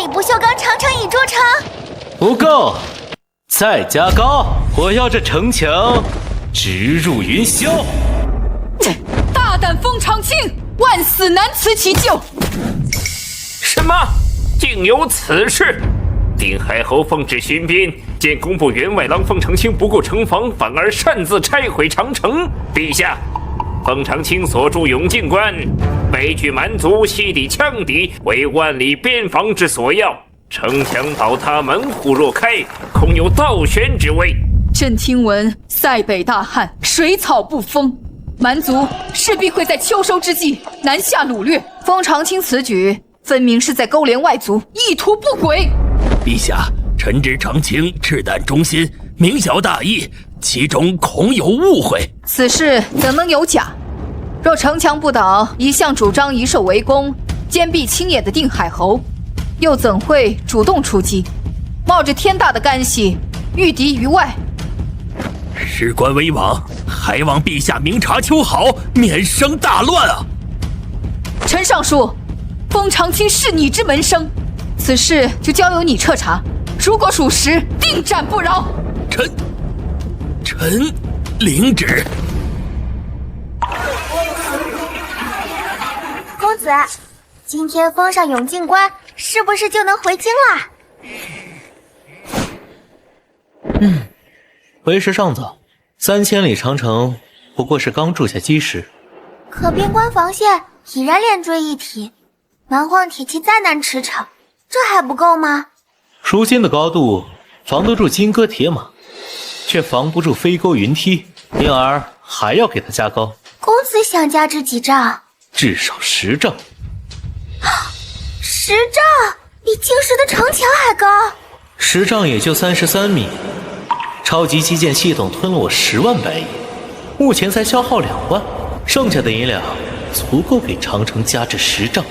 里不锈钢长城已筑成。不够，再加高！我要这城墙直入云霄。大胆封长清，万死难辞其咎。什么？竟有此事？定海侯奉旨巡边，见工部员外郎封长清不顾城防，反而擅自拆毁长城。陛下，封长清所筑永靖关，北拒蛮族，西抵羌敌，为万里边防之所要。城墙倒塌，门户若开，恐有倒悬之危。朕听闻塞北大旱，水草不丰，蛮族势必会在秋收之际南下掳掠。封长清此举分明是在勾连外族，意图不轨。陛下，臣知长清赤胆忠心，明晓大义，其中恐有误会。此事怎能有假？若城墙不倒，一向主张以守为攻、坚壁清野的定海侯，又怎会主动出击，冒着天大的干系，御敌于外？事关危亡，还望陛下明察秋毫，免生大乱啊！陈尚书，封长清是你之门生，此事就交由你彻查，如果属实，定斩不饶。臣领旨。公子，今天封上永靖关，是不是就能回京啦？为时尚早，3000里长城不过是刚筑下基石，可边关防线已然连缀一体，蛮荒铁骑再难驰骋，这还不够吗？如今的高度防得住金戈铁马，却防不住飞钩云梯，因而还要给它加高。公子想加之几丈？至少10丈。10丈，比京师的城墙还高。10丈也就33米，超级基建系统吞了我10万白银，目前才消耗2万，剩下的银两足够给长城加至10丈。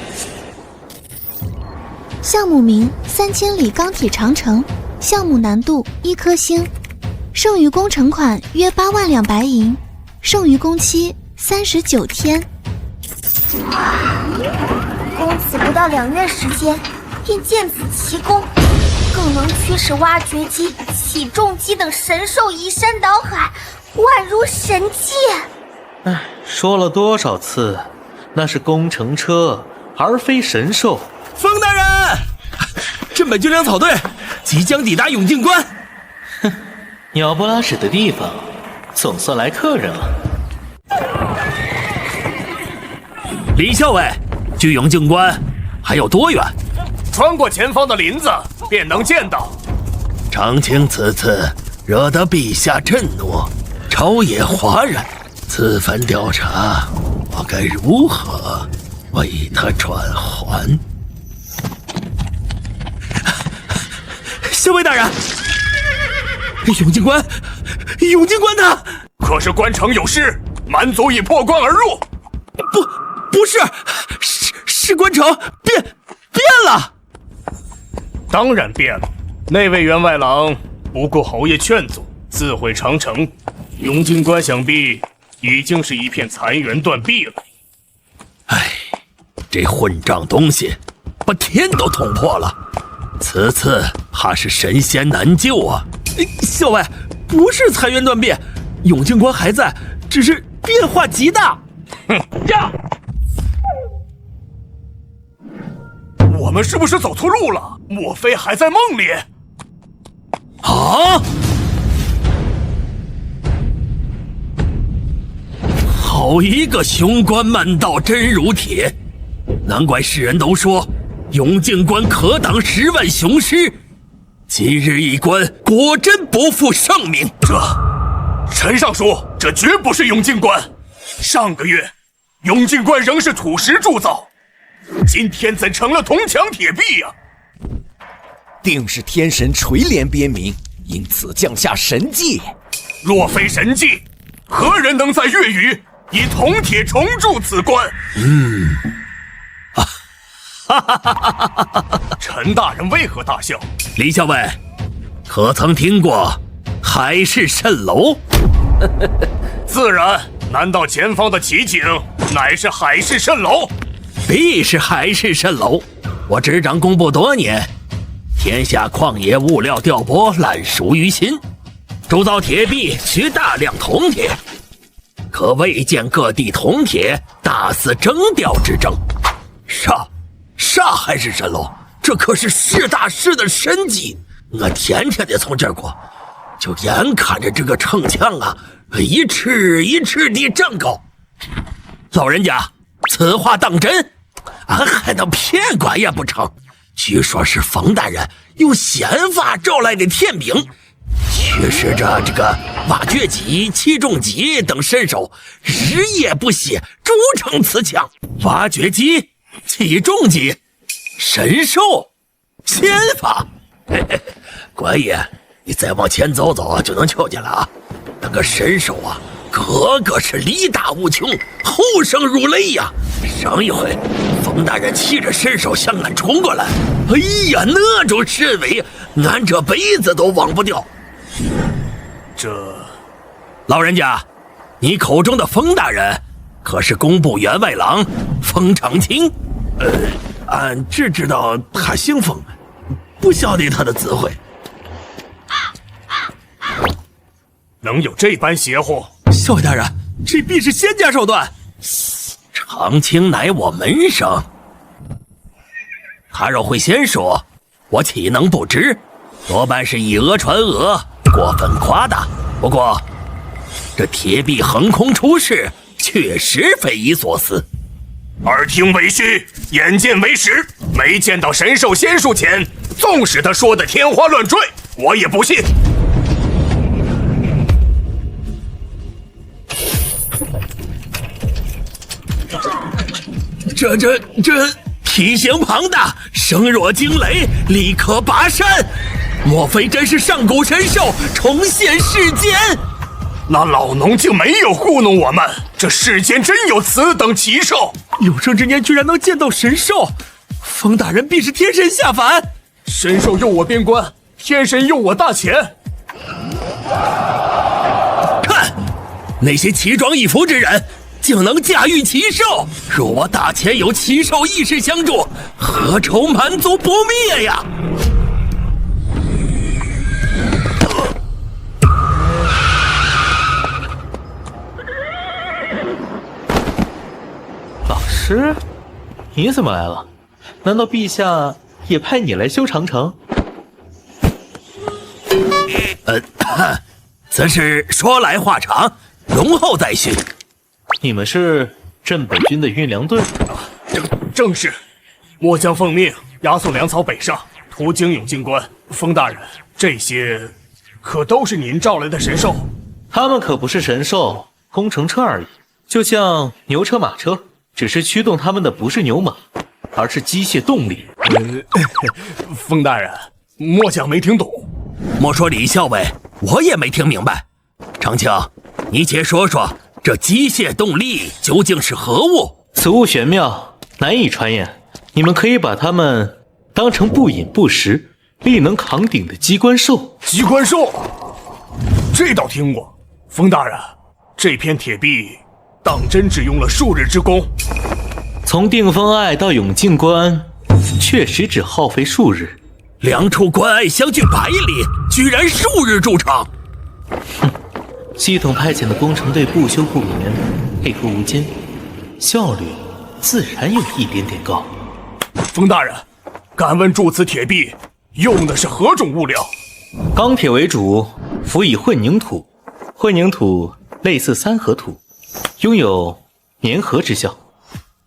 项目名3000里钢铁长城，项目难度1颗星，剩余工程款约8万两白银，剩余工期39天。公子不到2月时间，便见此奇功，更能驱使挖掘机、起重机等神兽移山倒海，宛如神迹。说了多少次，那是工程车，而非神兽。封大人，镇北军粮草队即将抵达永靖关。鸟不拉屎的地方，总算来客人了。李校尉，距永靖关还有多远？穿过前方的林子，便能见到。长清此次惹得陛下震怒，朝野哗然。此番调查，我该如何为他转还？校尉大人，永靖关呢？可是关城有失，蛮族已破关而入。不是，是关城变了。当然变了。那位员外郎不顾侯爷劝阻，自毁长城，永靖关想必已经是一片残垣断壁了。唉，这混账东西，把天都捅破了。此次怕是神仙难救啊！校尉，不是残垣断壁，永靖关还在，只是变化极大。呀！我们是不是走错路了？莫非还在梦里？啊！好一个雄关漫道真如铁，难怪世人都说永靖关可挡10万雄师。今日一关，果真不负盛名。陈尚书，这绝不是永靖关。上个月，永靖关仍是土石铸造，今天怎成了铜墙铁壁呀？定是天神垂怜边民，因此降下神迹。若非神迹，何人能在粤语以铜铁重铸此关？陈大人为何大笑？李校尉，可曾听过海市蜃楼？自然，难道前方的奇景乃是海市蜃楼？必是海市蜃楼。我执掌工部多年，天下矿业物料调拨烂熟于心，铸造铁币需大量铜铁，可未见各地铜铁大肆征调之争。啥还是神龙？这可是实打实的神机，我天天得从这儿过，就眼看着这个城墙啊，一尺一尺地长高。老人家，此话当真？俺还能骗官也不成？据说是冯大人用仙法招来的天兵，驱使着这个挖掘机、起重机等神兽，日夜不歇筑成此墙。挖掘机、起重机、神兽、仙法，官爷，你再往前走走就能瞧见了啊！那个神兽啊，个个是力大无穷，后生如雷呀！上一回，冯大人骑着神兽向俺冲过来，哎呀，那种神威，俺这辈子都忘不掉。老人家，你口中的冯大人，可是工部员外郎冯长清？俺只知道他姓冯，不晓得他的字讳。能有这般邪乎？校尉大人，这必是仙家手段。长青乃我门生，他若会仙术，我岂能不知？多半是以讹传讹，过分夸大。不过，这铁臂横空出世，确实匪夷所思。耳听为虚，眼见为实，没见到神兽仙术前，纵使他说的天花乱坠，我也不信。这体型庞大，声若惊雷，力可拔山，莫非真是上古神兽重现世间？那老农竟没有糊弄我们，这世间真有此等奇兽！有生之年居然能见到神兽，冯大人必是天神下凡。神兽诱我边关，天神诱我大钱。看，那些奇装异服之人，竟能驾驭奇兽。若我大前有奇兽意识相助，何愁蛮族不灭呀？老师，你怎么来了？难道陛下也派你来修长城？此事说来话长，容后再叙。你们是镇北军的运粮队？正是。末将奉命押送粮草北上，途经永靖关。封大人，这些可都是您召来的神兽？他们可不是神兽，工程车而已，就像牛车、马车，只是驱动他们的不是牛马，而是机械动力。封大人，末将没听懂。莫说李校尉，我也没听明白。长青，你且说说，这机械动力究竟是何物？此物玄妙，难以传言。你们可以把它们当成不饮不食、力能扛鼎的机关兽。机关兽，这倒听过。封大人，这片铁壁当真只用了数日之功？从定风隘到永靖关，确实只耗费数日。两处关隘相距100里，居然数日筑成。系统派遣的工程队不休不眠，配合无间，效率自然有一点点高。封大人，敢问铸此铁壁用的是何种物料？钢铁为主，辅以混凝土。混凝土类似三合土，拥有粘合之效。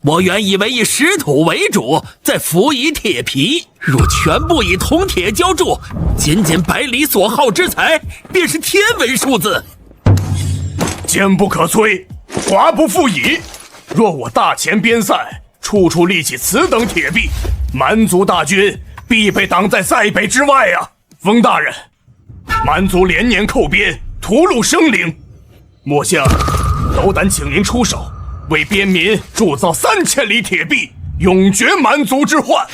我原以为以石土为主，再辅以铁皮。若全部以铜铁浇筑，仅100里所耗之材，便是天文数字。坚不可摧，华不复以。若我大前边塞，处处立起此等铁壁，蛮族大军必被挡在塞北之外啊！封大人，蛮族连年寇边，屠戮生灵，末将斗胆请您出手，为边民铸造3000里铁壁，永绝蛮族之患。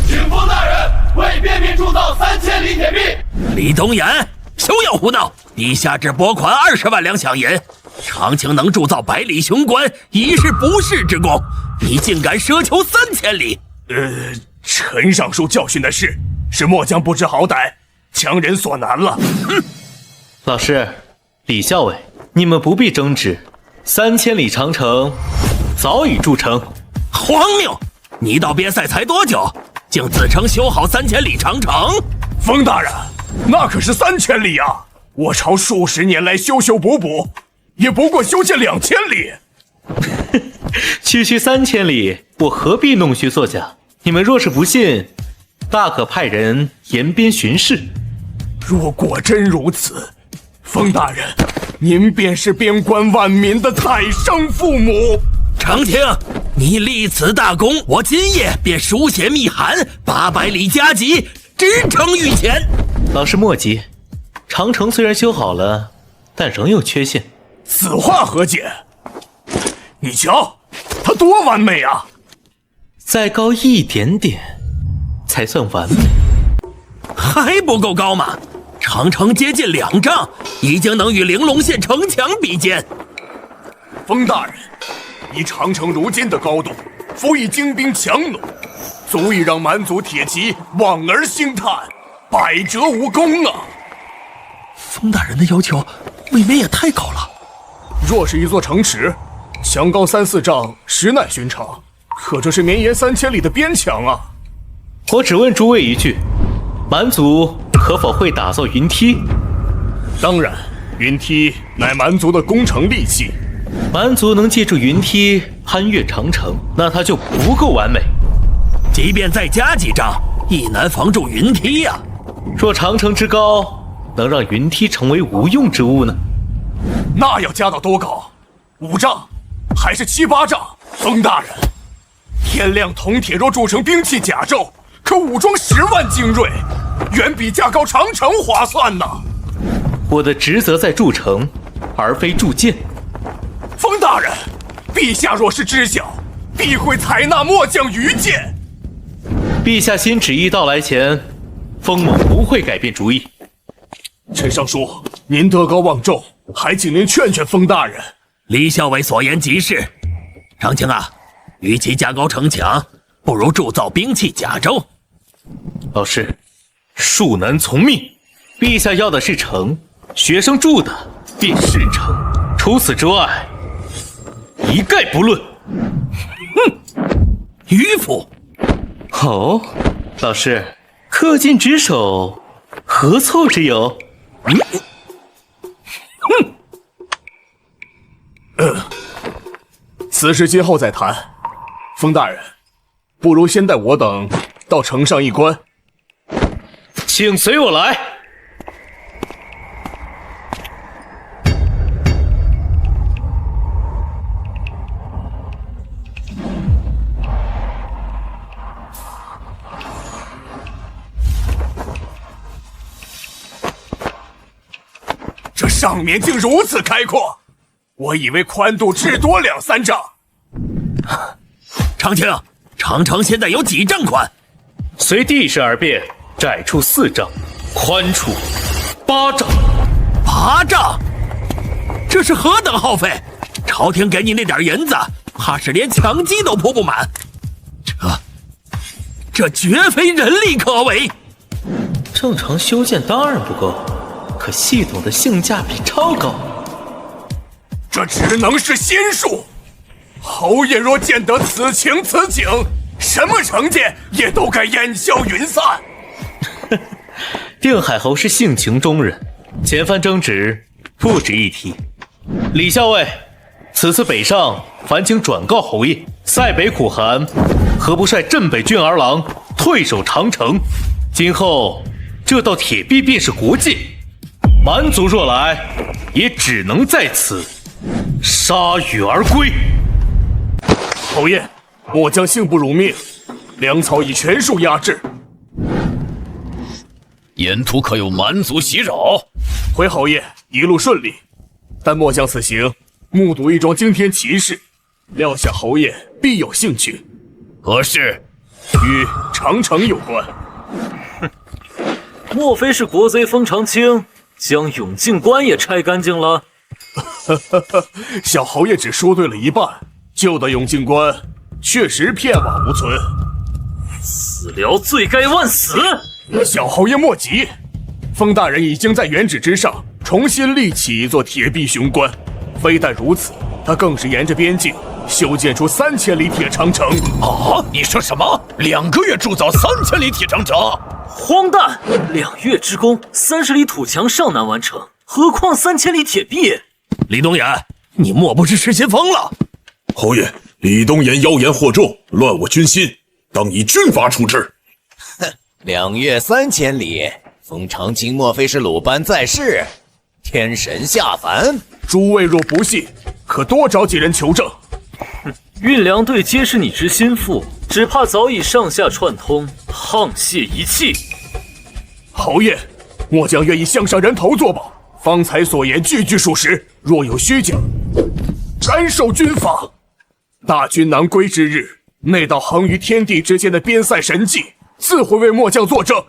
请封大人为边民铸造3000里铁壁。李东岩，休要胡闹！陛下只拨款20万两饷银，长青能铸造100里雄关，已是不世之功。你竟敢奢求3000里？陈尚书教训的是，是末将不知好歹，强人所难了。哼！老师，李校尉，你们不必争执，3000里长城早已筑成。荒谬！你到边塞才多久，竟自称修好3000里长城？风大人，那可是3000里啊！我朝数十年来修修补补，也不过修建2000里。区区3000里，我何必弄虚作假？你们若是不信，大可派人沿边巡视。若果真如此，风大人，您便是边关万民的太生父母。承听，你立此大功，我今夜便书写密函800里加急，直呈御前。老师莫急，长城虽然修好了，但仍有缺陷。此话何解？你瞧，它多完美啊！再高一点点，才算完美。还不够高吗？长城接近2丈，已经能与玲珑县城墙比肩。风大人，以长城如今的高度，辅以精兵强弩，足以让蛮族铁骑望而兴叹，百折无功啊！风大人的要求未免也太高了。若是一座城池，墙高3、4丈，实乃寻常。可这是绵延3000里的边墙啊！我只问诸位一句：蛮族可否会打造云梯？当然，云梯乃蛮族的攻城利器。蛮族能借助云梯攀越长城，那它就不够完美。即便再加几丈，亦难防住云梯呀。若长城之高能让云梯成为无用之物呢？那要加到多高？5丈，还是7、8丈？风大人，天亮铜铁若铸成兵器甲胄，可武装10万精锐，远比架高长城划算呢。我的职责在筑城，而非铸剑。风大人，陛下若是知晓，必会采纳末将愚见。陛下新旨意到来前，封某不会改变主意。陈尚书，您德高望重，还请您劝劝风大人。李校尉所言极是。长青啊，与其加高城墙，不如铸造兵器甲胄。老师，恕难从命。陛下要的是城，学生筑的便是城，除此之外，一概不论。哼，迂腐。哦，老师，恪尽职守，何错之有？此事今后再谈。风大人，不如先带我等到城上一观。请随我来。这上面竟如此开阔，我以为宽度至多2、3丈。长青，长城现在有几丈宽？随地势而变，窄处4丈，宽处8丈。8丈，这是何等耗费！朝廷给你那点银子，怕是连墙基都铺不满。这绝非人力可为。正常修建当然不够，可系统的性价比超高。这只能是仙术。侯爷若见得此情此景，什么成见也都该烟消云散。定海侯是性情中人，前番争执不值一提。李校尉，此次北上，烦请转告侯爷，塞北苦寒，何不率镇北郡儿郎退守长城？今后这道铁壁便是国界，蛮族若来，也只能在此铩羽而归。侯爷，末将幸不辱命，粮草已全数压制。沿途可有蛮族袭扰？回侯爷，一路顺利。但末将此行目睹一桩惊天奇事，料想侯爷必有兴趣。何事？与长城有关。莫非是国贼封长清将永靖关也拆干净了？小侯爷只说对了一半，旧的永靖关确实片瓦无存。死僚罪该万死！小侯爷莫急，风大人已经在原址之上重新立起一座铁壁雄关。非但如此，他更是沿着边境修建出3000里铁长城。啊！你说什么？2个月铸造3000里铁长城？荒诞！2月之功，30里土墙尚难完成，何况3000里铁壁？李东岩，你莫不是失心疯了？侯爷，李东岩妖言惑众，乱我军心，当以军法处置。哼，2月3000里，封长清莫非是鲁班在世，天神下凡？诸位若不信，可多找几人求证。运粮队皆是你之心腹，只怕早已上下串通，沆瀣一气。侯爷，末将愿意项上人头作保，方才所言句句属实，若有虚假，斩首军法。大军南归之日，那道横于天地之间的边塞神迹，自会为末将作证。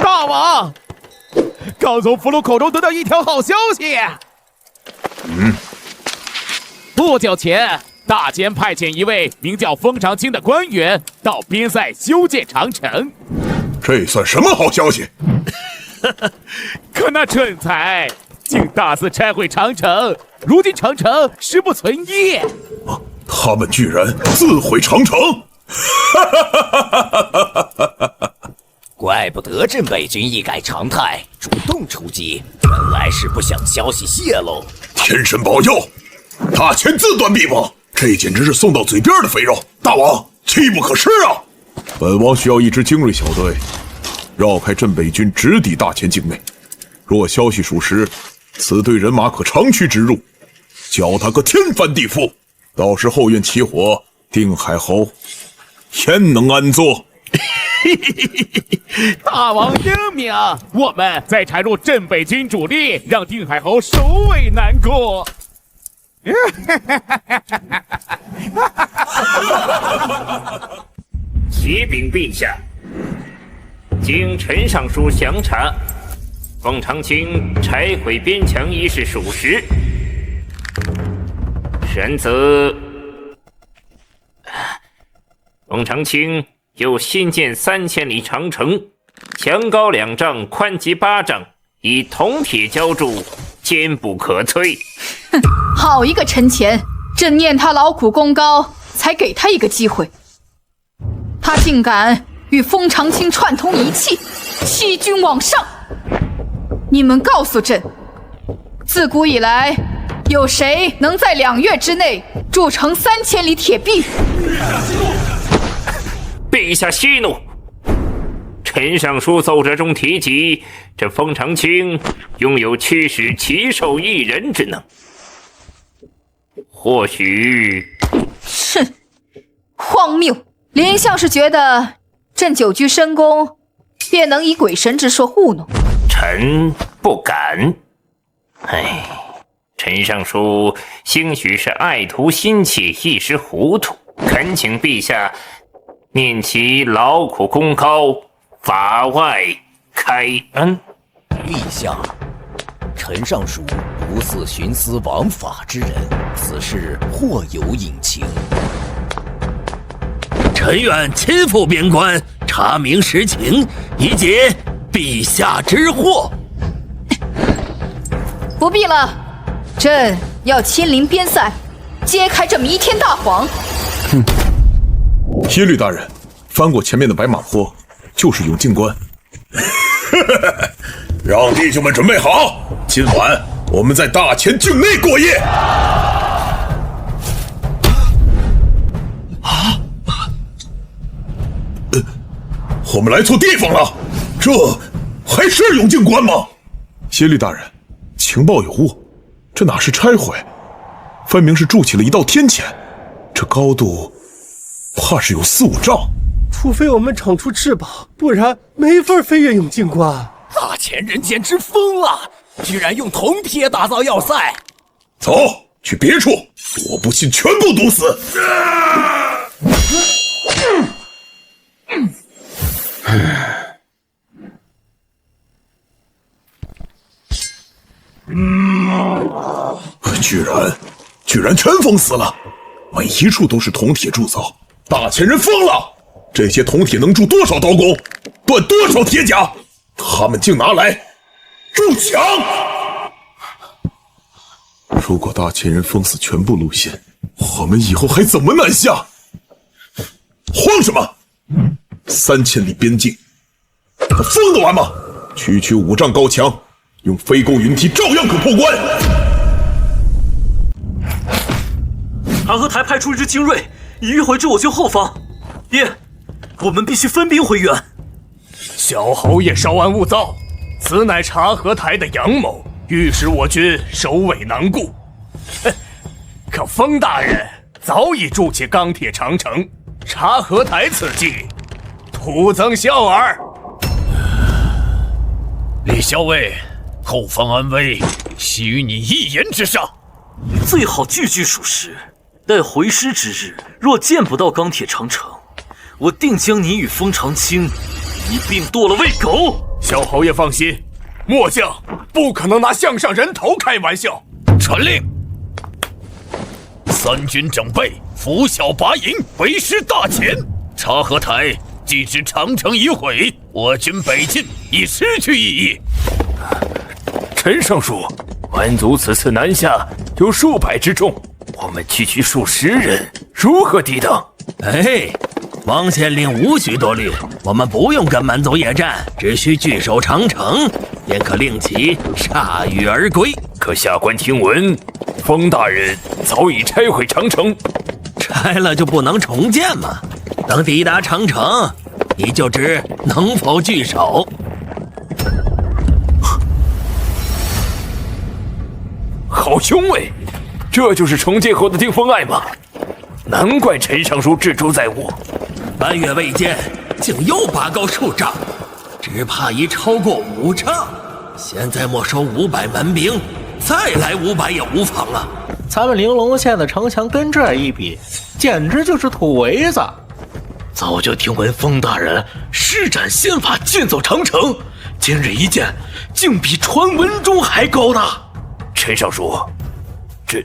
大王，刚从俘虏口中得到一条好消息。不久前，大监派遣一位名叫封长清的官员到边塞修建长城。这算什么好消息？可那蠢材竟大肆拆毁长城，如今长城实不存谳。他们居然自毁长城！怪不得镇北军一改常态，主动出击，原来是不想消息泄露。天神保佑，大钱自断臂膀，这简直是送到嘴边的肥肉。大王，机不可失啊！本王需要一支精锐小队，绕开镇北军，直抵大钱境内。若消息属实，此队人马可长驱直入，搅他个天翻地覆。到时后院起火，定海侯焉能安坐？大王英明，我们再缠入镇北军主力，让定海侯首尾难过。启禀陛下，经陈尚书详查，封长清拆毁边墙一事属实，然则封长清又新建3000里长城，墙高2丈，宽及8丈，以铜铁浇筑，坚不可摧。哼，好一个陈乾，朕念他劳苦功高，才给他一个机会，他竟敢与封长清串通一气，欺君罔上。你们告诉朕，自古以来，有谁能在2月之内筑成3000里铁壁？陛下息怒！陈尚书奏折中提及，这封长清拥有驱使奇兽1人之能，或许……哼，荒谬！怜相是觉得朕久居深宫，便能以鬼神之说糊弄。臣不敢。哎，陈尚书兴许是爱徒心切，一时糊涂，恳请陛下念其劳苦功高，法外开恩。陛下，陈尚书不似徇私枉法之人，此事或有隐情。臣愿亲赴边关，查明实情，以解陛下之惑。不必了，朕要亲临边塞，揭开这弥天大谎。耶律大人，翻过前面的白马坡，就是永靖关。让弟兄们准备好，今晚我们在大钱境内过夜。我们来错地方了，这还是永靖关吗？耶律大人，情报有误，这哪是拆毁，分明是筑起了一道天堑，这高度怕是有4、5丈。除非我们长出翅膀，不然没法飞越永靖关。大钱人简直疯了，居然用铜铁打造要塞。走，去别处，我不信全部毒死。居然全封死了，每一处都是铜铁铸造，大钱人疯了。这些铜铁能铸多少刀工，断多少铁甲，他们竟拿来筑墙！如果大前人封死全部路线，我们以后还怎么南下？慌什么？3000里边境，疯得完吗？区区5丈高墙，用飞钩云梯照样可破关。察合台派出一支精锐，已迂回至我军后方。爹，我们必须分兵回援。小侯爷稍安勿躁，此乃察合台的阳谋，欲使我军首尾难顾。可封大人早已筑起钢铁长城，察合台此计，徒增笑耳。李校尉，后方安危系于你一言之上，最好句句属实。待回师之日，若见不到钢铁长城，我定将你与封长清一并剁了喂狗。小侯爷放心，末将不可能拿项上人头开玩笑。传令，3军整备，拂晓拔营，为师大前。察合台既知长城已毁，我军北进已失去意义。陈尚书，蛮族此次南下有数百之众，我们区区数10人，如何抵挡？王县令无需多虑，我们不用跟蛮族野战，只需据守长城，便可令其铩羽而归。可下官听闻，封大人早已拆毁长城，拆了就不能重建吗？等抵达长城，你就知能否据守。好兄伟，这就是重建后的定风隘吗？难怪陈尚书志诛在我，半月未见，竟又拔高数丈，只怕已超过5丈。现在没收500门兵，再来500也无妨啊。咱们玲珑县的城墙跟这一比，简直就是土围子。早就听闻封大人施展仙法建造长城，今日一见，竟比传闻中还高大。陈尚书，这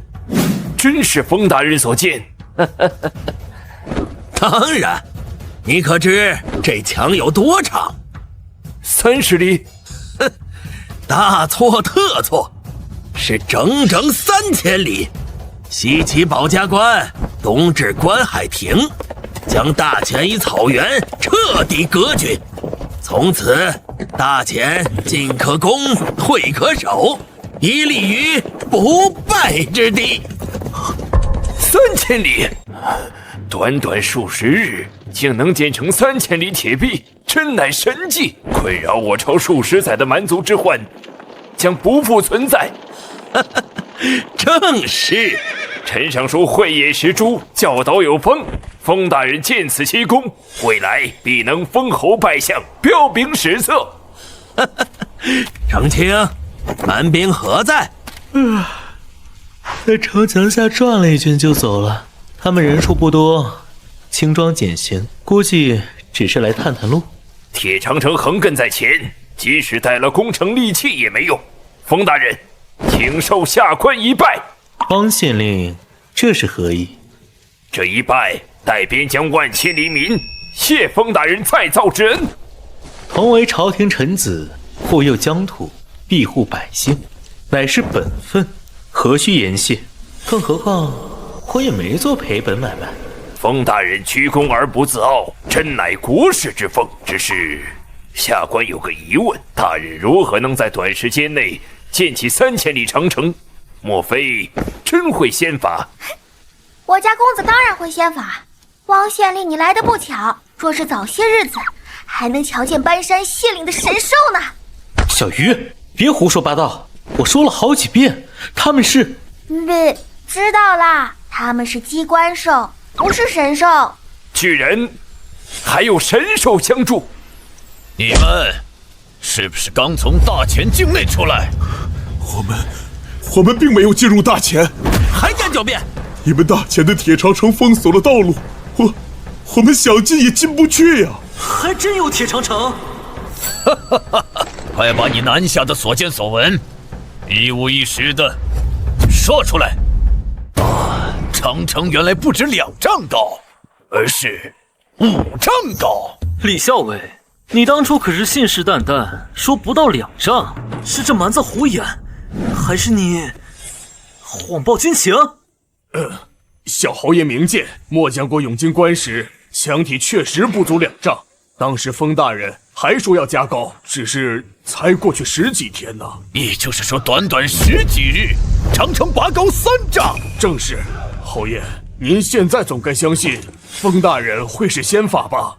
真是封大人所见？当然，你可知这墙有多长？30里。大错特错，是整整3000里。西起保家关，东至关海亭，将大前与草原彻底隔绝。从此，大前进可攻，退可守，以立于不败之地。3000里，短短数10日，竟能建成3000里铁壁，真乃神迹！困扰我朝数十载的蛮族之患，将不复存在。正是，陈尚书慧眼识珠，教导有方。封大人见此奇功，未来必能封侯拜相，彪炳史册。长清，蛮兵何在？在城墙下转了一圈就走了。他们人数不多，轻装简行，估计只是来探探路。铁长城横亘在前，即使带了攻城利器也没用。封大人，请受下官一拜。方县令，这是何意？这一拜，代边疆万千黎民谢封大人再造之恩。同为朝廷臣子，护佑疆土，庇护百姓，乃是本分，何须言谢？更何况我也没做赔本买卖。封大人居功而不自傲，真乃国士之风。只是下官有个疑问，大人如何能在短时间内建起3000里长城？莫非真会仙法？我家公子当然会仙法。汪县令，你来得不巧，若是早些日子，还能瞧见搬山卸岭的神兽呢。小鱼，别胡说八道！我说了好几遍，他们是……知道啦，他们是机关兽，不是神兽。居然还有神兽相助！你们是不是刚从大前境内出来？我们并没有进入大前，还敢狡辩！你们大前的铁长城封锁了道路，我们想进也进不去呀！还真有铁长城！快把你南下的所见所闻，一五一十的说出来。长城原来不止2丈高，而是5丈高。李校尉，你当初可是信誓旦旦说不到2丈，是这蛮子胡言，还是你谎报军情？小侯爷明鉴，末将过永靖关时，墙体确实不足2丈。当时封大人还说要加高，只是才过去10几天呢。也就是说，短短10几日，长城拔高3丈。正是，侯爷，您现在总该相信封大人会是先法吧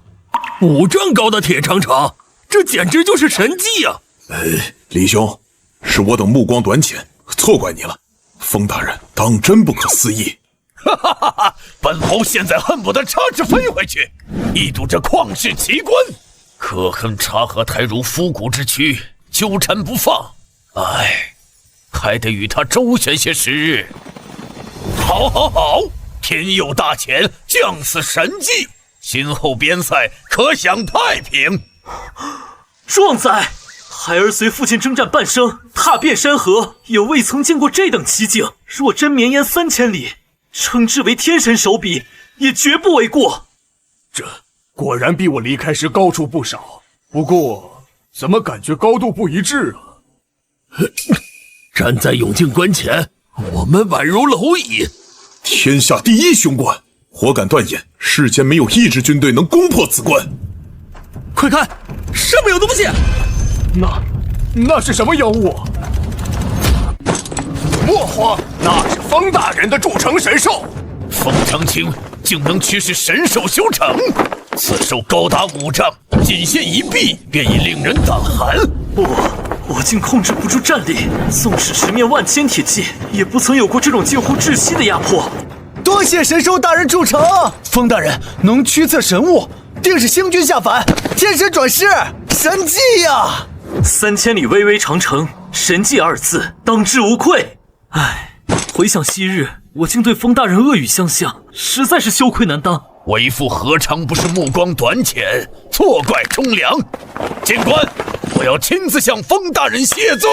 ？5丈高的铁长城，这简直就是神迹呀！李兄，是我等目光短浅，错怪你了。封大人当真不可思议。哈哈哈哈！本侯现在恨不得插翅飞回去，一睹这旷世奇观。可恨察合台如枯骨之躯，纠缠不放。唉，还得与他周旋些时日。好，天佑大潜，降此神迹，今后边塞可享太平。壮哉！孩儿随父亲征战半生，踏遍山河，也未曾见过这等奇景。若真绵延3000里，称之为天神手笔，也绝不为过。这果然比我离开时高出不少，不过怎么感觉高度不一致啊？站在永靖关前，我们宛如蝼蚁。天下第一雄关，我敢断言，世间没有一支军队能攻破此关。快看，上面有东西！那是什么妖物？莫慌，那是封大人的铸成神兽。封长清竟能驱使神兽修成，此兽高达5丈，仅限一臂便已令人胆寒。我竟控制不住战力，纵使10面万千铁骑，也不曾有过这种近乎窒息的压迫。多谢神兽大人铸成，封大人能驱策神物，定是星君下凡，天神转世，神迹呀！3000里巍巍长城，神迹2字当之无愧。唉，回想昔日，我竟对封大人恶语相向，实在是羞愧难当。为父何尝不是目光短浅，错怪忠良。监官，我要亲自向封大人谢罪。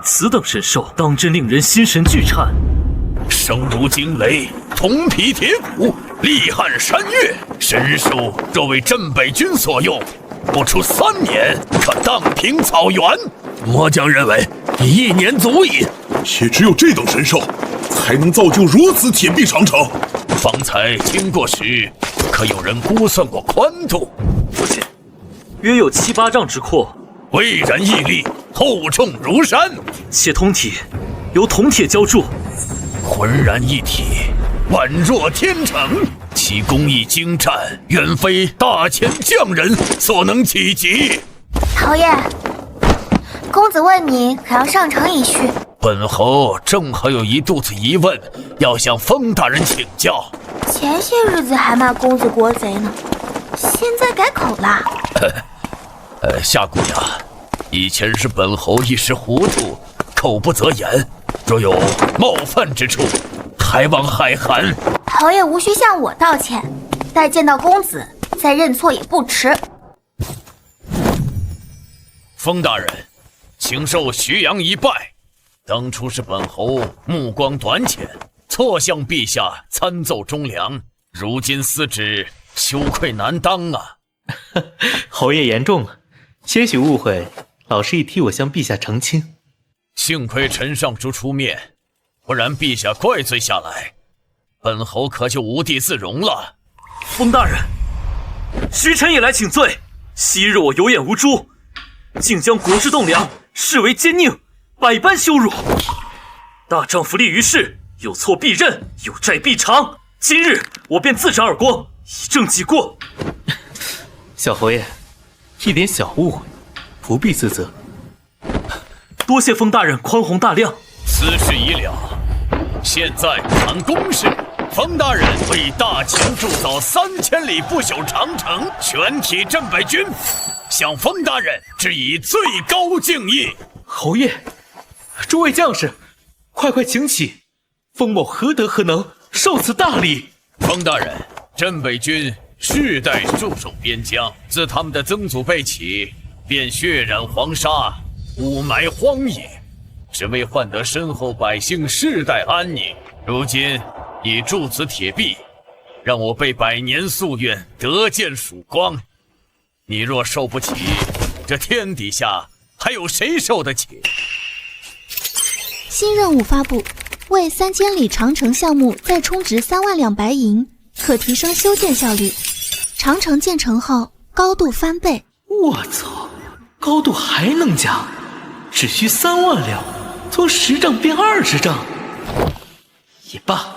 此等神兽，当真令人心神俱颤。声如惊雷，铜皮铁骨，力撼山岳。神兽若为镇北军所用，不出3年，可荡平草原。末将认为1年足矣。也只有这等神兽，才能造就如此铁壁长城。方才经过时，可有人估算过宽度？父亲，约有7、8丈之阔。巍然屹立，厚重如山，且铜体由铜铁浇铸，浑然一体，宛若天成。其工艺精湛，远非大前匠人所能企及。侯爷，公子问你可要上城一叙？本侯正好有一肚子疑问，要向封大人请教。前些日子还骂公子国贼呢，现在改口啦？夏姑娘，以前是本侯一时糊涂，口不择言，若有冒犯之处，还望海涵。侯爷无需向我道歉，待见到公子再认错也不迟。封大人，请受徐阳一拜。当初是本侯目光短浅，错向陛下参奏忠良，如今思之，羞愧难当啊！侯爷言重了，些许误会，老师已替我向陛下澄清。幸亏陈尚书出面，不然陛下怪罪下来，本侯可就无地自容了。封大人，徐臣也来请罪。昔日我有眼无珠，竟将国之栋梁视为奸佞，百般羞辱。大丈夫立于世，有错必认，有债必偿。今日我便自斩耳光，以正己过。小侯爷，一点小误会，不必自责。多谢封大人宽宏大量。此事已了，现在谈公事。封大人为大秦铸造3000里不朽长城，全体镇北军向封大人致以最高敬意。侯爷，诸位将士，快请起！封某何德何能受此大礼？封大人，镇北军世代驻守边疆，自他们的曾祖辈起，便血染黄沙，雾霾荒野。是为换得身后百姓世代安宁。如今你铸此铁壁，让我辈百年夙愿得见曙光。你若受不起，这天底下还有谁受得起？新任务发布，为3000里长城项目再充值3万两白银，可提升修建效率。长城建成后，高度翻倍。我操，高度还能加，只需3万两，从10丈变20丈。也罢，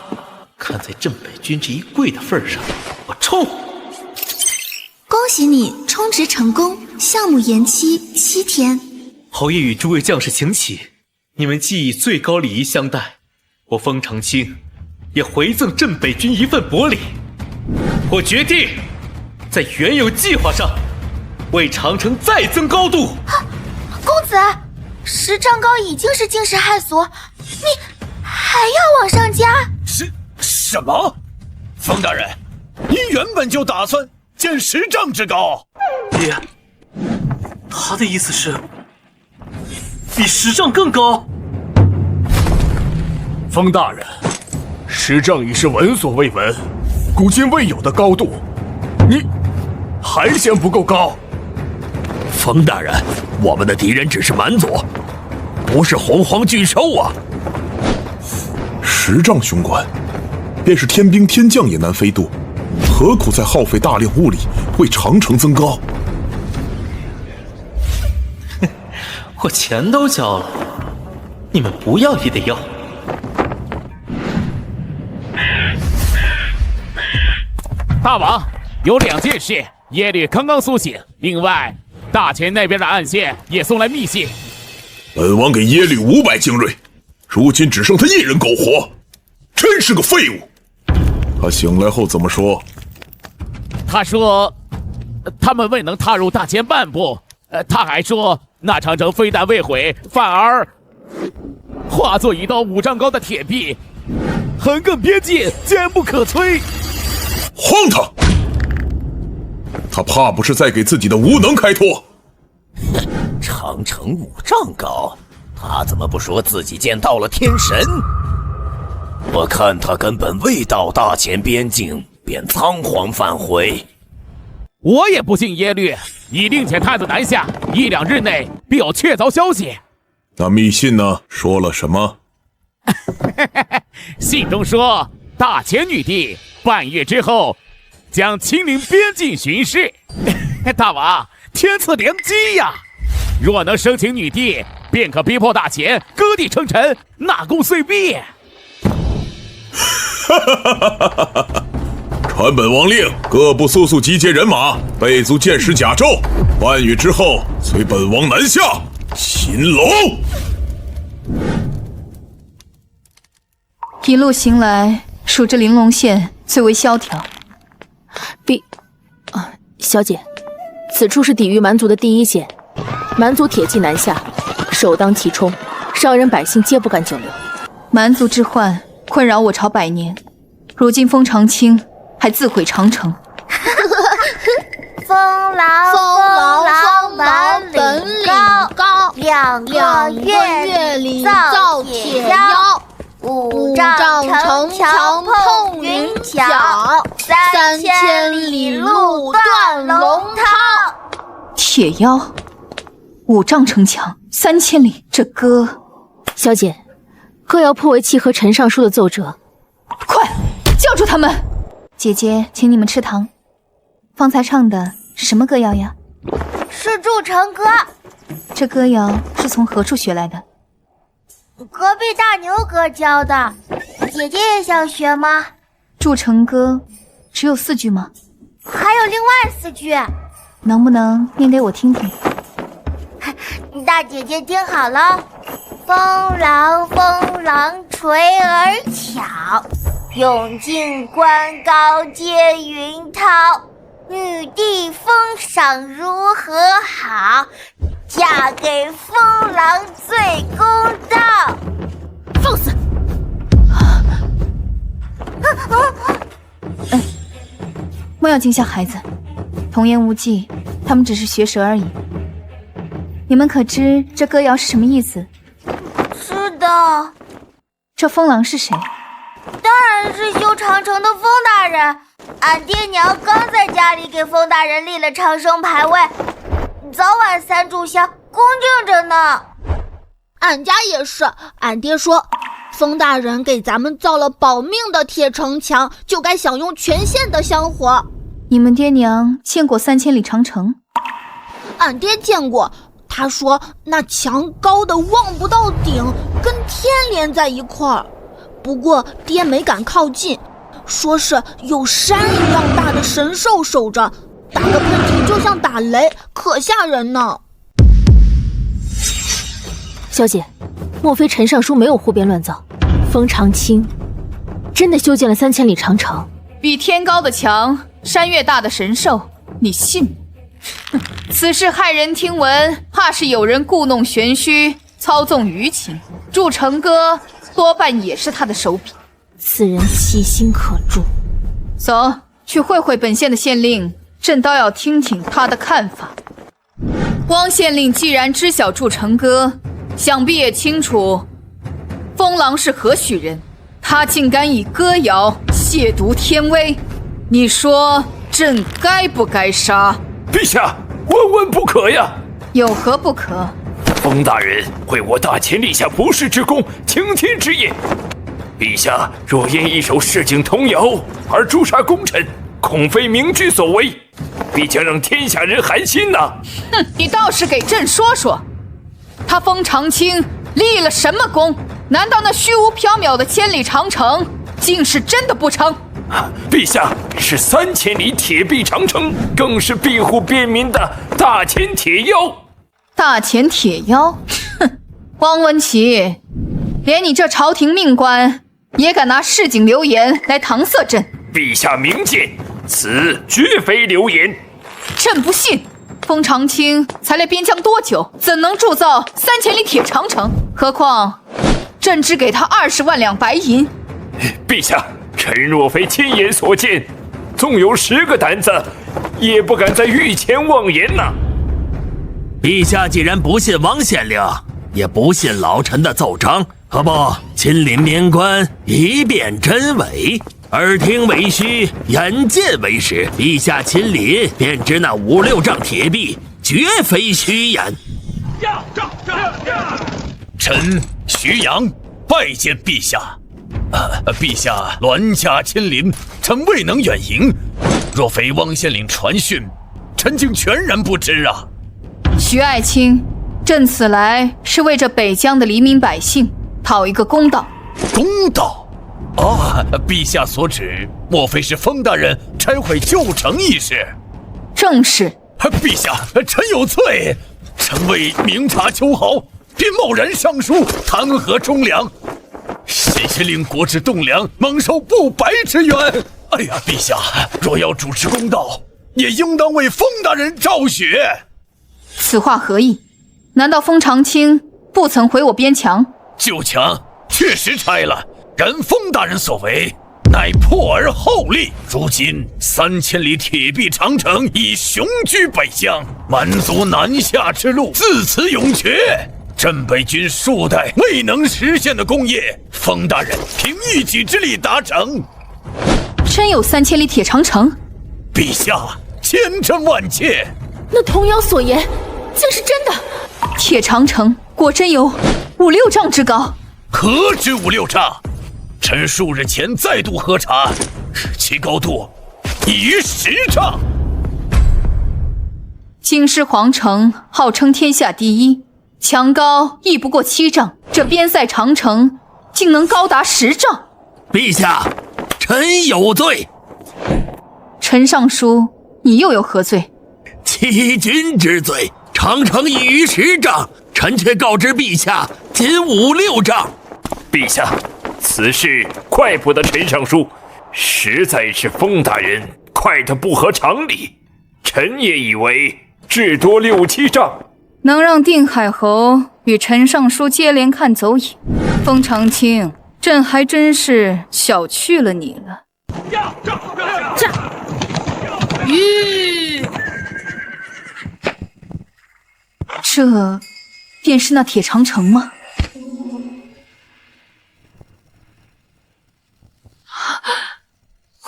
看在镇北军这一跪的份上，我冲！恭喜你充值成功，项目延期7天。侯爷与诸位将士请起，你们既以最高礼仪相待，我封长清也回赠镇北军一份薄礼。我决定在原有计划上为长城再增高度。公子，10丈高已经是惊世骇俗，你还要往上加？什么？风大人，您原本就打算建10丈之高？爹，他的意思是比10丈更高？风大人，10丈已是闻所未闻、古今未有的高度，你还嫌不够高？风大人，我们的敌人只是蛮族，不是洪荒巨兽啊！10丈雄关，便是天兵天将也难飞渡，何苦再耗费大量物力为长城增高？我钱都交了，你们不要也得要。大王，有2件事，耶律刚刚苏醒。另外，大前那边的暗线也送来密信。本王给耶律500精锐，如今只剩他一人苟活，真是个废物。他醒来后怎么说？他说，他们未能踏入大前半步。他还说，那长城非但未毁，反而化作一道5丈高的铁壁，横亘边境，坚不可摧。荒唐！他怕不是在给自己的无能开脱。长城5丈高，他怎么不说自己见到了天神？我看他根本未到大前边境，便仓皇返回。我也不信耶律，已令遣太子南下，1、2日内必有确凿消息。那密信呢？说了什么？信中说，大前女帝半月之后将亲临边境巡视。大王，天赐良机呀！若能生擒女帝，便可逼迫大前割地称臣，纳功遂毕。传本王令，各部速集结人马，备足箭矢甲胄，半月之后随本王南下擒龙。一路行来，属这玲珑县最为萧条。小姐，此处是抵御蛮族的第一线，蛮族铁骑南下，首当其冲，上人百姓皆不敢久留。蛮族之患困扰我朝100年，如今封长清还自毁长城。风狼本领高，2个月里造铁妖，5丈城墙碰云巧，3000里路断龙涛。铁妖，5丈城墙，3000里，这歌……小姐，歌谣颇为契合陈尚书的奏折。快叫住他们！姐姐，请你们吃糖。方才唱的是什么歌谣呀？是筑城歌。这歌谣是从何处学来的？隔壁大牛哥教的。姐姐也想学吗？筑城歌只有4句吗？还有另外4句。能不能念给我听听？大姐姐听好了。风狼垂耳巧，永靖官高接云涛。女帝封赏如何好？嫁给风狼最公道。放肆！莫要惊吓孩子，童言无忌，他们只是学舌而已。你们可知这歌谣是什么意思？是的。这风狼是谁？当然是修长城的风大人。俺爹娘刚在家里给风大人立了长生牌位，早晚3炷香，恭敬着呢。俺家也是，俺爹说，风大人给咱们造了保命的铁城墙，就该享用全县的香火。你们爹娘见过3000里长城？俺爹见过，他说那墙高的望不到顶，跟天连在一块儿。不过爹没敢靠近，说是有山一样大的神兽守着，打个喷嚏就像打雷，可吓人呢。小姐，莫非陈尚书没有胡编乱造？风长青真的修建了3000里长城？比天高的墙，山越大的神兽，你信？此事骇人听闻，怕是有人故弄玄虚，操纵舆情。祝成哥多半也是他的手笔。此人其心可诛。走，去会会本县的县令，朕倒要听听他的看法。汪县令既然知晓祝成哥，想必也清楚风狼是何许人。他竟敢以歌谣亵渎天威，你说朕该不该杀？陛下，万万不可呀！有何不可？风大人为我大前立下不世之功，青天之业。陛下若因一首市井童谣而诛杀功臣，恐非明君所为，必将让天下人寒心呐！哼，你倒是给朕说说，他风长青立了什么功？难道那虚无缥缈的千里长城竟是真的不成？陛下，是3000里铁壁长城，更是庇护边民的大前铁腰。大前铁腰？哼，汪文琪，连你这朝廷命官也敢拿市井流言来搪塞朕？陛下明鉴，此绝非流言。朕不信。风长青才来边疆多久，怎能铸造3000里铁长城？何况朕只给他20万两白银。陛下，臣若非亲眼所见，纵有10个胆子，也不敢在御前妄言呐。陛下既然不信汪县令，也不信老臣的奏章，何不亲临边关，一辨真伪？耳听为虚，眼见为实。陛下亲临，便知那5、6丈铁壁绝非虚言。臣徐阳拜见陛下。陛下栾驾亲临，臣未能远迎。若非汪县令传讯，臣竟全然不知啊。徐爱卿，朕此来是为这北疆的黎民百姓讨一个公道。公道？陛下所指，莫非是风大人拆毁旧城一事？正是。陛下，臣有罪，臣为明察秋毫，便贸然上书弹劾忠良，险些令国之栋梁蒙受不白之冤。哎呀，陛下，若要主持公道，也应当为风大人昭雪。此话何意？难道风长青不曾毁我边墙？旧墙确实拆了，然风大人所为乃破而后立。如今3000里铁壁长城已雄居北疆，蛮族南下之路自此永绝。镇北军数代未能实现的功业，风大人凭一己之力达成。真有3000里铁长城？陛下千真万确。那童谣所言竟是真的？铁长城果真有5、6丈之高？何止5、6丈？臣数日前再度核查，其高度已逾10丈。京师皇城号称天下第一，墙高亦不过7丈，这边塞长城竟能高达10丈。陛下，臣有罪。陈尚书，你又有何罪？欺君之罪。长城已逾10丈，臣却告知陛下仅5、6丈。陛下，此事快不得陈尚书，实在是风大人快得不合常理。臣也以为至多6、7丈。能让定海侯与陈尚书接连看走眼，风长青，朕还真是小觑了你了。这便是那铁长城吗？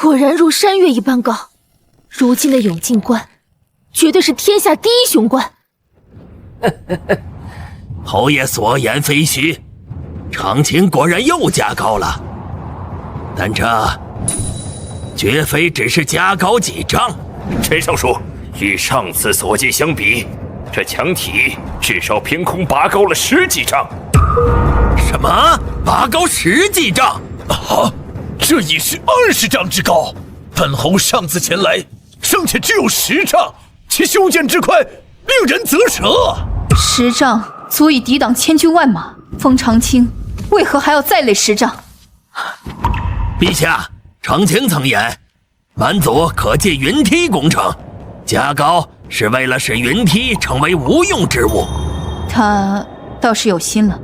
果然如山岳一般高。如今的永靖关，绝对是天下第一雄关。侯爷所言非虚，长青果然又加高了，但这绝非只是加高几丈。陈少书，与上次所见相比，这墙体至少凭空拔高了10几丈。什么？拔高10几丈？啊！这已是20丈之高。本侯上次前来，尚且只有10丈，其修建之快，令人啧舌。10丈足以抵挡千军万马，封长青为何还要再垒10丈？陛下，长青曾言，蛮族可借云梯工程，加高是为了使云梯成为无用之物。他倒是有心了。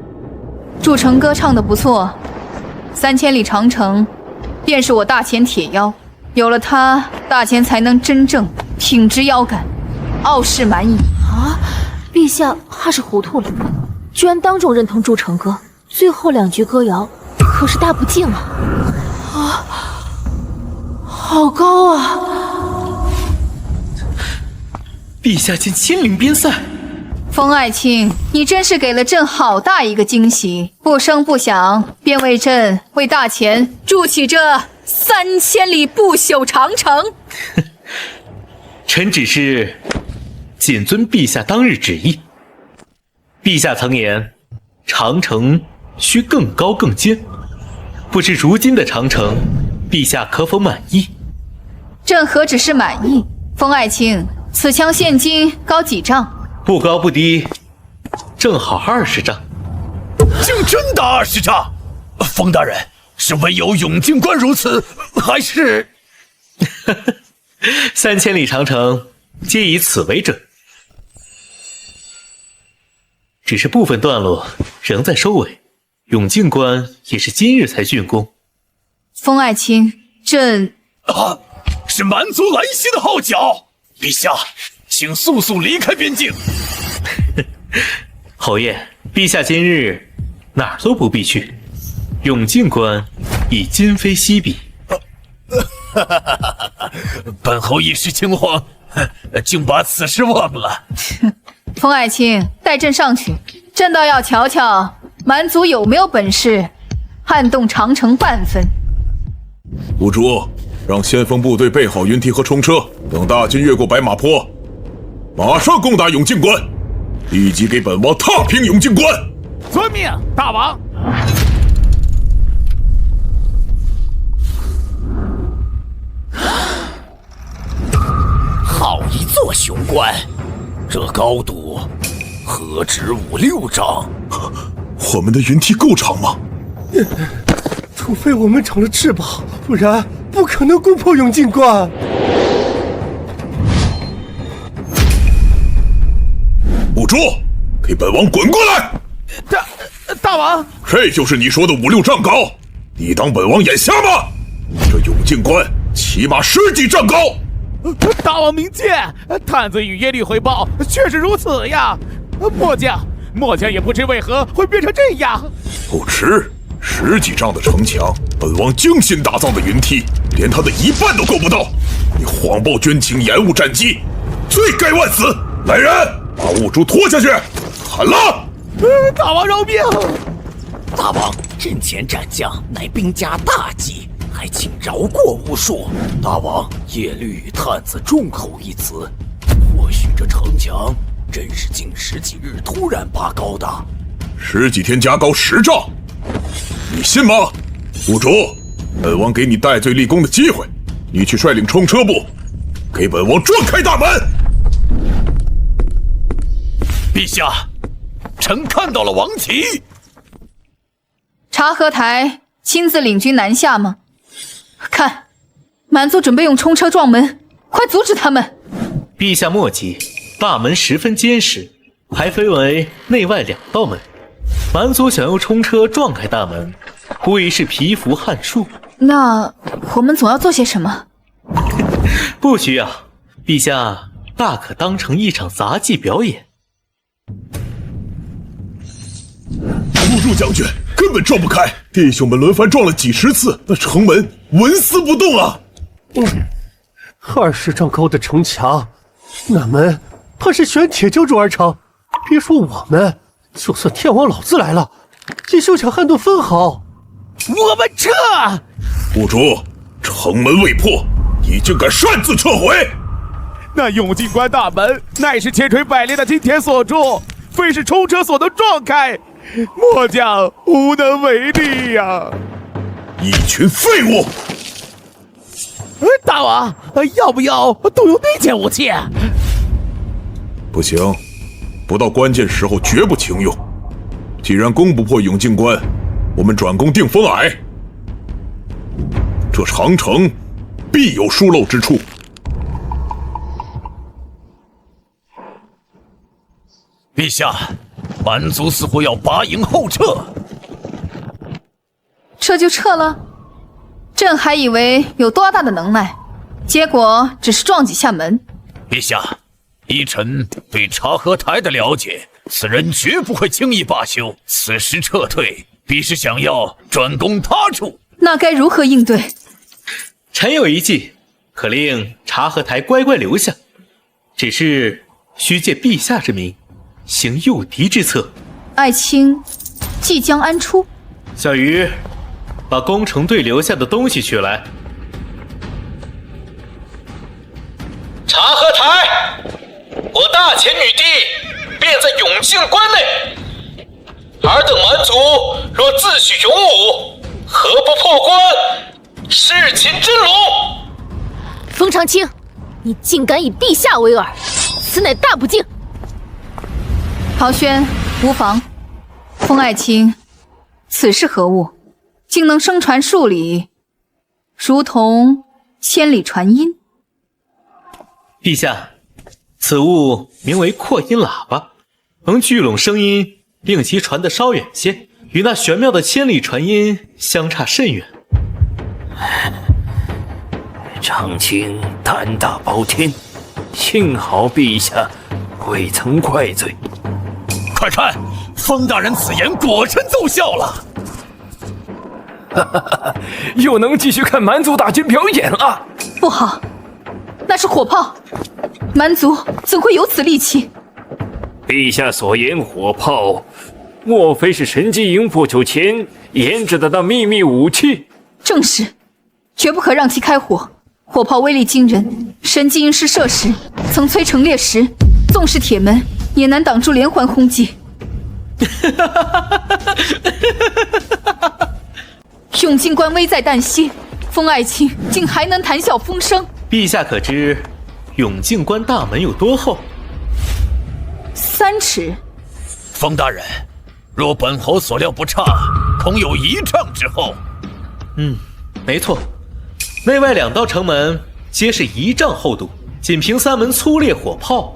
祝成歌唱得不错，3000里长城便是我大前铁腰，有了它，大前才能真正挺直腰杆，傲视蛮夷。啊！陛下怕是糊涂了，居然当众认同祝成歌，最后2句歌谣可是大不敬啊！啊，好高啊！陛下竟亲临边塞。封爱卿，你真是给了朕好大一个惊喜，不声不响便为朕为大前筑起这3000里不朽长城。臣只是谨遵陛下当日旨意。陛下曾言，长城需更高更坚，不知如今的长城，陛下可否满意？朕何止是满意，封爱卿，此墙现今高几丈？不高不低，正好20丈。竟真达20丈！封大人，是唯有永靖关如此，还是？3000里长城皆以此为准，只是部分段落仍在收尾。永靖关也是今日才竣工。封爱卿，朕是蛮族来袭的号角。陛下，请速速离开边境。侯爷，陛下今日哪儿都不必去，永靖关已今非昔比。本侯一时惊慌，竟把此事忘了。封爱卿，带朕上去，朕倒要瞧瞧蛮族有没有本事撼动长城半分。五竹，让先锋部队备好云梯和冲车，等大军越过白马坡，马上攻打永靖关，立即给本王踏平永靖关。遵命，大王。好一座雄关，这高度何止5、6丈？我们的云梯够长吗？除非我们长了翅膀，不然不可能攻破永靖关。五竹，给本王滚过来！大王，这就是你说的5、6丈高？你当本王眼瞎吗？这永靖关起码10几丈高。大王明鉴，探子与耶律回报，确实如此呀。末将也不知为何会变成这样。不迟，10几丈的城墙，本王精心打造的云梯，连它的1半都够不到。你谎报军情，延误战机，罪该万死！来人，把兀术拖下去，砍了！大王饶命！大王，阵前战将乃兵家大忌，还请饶过兀术。大王，耶律与探子众口一词，或许这城墙真是近10几日突然拔高的，10几天加高10丈，你信吗？兀术，本王给你戴罪立功的机会，你去率领冲车部，给本王撞开大门。陛下，臣看到了王旗。察合台亲自领军南下吗？看，蛮族准备用冲车撞门，快阻止他们！陛下莫急，大门十分坚实，还分为内外2道门。蛮族想用冲车撞开大门，无疑是蚍蜉撼树。那我们总要做些什么？不需要，陛下大可当成一场杂技表演。兀术将军根本撞不开，弟兄们轮番撞了几10次，那城门纹丝不动啊！ 20丈高的城墙，那门怕是选铁浇筑而成。别说我们，就算天王老子来了，也休想撼动分毫。我们撤！不主，城门未破，你竟敢擅自撤回？那永靖关大门乃是千锤百炼的金铁锁住，非是冲车所能撞开，末将无能为力呀！一群废物！大王，要不要动用那件武器？不行，不到关键时候绝不轻用。既然攻不破永靖关，我们转攻定风霭。这长城必有疏漏之处。陛下，蛮族似乎要拔营后撤。撤就撤了？朕还以为有多大的能耐，结果只是撞几下门。陛下，依臣对察合台的了解，此人绝不会轻易罢休。此时撤退，必是想要转攻他处。那该如何应对？臣有一计，可令察合台乖乖留下，只是需借陛下之名，行诱敌之策。爱卿即将安出？小鱼，把攻城队留下的东西取来。察合台，我大前女帝便在永靖关内，尔等蛮族若自诩勇武，何不破关，视擒真龙？封长清，你竟敢以陛下为饵，此乃大不敬。陶轩，无妨。封爱卿，此是何物？竟能声传数里，如同千里传音。陛下，此物名为扩音喇叭，能聚拢声音，令其传得稍远些，与那玄妙的千里传音相差甚远。长清胆大包天，幸好陛下未曾怪罪。快看，封大人此言果真奏效了。又能继续看蛮族大军表演了。不好，那是火炮，蛮族怎会有此利器？陛下所言火炮，莫非是神机营不久前研制的那秘密武器？正是，绝不可让其开火。火炮威力惊人，神机营试射时曾摧成裂石，纵是铁门也难挡住连环轰击。永靖关危在旦夕，封爱卿竟还能谈笑风生。陛下可知永靖关大门有多厚？3尺。封大人，若本侯所料不差，恐有1丈之厚。没错，内外2道城门皆是1丈厚度，仅凭3门粗烈火炮，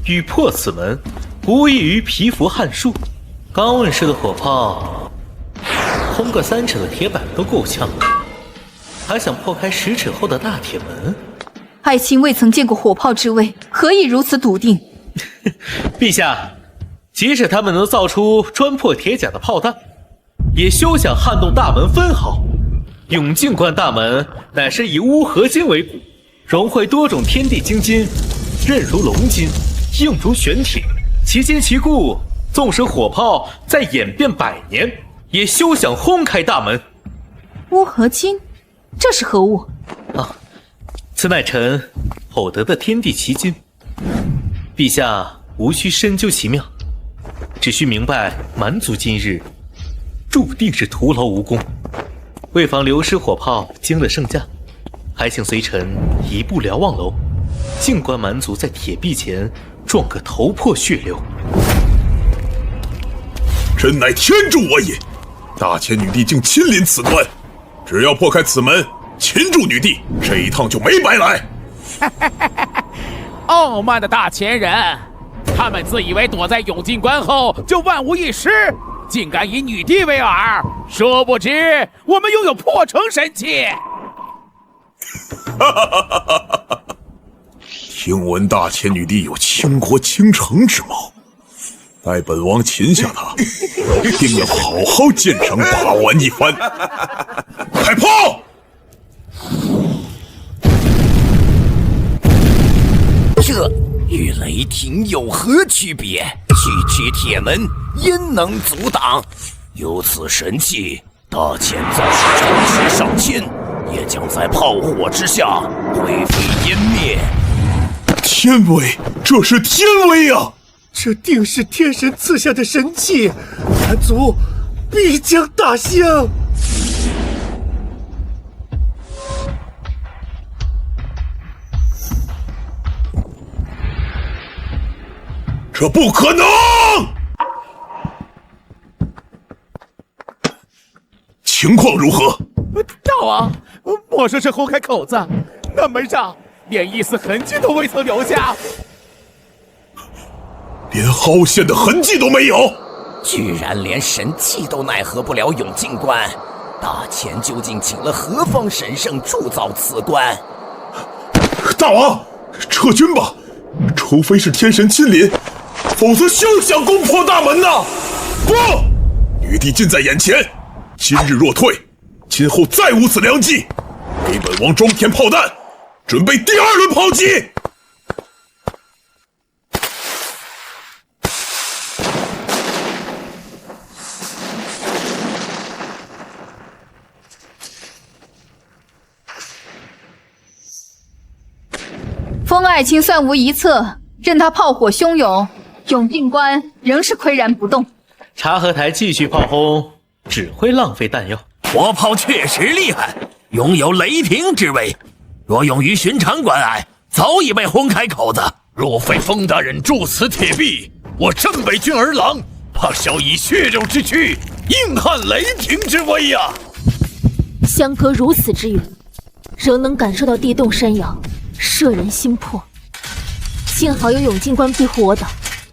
欲破此门，无异于蚍蜉撼树。刚问世的火炮，轰个3尺的铁板都够呛，还想破开10尺厚的大铁门？爱卿未曾见过火炮之威，何以如此笃定？陛下，即使他们能造出砖破铁甲的炮弹，也休想撼动大门分毫。永靖关大门乃是以乌合金为骨，融汇多种天地精金，韧如龙筋，硬如玄铁，其坚其固，纵使火炮再演变100年，也休想轰开大门。乌合金，这是何物？此乃臣偶得的天地奇经，陛下无需深究其妙，只需明白蛮族今日注定是徒劳无功。为防流失火炮惊了圣驾，还请随臣移步瞭望楼，静观蛮族在铁壁前撞个头破血流。真乃天助我也！大千女帝竟亲临此关，只要破开此门，擒住女帝，这一趟就没白来。傲慢的大前人，他们自以为躲在永靖关后就万无一失，竟敢以女帝为饵，殊不知我们拥有破城神器。听闻大千女帝有倾国倾城之谋，待本王擒下她，定要好好鉴赏把玩一番。开炮！这与雷霆有何区别？区区铁门焉能阻挡？有此神器，大千纵使城池上千，也将在炮火之下灰飞烟灭。天威，这是天威啊！这定是天神赐下的神器，蛮族必将大兴。这不可能！情况如何？大王，莫说是轰开口子，那门上连一丝痕迹都未曾留下，连凹陷的痕迹都没有，居然连神器都奈何不了永靖关。大千究竟请了何方神圣铸造此关？大王，撤军吧，除非是天神亲临，否则休想攻破大门呐！不，女帝近在眼前，今日若退，今后再无此良机。给本王装填炮弹，准备第2轮炮击。封爱卿算无一策，任他炮火汹涌，永靖关仍是岿然不动。察合台继续炮轰，只会浪费弹药。火炮确实厉害，拥有雷霆之威，若用于寻常关隘，早已被轰开口子。若非封大人铸此铁壁，我镇北郡儿郎怕小以血肉之躯硬汉雷霆之威呀！相隔如此之远，仍能感受到地动山摇，摄人心魄。幸好有永靖关庇护我等。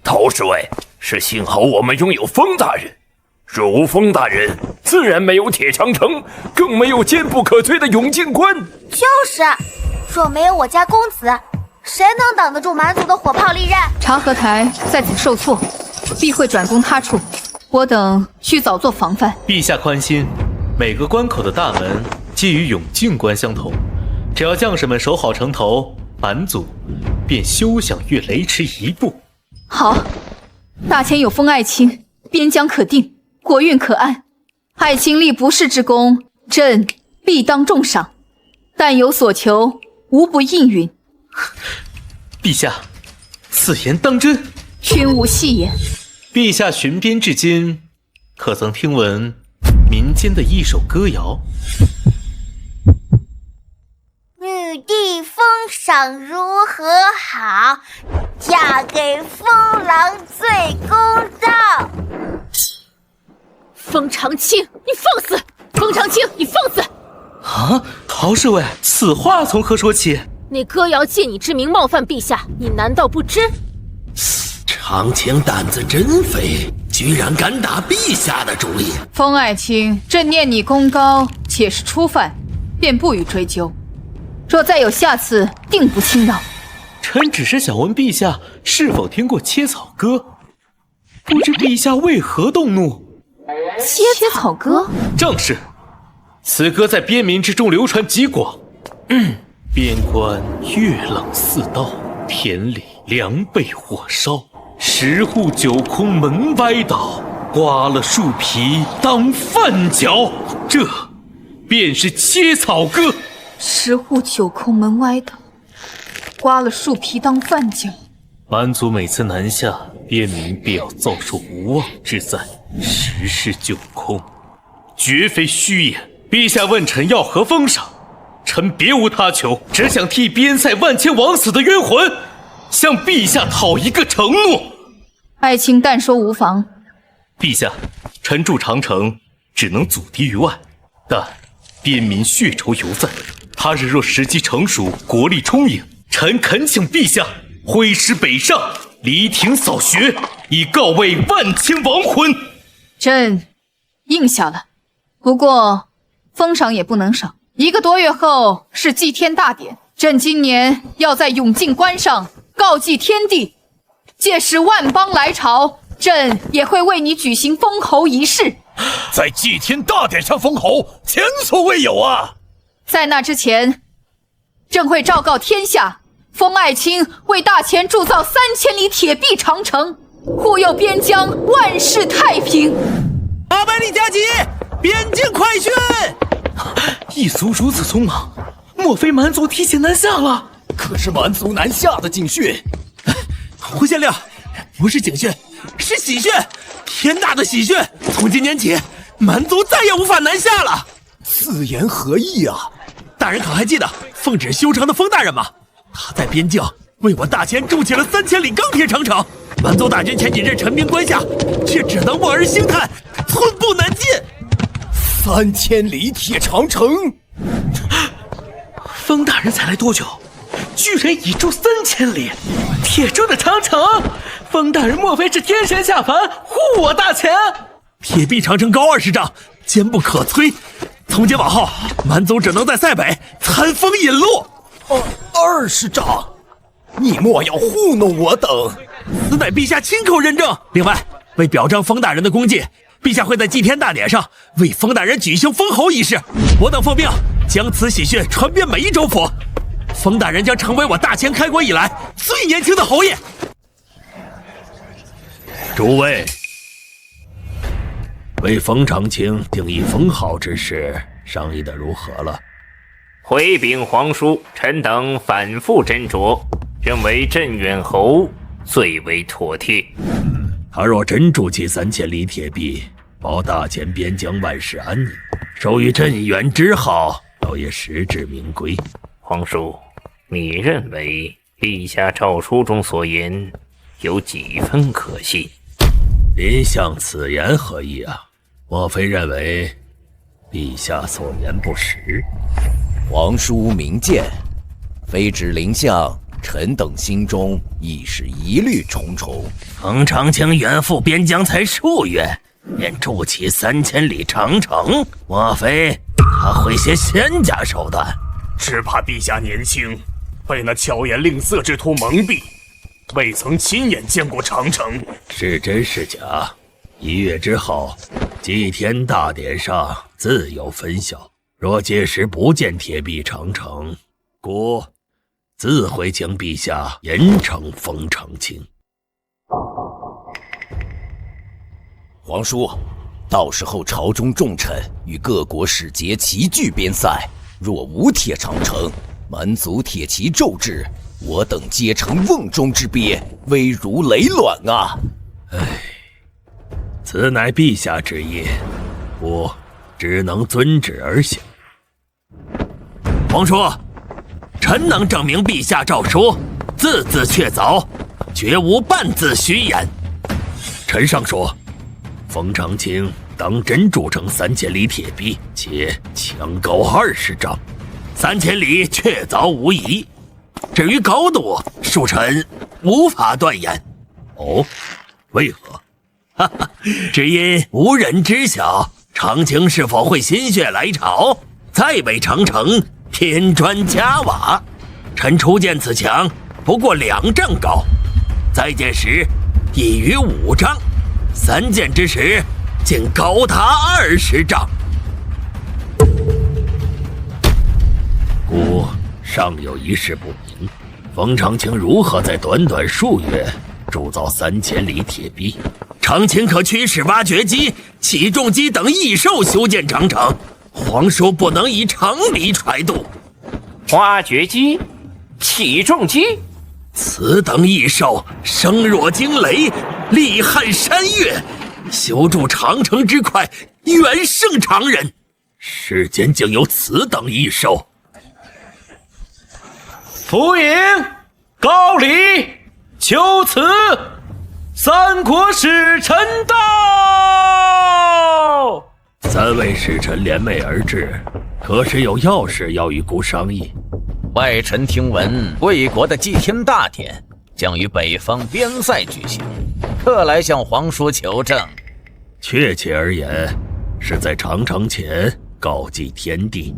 陶侍卫，是幸好我们拥有封大人，若无封大人，自然没有铁长城，更没有坚不可摧的永靖关。就是，若没有我家公子，谁能挡得住蛮族的火炮利刃？察合台在此受挫，必会转攻他处，我等需早做防范。陛下宽心，每个关口的大门既与永靖关相同，只要将士们守好城头，蛮族便休想越雷池一步。好，大千有封爱卿，边疆可定，国运可安。爱卿立不世之功，朕必当重赏。但有所求，无不应允。陛下，此言当真？君无戏言。陛下巡边至今，可曾听闻民间的一首歌谣？女帝封赏如何好，嫁给封狼最公道。封长清，你放肆！封长清，你放肆！啊，陶侍卫，此话从何说起？那歌谣借你之名冒犯陛下，你难道不知？长清胆子真肥，居然敢打陛下的主意。封爱卿，朕念你功高，且是初犯，便不予追究。若再有下次，定不轻饶。臣只是想问陛下是否听过切草歌，不知陛下为何动怒？切草歌？正是，此歌在边民之中流传极广。边关月冷似刀，田里粮被火烧，10户9空门歪倒，刮了树皮当饭嚼。这便是切草歌。10户9空门歪倒，刮了树皮当饭嚼。蛮族每次南下，边民必要遭受无妄之灾，10室9空，绝非虚言。陛下问臣要何封赏，臣别无他求，只想替边塞万千枉死的冤魂向陛下讨一个承诺。爱卿但说无妨。陛下，臣驻长城只能阻敌于外，但边民血仇犹在。他日若时机成熟，国力充盈，臣恳请陛下挥师北上，犁庭扫穴，以告慰万千亡魂。朕应下了，不过封赏也不能少。1个多月后是祭天大典，朕今年要在永靖关上告祭天地，届时万邦来朝，朕也会为你举行封侯仪式。在祭天大典上封侯，前所未有啊！在那之前，朕会昭告天下，封爱卿为大前铸造3000里铁壁长城，护佑边疆万事太平。800里加急，边境快讯！异族如此匆忙，莫非蛮族提前南下了？可是蛮族南下的警讯，胡县令，不是警讯，是喜讯，天大的喜讯！从今年起，蛮族再也无法南下了。此言何意啊？大人可还记得奉旨修城的封大人吗？他在边境为我大前筑起了3000里钢铁长城。蛮族大军前几日陈兵关下，却只能望而兴叹，寸步难进。3000里铁长城，封大人才来多久，居然已筑3000里铁铸的长城？封大人莫非是天神下凡护我大前？铁壁长城高20丈，坚不可摧。从今往后，蛮族只能在塞北餐风饮露。20丈，你莫要糊弄我等！此乃陛下亲口认证。另外，为表彰封大人的功绩，陛下会在祭天大典上为封大人举行封侯仪式。我等奉命将此喜讯传遍每一州府，封大人将成为我大前开国以来最年轻的侯爷。诸位，为封长卿定义封号之事商议的如何了？回禀皇叔，臣等反复斟酌，认为镇远侯最为妥帖。他若真筑起3000里铁壁，保大前边疆万事安宁，授予镇远之号，倒也实至名归。皇叔，你认为陛下诏书中所言有几分可信？您向此言何意啊？莫非认为陛下所言不实？皇叔明鉴，非指丞相，臣等心中亦是疑虑重重。封长卿远赴边疆才数月，便筑起3000里长城，莫非他会些仙家手段？只怕陛下年轻，被那巧言令色之徒蒙蔽，未曾亲眼见过长城。是真是假？1月之后，祭天大典上自有分晓。若届时不见铁壁长城，故自会请陛下严惩封长卿。皇叔，到时候朝中重臣与各国使节齐聚边塞，若无铁长城，蛮族铁骑骤至，我等皆成瓮中之鳖，危如累卵啊！此乃陛下之意，我只能遵旨而行。皇叔，臣能证明陛下诏书字字确凿，绝无半字虚言。臣上说，封长卿当真筑成3000里铁壁，且墙高20丈，3000里确凿无疑。至于高度，恕臣无法断言。哦，为何？哈哈，只因无人知晓长卿是否会心血来潮，再为长城添砖加瓦。臣初见此墙不过2丈高，再见时已逾5丈，三见之时竟高达20丈。故尚有一事不明，封长卿如何在短短数月铸造3000里铁壁？长卿可驱使挖掘机、起重机等异兽修建长城，皇叔不能以常理揣度。挖掘机、起重机，此等异兽声若惊雷，力撼山岳，修筑长城之快远胜常人。世间竟有此等异兽！福迎高礼，求辞，三国使臣到。3位使臣联袂而至，可是有要事要与孤商议。外臣听闻，魏国的祭天大典将于北方边塞举行，特来向皇叔求证。确切而言，是在长城前告祭天地。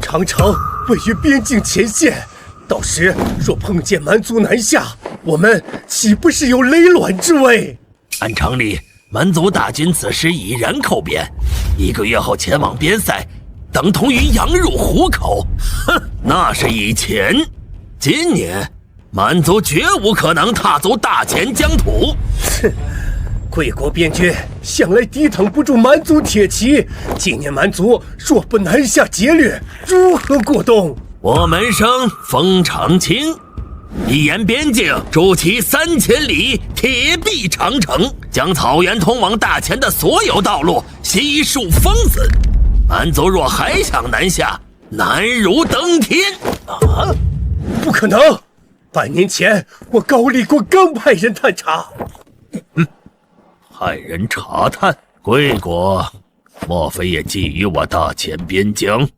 长城位于边境前线，到时若碰见蛮族南下，我们岂不是有累卵之危？按常理，蛮族大军此时已然扣边，1个月后前往边塞，等同于羊入虎口。哼，那是以前，今年蛮族绝无可能踏足大前疆土。哼，贵国边军向来抵挡不住蛮族铁骑，今年蛮族若不南下劫掠，如何过冬？我门生封长清，一沿边境筑起3000里铁壁长城，将草原通往大前的所有道路悉数封死。蛮族若还想南下，难如登天！啊，不可能！半年前我高丽国刚派人探查。派人查探贵国，莫非也觊觎我大前边疆？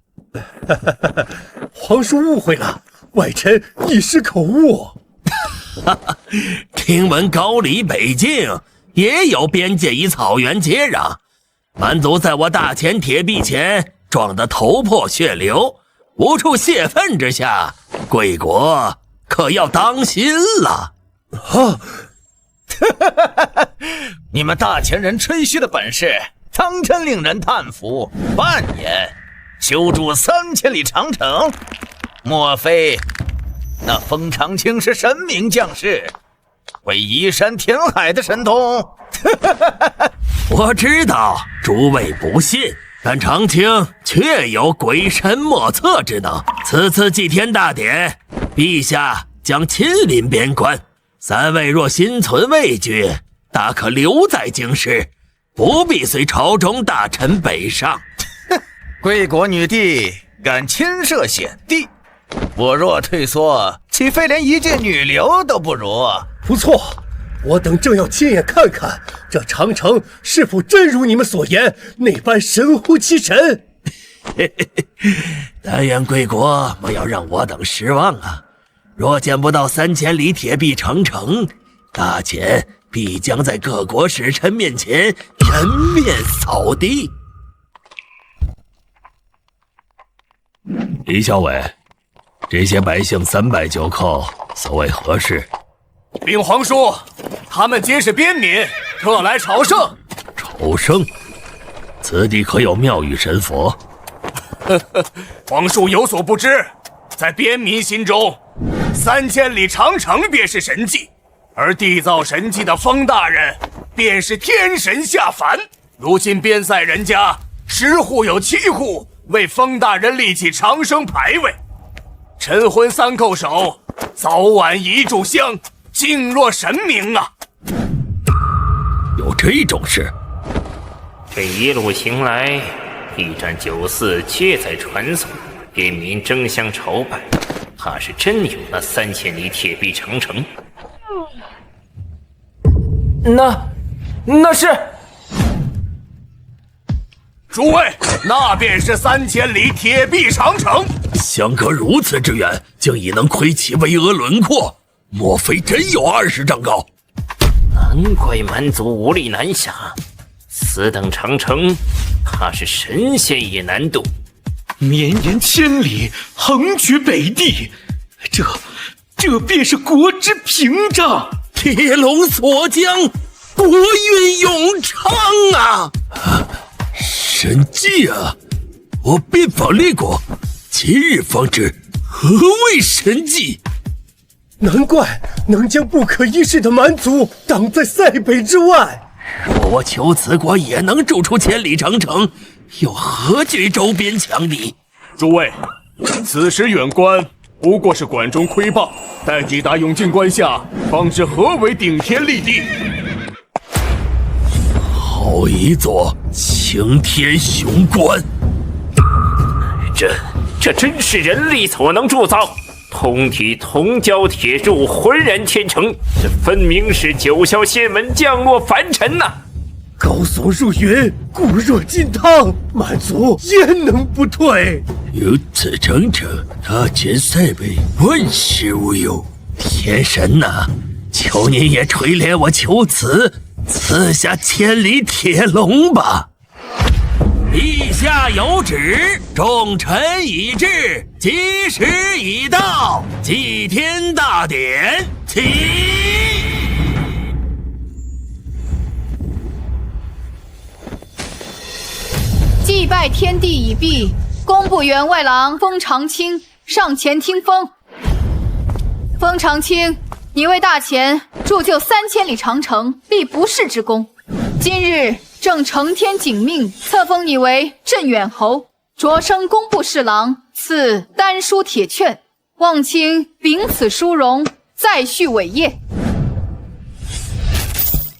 皇叔误会了，外臣一时口误。听闻高丽北境也有边界与草原接壤，蛮族在我大前铁壁前撞得头破血流，无处泄愤之下，贵国可要当心了。啊！你们大前人吹嘘的本事，当真令人叹服。半年修筑3000里长城，莫非那封长清是神明降世，会移山填海的神通？我知道诸位不信，但长清确有鬼神莫测之能。此次祭天大典，陛下将亲临边关，3位若心存畏惧，大可留在京师，不必随朝中大臣北上。贵国女帝敢亲涉险地，我若退缩，岂非连一介女流都不如？不错，我等正要亲眼看看这长城是否真如你们所言那般神乎其神。但愿贵国莫要让我等失望啊！若见不到3000里铁壁长城，大前必将在各国使臣面前人面扫地。李校尉，这些百姓390口，所谓何事？禀皇叔，他们皆是边民，特来朝圣。朝圣？此地可有庙宇神佛？皇叔有所不知，在边民心中，3000里长城便是神迹，而缔造神迹的封大人便是天神下凡。如今边塞人家10户有7户为封大人立起长生牌位，晨昏3叩首，早晚1炷香，敬若神明啊！有这种事？这一路行来，驿站酒肆皆在传颂，边民争相朝拜，怕是真有那3000里铁壁长城。那是。诸位，那便是3000里铁壁长城。相隔如此之远，竟已能窥其巍峨轮廓，莫非真有20丈高？难怪蛮族无力南下，此等长城，怕是神仙也难渡。绵延千里，横绝北地，这便是国之屏障。铁笼锁江，国运永昌啊！神迹啊！我遍访列国，今日方知何谓神迹。难怪能将不可一世的蛮族挡在塞北之外。若我求此国也能筑出千里长城，又何惧周边强敌？诸位，此时远观不过是管中窥豹，待抵达永靖关下，方知何为顶天立地。好一座擎天雄关！这真是人力所能铸造，通体铜胶铁铸，浑然天成，这分明是九霄仙门降落凡尘呐！高耸入云，固若金汤，蛮族焉能不退？有此长城，大前塞北，万事无忧。天神呐，求您也垂怜我求此，赐下千里铁笼吧！陛下有旨，众臣已至，吉时已到，祭天大典起！祭拜天地已毕，工部员外郎封长清上前听风。封长清，你为大前铸就3000里长城，立不世之功。今日正承天景命，册封你为镇远侯，擢升工部侍郎，赐丹书铁券，望卿秉此殊荣，再续伟业。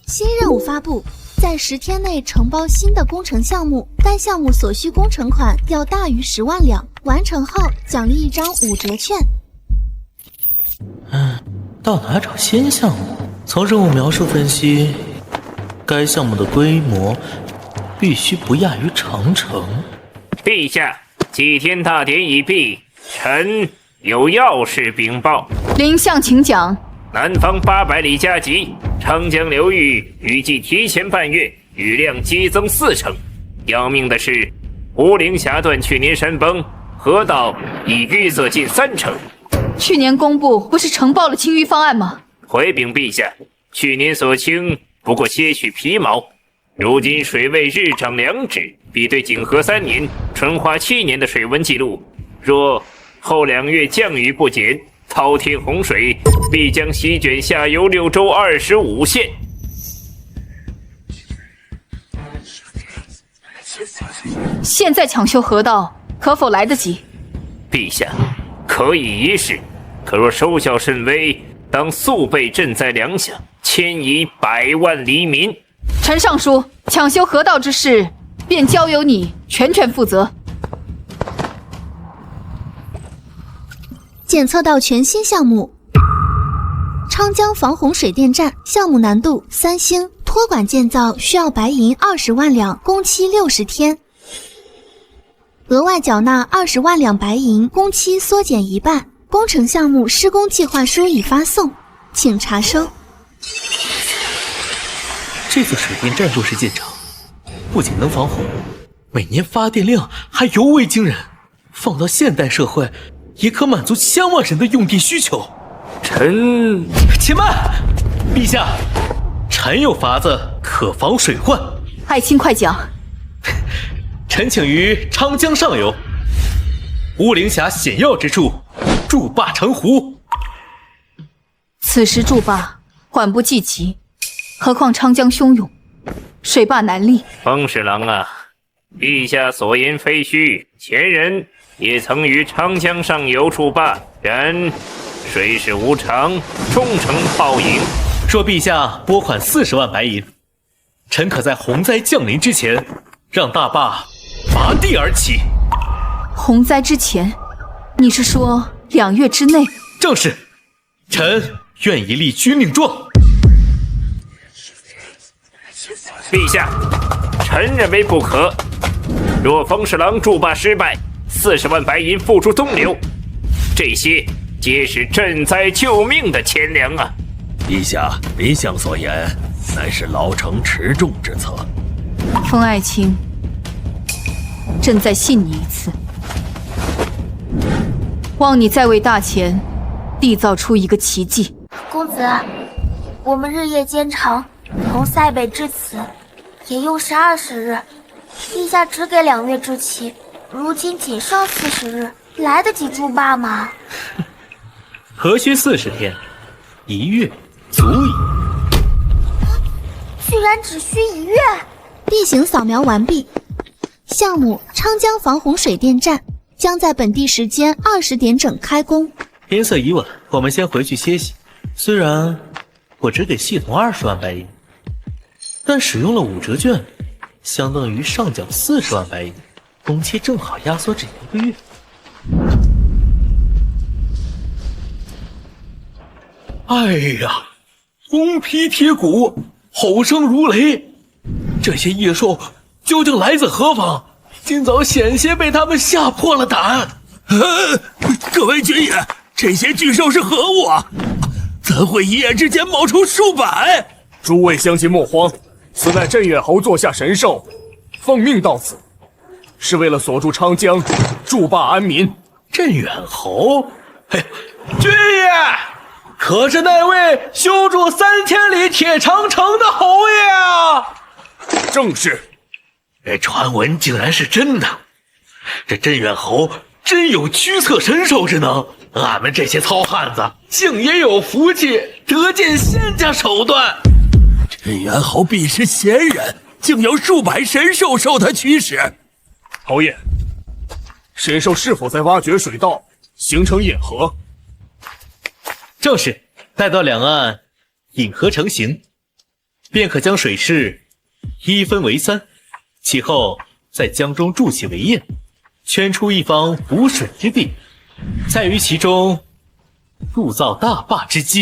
新任务发布，在10天内承包新的工程项目，该项目所需工程款要大于10万两，完成后奖励1张5折券。到哪找新项目？从任务描述分析，该项目的规模必须不亚于长城。陛下，祭天大典已毕，臣有要事禀报。丞相请讲。南方800里加急，长江流域预计提前半月雨量激增4成。要命的是，乌陵峡段去年山崩，河道已淤塞近3成。去年工部不是呈报了清淤方案吗？回禀陛下，去年所清不过些许皮毛，如今水位日涨2指，比对景和3年、淳化7年的水文记录，若后2月降雨不减，滔天洪水必将席卷下游6州25县。现在抢修河道，可否来得及？陛下，可以一试，可若收效甚微，当速备赈灾粮饷，迁移100万黎民。陈尚书，抢修河道之事，便交由你全权负责。检测到全新项目昌江防洪水电站，项目难度3星，托管建造需要白银20万两，工期60天，额外缴纳20万两白银，工期缩减1半。工程项目施工计划书已发送，请查收。这座水电站若是建成，不仅能防洪，每年发电量还尤为惊人，放到现代社会，也可满足千万人的用电需求。臣，且慢，陛下，臣有法子可防水患。爱卿快讲。臣请于昌江上游乌陵峡险要之处筑坝成湖。此时筑坝缓不济急，何况昌江汹涌，水坝难立。封侍郎啊，陛下所言非虚，前人也曾于长江上游筑坝，然水势无常，终成泡影。若陛下拨款40万白银，臣可在洪灾降临之前，让大坝拔地而起。洪灾之前，你是说2月之内？正是，臣愿意立军令状。陛下，臣认为不可。若封侍郎筑坝失败，40万白银付诸东流，这些皆是赈灾救命的钱粮啊！陛下，丞相所言乃是老成持重之策。封爱卿，朕再信你一次，望你再为大前缔造出一个奇迹。公子，我们日夜兼程，从塞北至此，也用时20日。陛下只给2月之期，如今仅剩40日，来得及筑坝吗？何须40天，1月足矣。居然只需1月！地形扫描完毕，项目昌江防洪水电站将在本地时间20点整开工。天色已晚，我们先回去歇息。虽然我只给系统20万白银，但使用了5折券，相当于上缴40万白银，工期正好压缩至1个月。哎呀，红皮铁骨，吼声如雷，这些野兽究竟来自何方？今早险些被他们吓破了胆。各位军爷，这些巨兽是何物啊？怎会一夜之间冒出数百？诸位乡亲莫慌，此乃镇远侯座下神兽，奉命到此，是为了锁住昌江，筑坝安民。镇远侯，嘿，军爷，可是那位修筑3000里铁长城的侯爷啊！正是。传闻竟然是真的，这镇远侯真真有驱策神兽之能，俺们这些糙汉子竟也有福气得见仙家手段。镇元侯必是贤人，竟有数百神兽受他驱使。侯爷，神兽是否在挖掘水道，形成引河？正是，待到两岸引河成型，便可将水势一分为三，其后在江中筑起围堰，圈出一方无水之地，再于其中铸造大坝之基。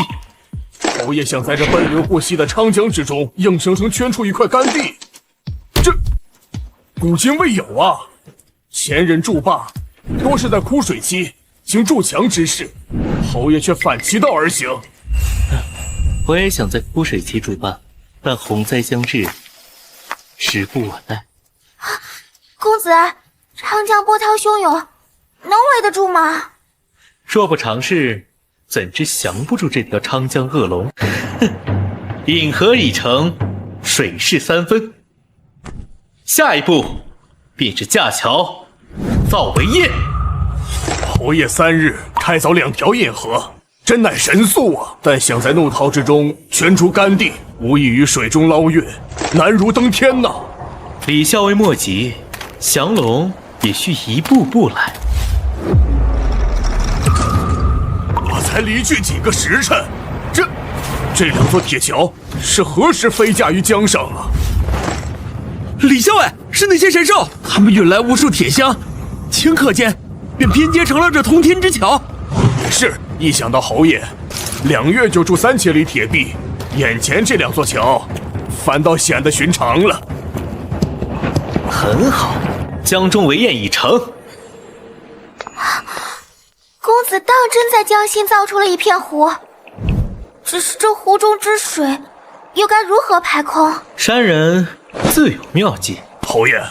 侯爷想在这奔流不息的长江之中，硬生生圈出一块干地，这古今未有啊！前人筑坝多是在枯水期行筑墙之事，侯爷却反其道而行。我也想在枯水期筑坝，但洪灾将至，时不我待。公子，长江波涛汹涌，能围得住吗？若不尝试，怎知降不住这条长江恶龙？引河已成，水势三分，下一步便是架桥造围堰。侯爷3日开凿2条引河，真乃神速啊！但想在怒涛之中圈出干地，无异于水中捞月，难如登天呐！李校尉莫急，降龙也需一步步来。我才离去几个时辰，这2座铁桥是何时飞架于江上啊？李校尉，是那些神兽，他们运来无数铁箱，顷刻间便拼接成了这通天之桥。也是，一想到侯爷2月就筑3千里铁壁，眼前这2座桥反倒显得寻常了。很好，江中围堰已成。公子当真在江心造出了一片湖，只是这湖中之水又该如何排空？山人自有妙计。侯爷，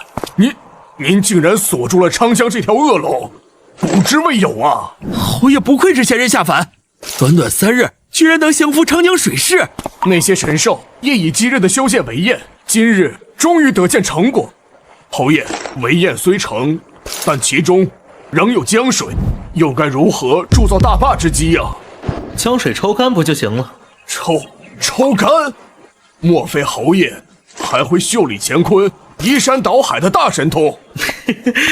您竟然锁住了长江这条恶龙，古之未有啊！侯爷不愧是贤人下凡，短短3日居然能降服长江水势。那些神兽夜以继日的修建围堰，今日终于得见成果。侯爷，围堰虽成，但其中仍有江水，又该如何铸造大坝之基呀？将水抽干不就行了？抽干？莫非侯爷还会袖里乾坤、移山倒海的大神通？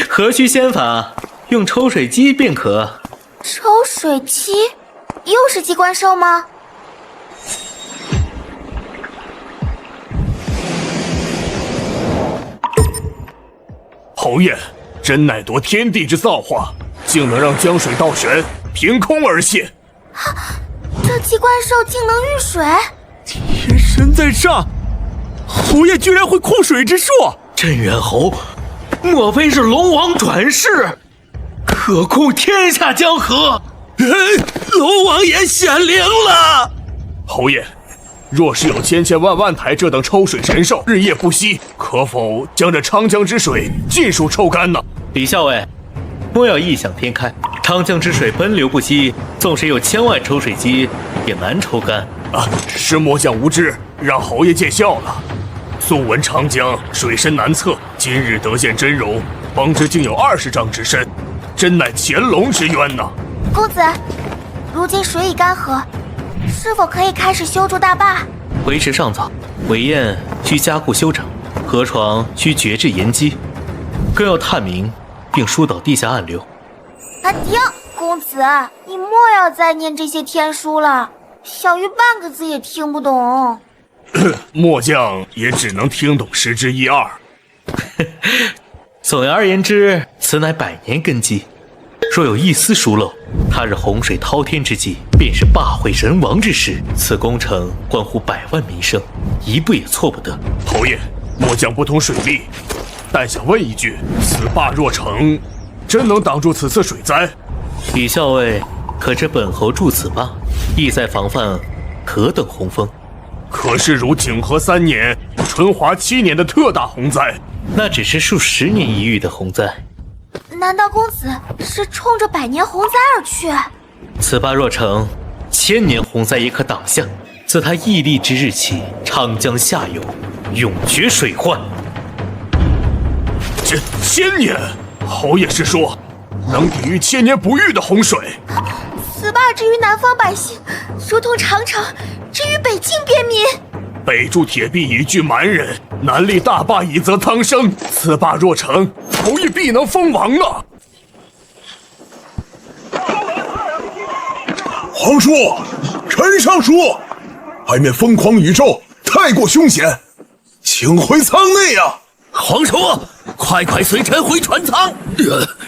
何须仙法，用抽水机便可。抽水机？又是机关兽吗？侯爷真乃夺天地之造化，竟能让江水倒悬，凭空而现。这机关兽竟能遇水？天神在上，侯爷居然会控水之术！镇元侯，莫非是龙王转世，可控天下江河？龙王爷显灵了！侯爷，若是有千千万万台这等抽水神兽日夜不息，可否将这长江之水尽数抽干呢？李校尉，莫要异想天开，长江之水奔流不息，纵使有1000万抽水机，也难抽干。是末将无知，让侯爷见笑了。素闻长江水深难测，今日得见真容，方知竟有20丈之深，真乃乾隆之冤呐！公子，如今水已干涸，是否可以开始修筑大坝？为时尚早，围堰需加固修整，河床需掘至岩基，更要探明并疏导地下暗流。停！公子，你莫要再念这些天书了，小鱼半个字也听不懂。末将也只能听懂10之1、2。总而言之，此乃100年根基，若有一丝疏漏，他日洪水滔天之际，便是坝毁人亡之时。此工程关乎百万民生，一步也错不得。侯爷，末将不通水利，但想问一句：此坝若成，真能挡住此次水灾？李校尉，可知本侯筑此坝，意在防范何等洪峰？可是如景和3年、淳华7年的特大洪灾，那只是数10年一遇的洪灾。难道公子是冲着100年洪灾而去？此坝若成，1000年洪灾也可挡下。自他屹立之日起，长江下游永绝水患。这1000年？侯爷是说能抵御千年不遇的洪水。此坝之于南方百姓，如同长城之于北境边民。北筑铁壁以拒蛮人，南立大坝以泽苍生。此坝若成，侯爷必能封王啊！皇叔，陈尚书，外面疯狂宇宙太过凶险，请回舱内啊！皇叔，快随臣回船舱。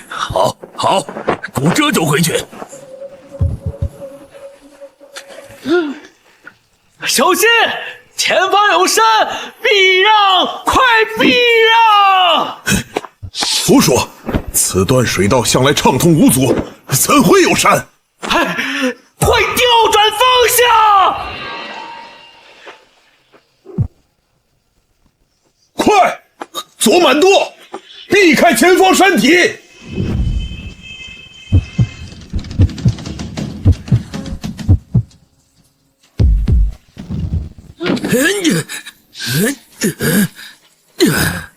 好，顾这就回去。小心！前方有山，避让！快避让！胡说！此段水道向来畅通无阻，怎会有山？快调转方向！快，左满舵，避开前方山体。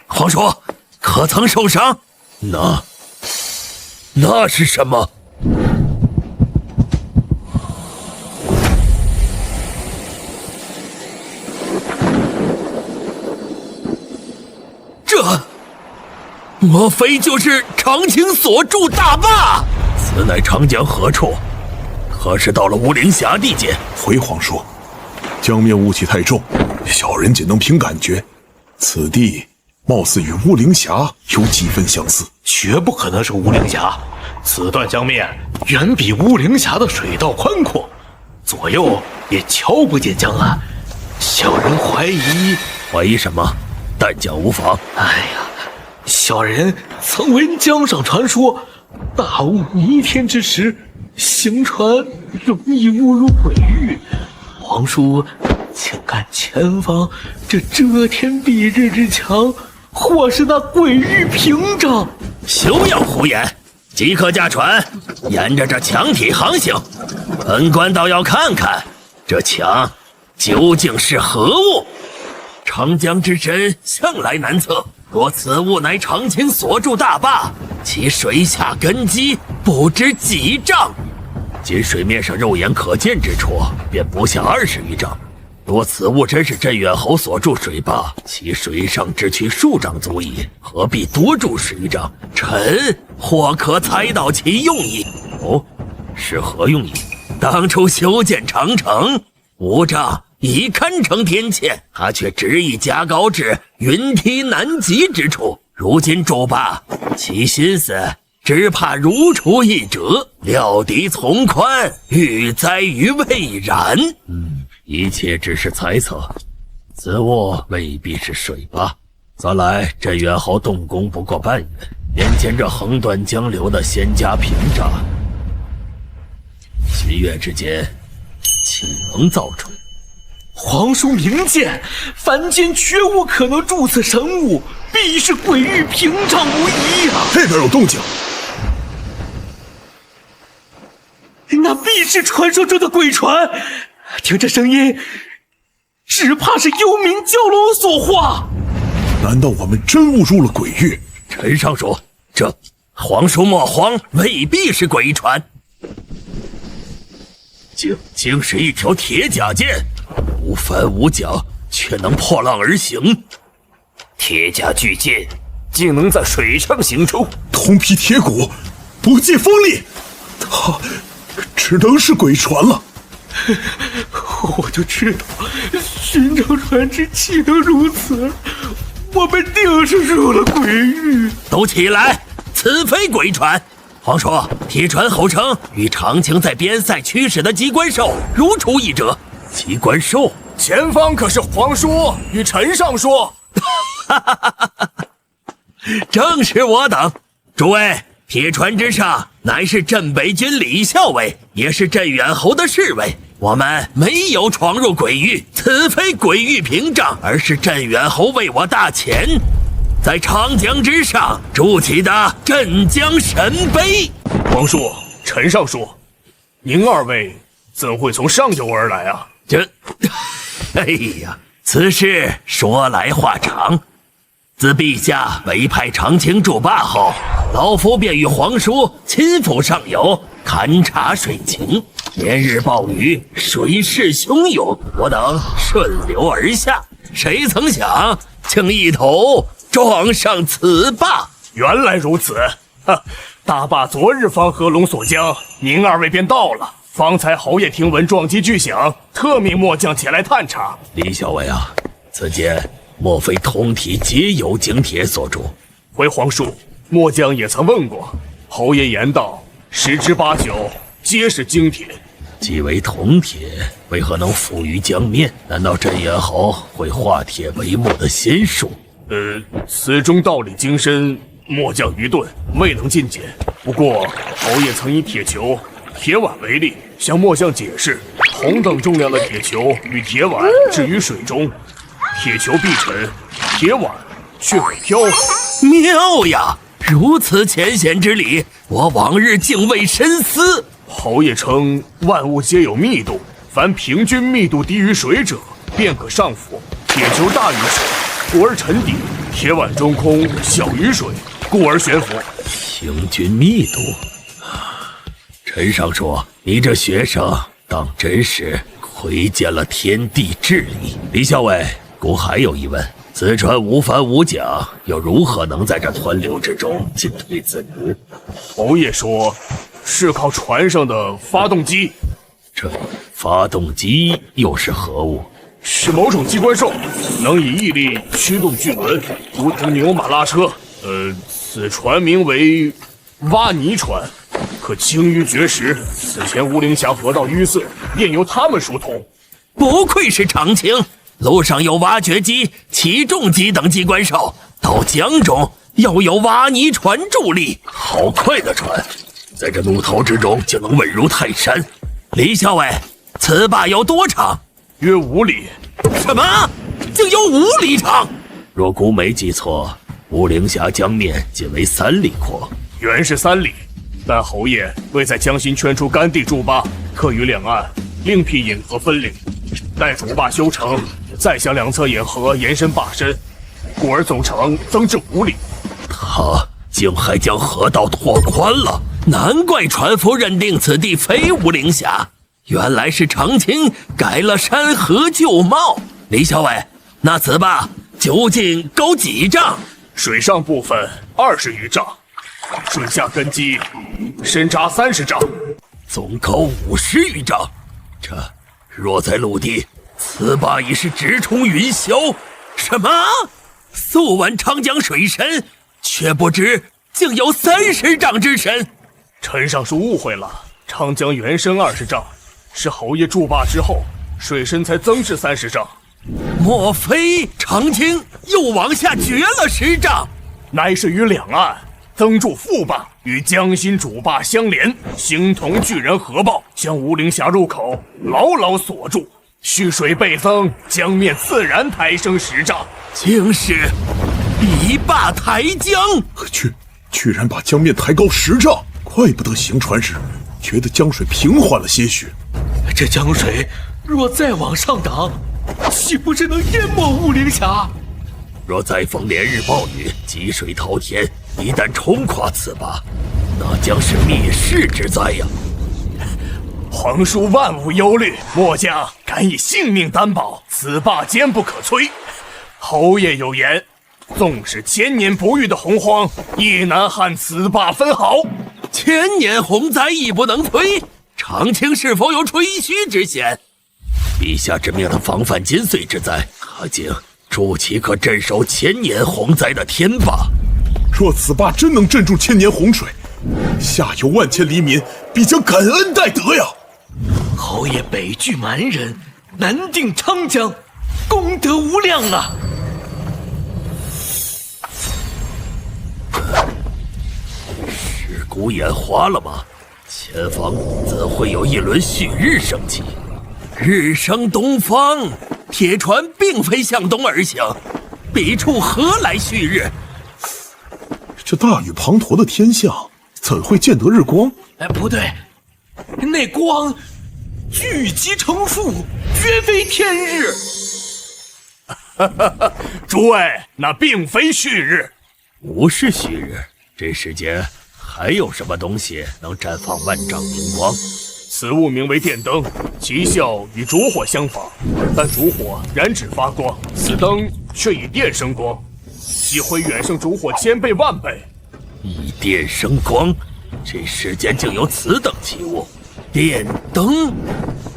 皇叔，可曾受伤？那是什么？这莫非就是长青所筑大坝？此乃长江何处？何时到了乌灵峡地界？回皇叔，江面雾气太重，小人仅能凭感觉。此地貌似与乌灵峡有几分相似，绝不可能是乌灵峡。此段江面远比乌灵峡的水道宽阔，左右也瞧不见江岸。小人怀疑什么？但讲无妨。哎呀，小人曾闻江上传说，大雾弥天之时，行船容易误入鬼域。皇叔，请看前方这遮天蔽日之墙，或是那鬼域屏障。休要胡言，即刻驾船沿着这墙体航行。本官倒要看看这墙究竟是何物。长江之深，向来难测。若此物乃长青所筑大坝，其水下根基不知几丈，仅水面上肉眼可见之处便不下20余丈。若此物真是镇远侯所筑水坝，其水上之渠数丈足矣，何必多筑10余丈？臣或可猜到其用意。哦，是何用意？当初修建长城，5丈已堪称天堑，他却执意加高至云梯难及之处。如今筑坝，其心思只怕如出一辙，料敌从宽，欲栽于未然。一切只是猜测，此物未必是水坝。再来，镇远侯动工不过半月，眼前这横断江流的仙家屏障，7月之间岂能造出？皇叔明鉴，凡间绝无可能铸此神物，必是鬼域屏障无疑啊！这边有动静，那必是传说中的鬼船。听这声音，只怕是幽冥蛟龙所化。难道我们真误入了鬼域？陈尚书，这皇叔莫慌，未必是鬼船，竟是一条铁甲舰，无帆无桨，却能破浪而行。铁甲巨舰竟能在水上行舟，铜皮铁骨，不借锋利，它只能是鬼船了。我就知道，寻常船只岂能如此？我们定是入了鬼域。都起来，此非鬼船。皇叔，铁船后称与长青在边塞驱使的机关兽如出一辙。机关兽，前方可是皇叔与陈尚书。正是我等。诸位，铁船之上乃是镇北军李校尉，也是镇远侯的侍卫。我们没有闯入鬼域，此非鬼域屏障，而是镇远侯为我大钱，在长江之上筑起的镇江神碑。皇叔，陈尚书，您二位怎会从上游而来啊？哎呀，此事说来话长。自陛下委派长青筑坝后，老夫便与皇叔亲赴上游勘察水情。连日暴雨，水势汹涌，我等顺流而下，谁曾想竟一头撞上此坝。原来如此，大坝昨日方合龙所将，您二位便到了。方才侯爷听闻撞击巨响，特命末将前来探查。李校尉啊，此间莫非通体皆由精铁所铸？回皇叔，末将也曾问过，侯爷言道，10之8九皆是精铁。既为铜铁，为何能浮于江面？难道镇元侯会化铁为木的仙术？此中道理精深，末将愚钝，未能尽解。不过侯爷曾以铁球、铁碗为例，向末将解释，同等重量的铁球与铁碗置于水中，铁球必沉，铁碗却会漂浮。妙呀！如此浅显之理，我往日竟未深思。侯爷称万物皆有密度，凡平均密度低于水者，便可上浮。铁球大于水，故而沉底；铁碗中空，小于水，故而悬浮。平均密度。陈尚书，你这学生当真是窥见了天地至理。李校尉，孤还有疑问：此船无帆无桨，又如何能在这湍流之中进退自如？侯爷说，是靠船上的发动机。这发动机又是何物？是某种机关兽，能以毅力驱动巨轮，如同牛马拉车。此船名为挖泥船，可轻于绝石。此前吴陵峡河道淤塞，便由他们疏通。不愧是长青，路上有挖掘机、起重机等机关兽，到江中又有挖泥船助力。好快的船，在这怒涛之中就能稳如泰山。李校尉，此坝有多长？约5里。什么？竟有5里长？若孤没记错，吴陵峡江面仅为3里阔。原是3里，但侯爷为在江心圈出干地筑坝，特于两岸另辟引河分流，待主坝修成，再向两侧引河延伸坝身，故而总长增至5里。他竟还将河道拓宽了，难怪船夫认定此地非吴陵峡，原来是长青改了山河旧貌。李校尉，那此坝究竟高几丈？水上部分20余丈，水下根基深扎30丈，总高50余丈。这若在陆地，此坝已是直冲云霄。什么？素闻长江水深，却不知竟有30丈之深。陈尚书误会了，长江原深20丈，是侯爷筑坝之后，水深才增至30丈。莫非长青又往下掘了10丈？乃是于两岸增筑副坝，与江心主坝相连，形同巨人合抱，将吴陵峡入口牢牢锁住。蓄水倍增，江面自然抬升10丈。竟是以坝抬江，居然把江面抬高10丈，怪不得行船时觉得江水平缓了些许。这江水若再往上涨，岂不是能淹没吴陵峡？若再逢连日暴雨，积水滔天，一旦冲垮此坝，那将是灭世之灾呀！皇叔万无忧虑，末将敢以性命担保，此坝坚不可摧。侯爷有言，纵使千年不遇的洪荒，亦难撼此坝分毫。千年洪灾亦不能摧，长青是否有吹嘘之嫌？陛下之命的防范金岁之灾，他竟筑起可镇守千年洪灾的天坝。若此坝真能镇住千年洪水，下游万千黎民必将感恩戴德呀！侯爷北拒蛮人，南定昌江，功德无量啊！是孤眼花了吗？前方怎会有一轮旭日升起？日升东方，铁船并非向东而行，彼处何来旭日？这大雨滂沱的天象，怎会见得日光？不对，那光聚集成负，绝非天日。诸位，那并非旭日，不是旭日。这世间还有什么东西能绽放万丈明光？此物名为电灯，其效与烛火相仿，但烛火燃指发光，此灯却以电生光，机会远胜烛火1000倍万倍。以电生光，这世间竟有此等奇物！电灯，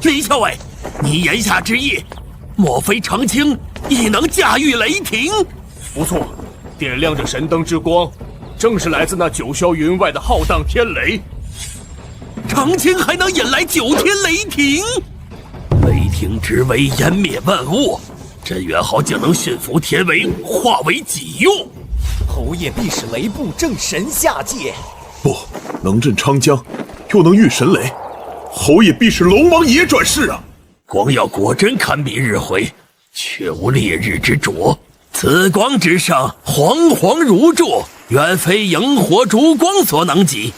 李校尉，你言下之意，莫非长青亦能驾驭雷霆？不错，点亮着神灯之光，正是来自那九霄云外的浩荡天雷。长青还能引来9天雷霆？雷霆之威湮灭万物，镇元号竟能驯服天雷，化为己用。侯爷必是雷部正神下界。不能镇昌江，又能御神雷，侯爷必是龙王爷转世啊！光耀果真堪比日辉，却无烈日之灼。此光之盛，煌煌如柱，远非萤火烛光所能及。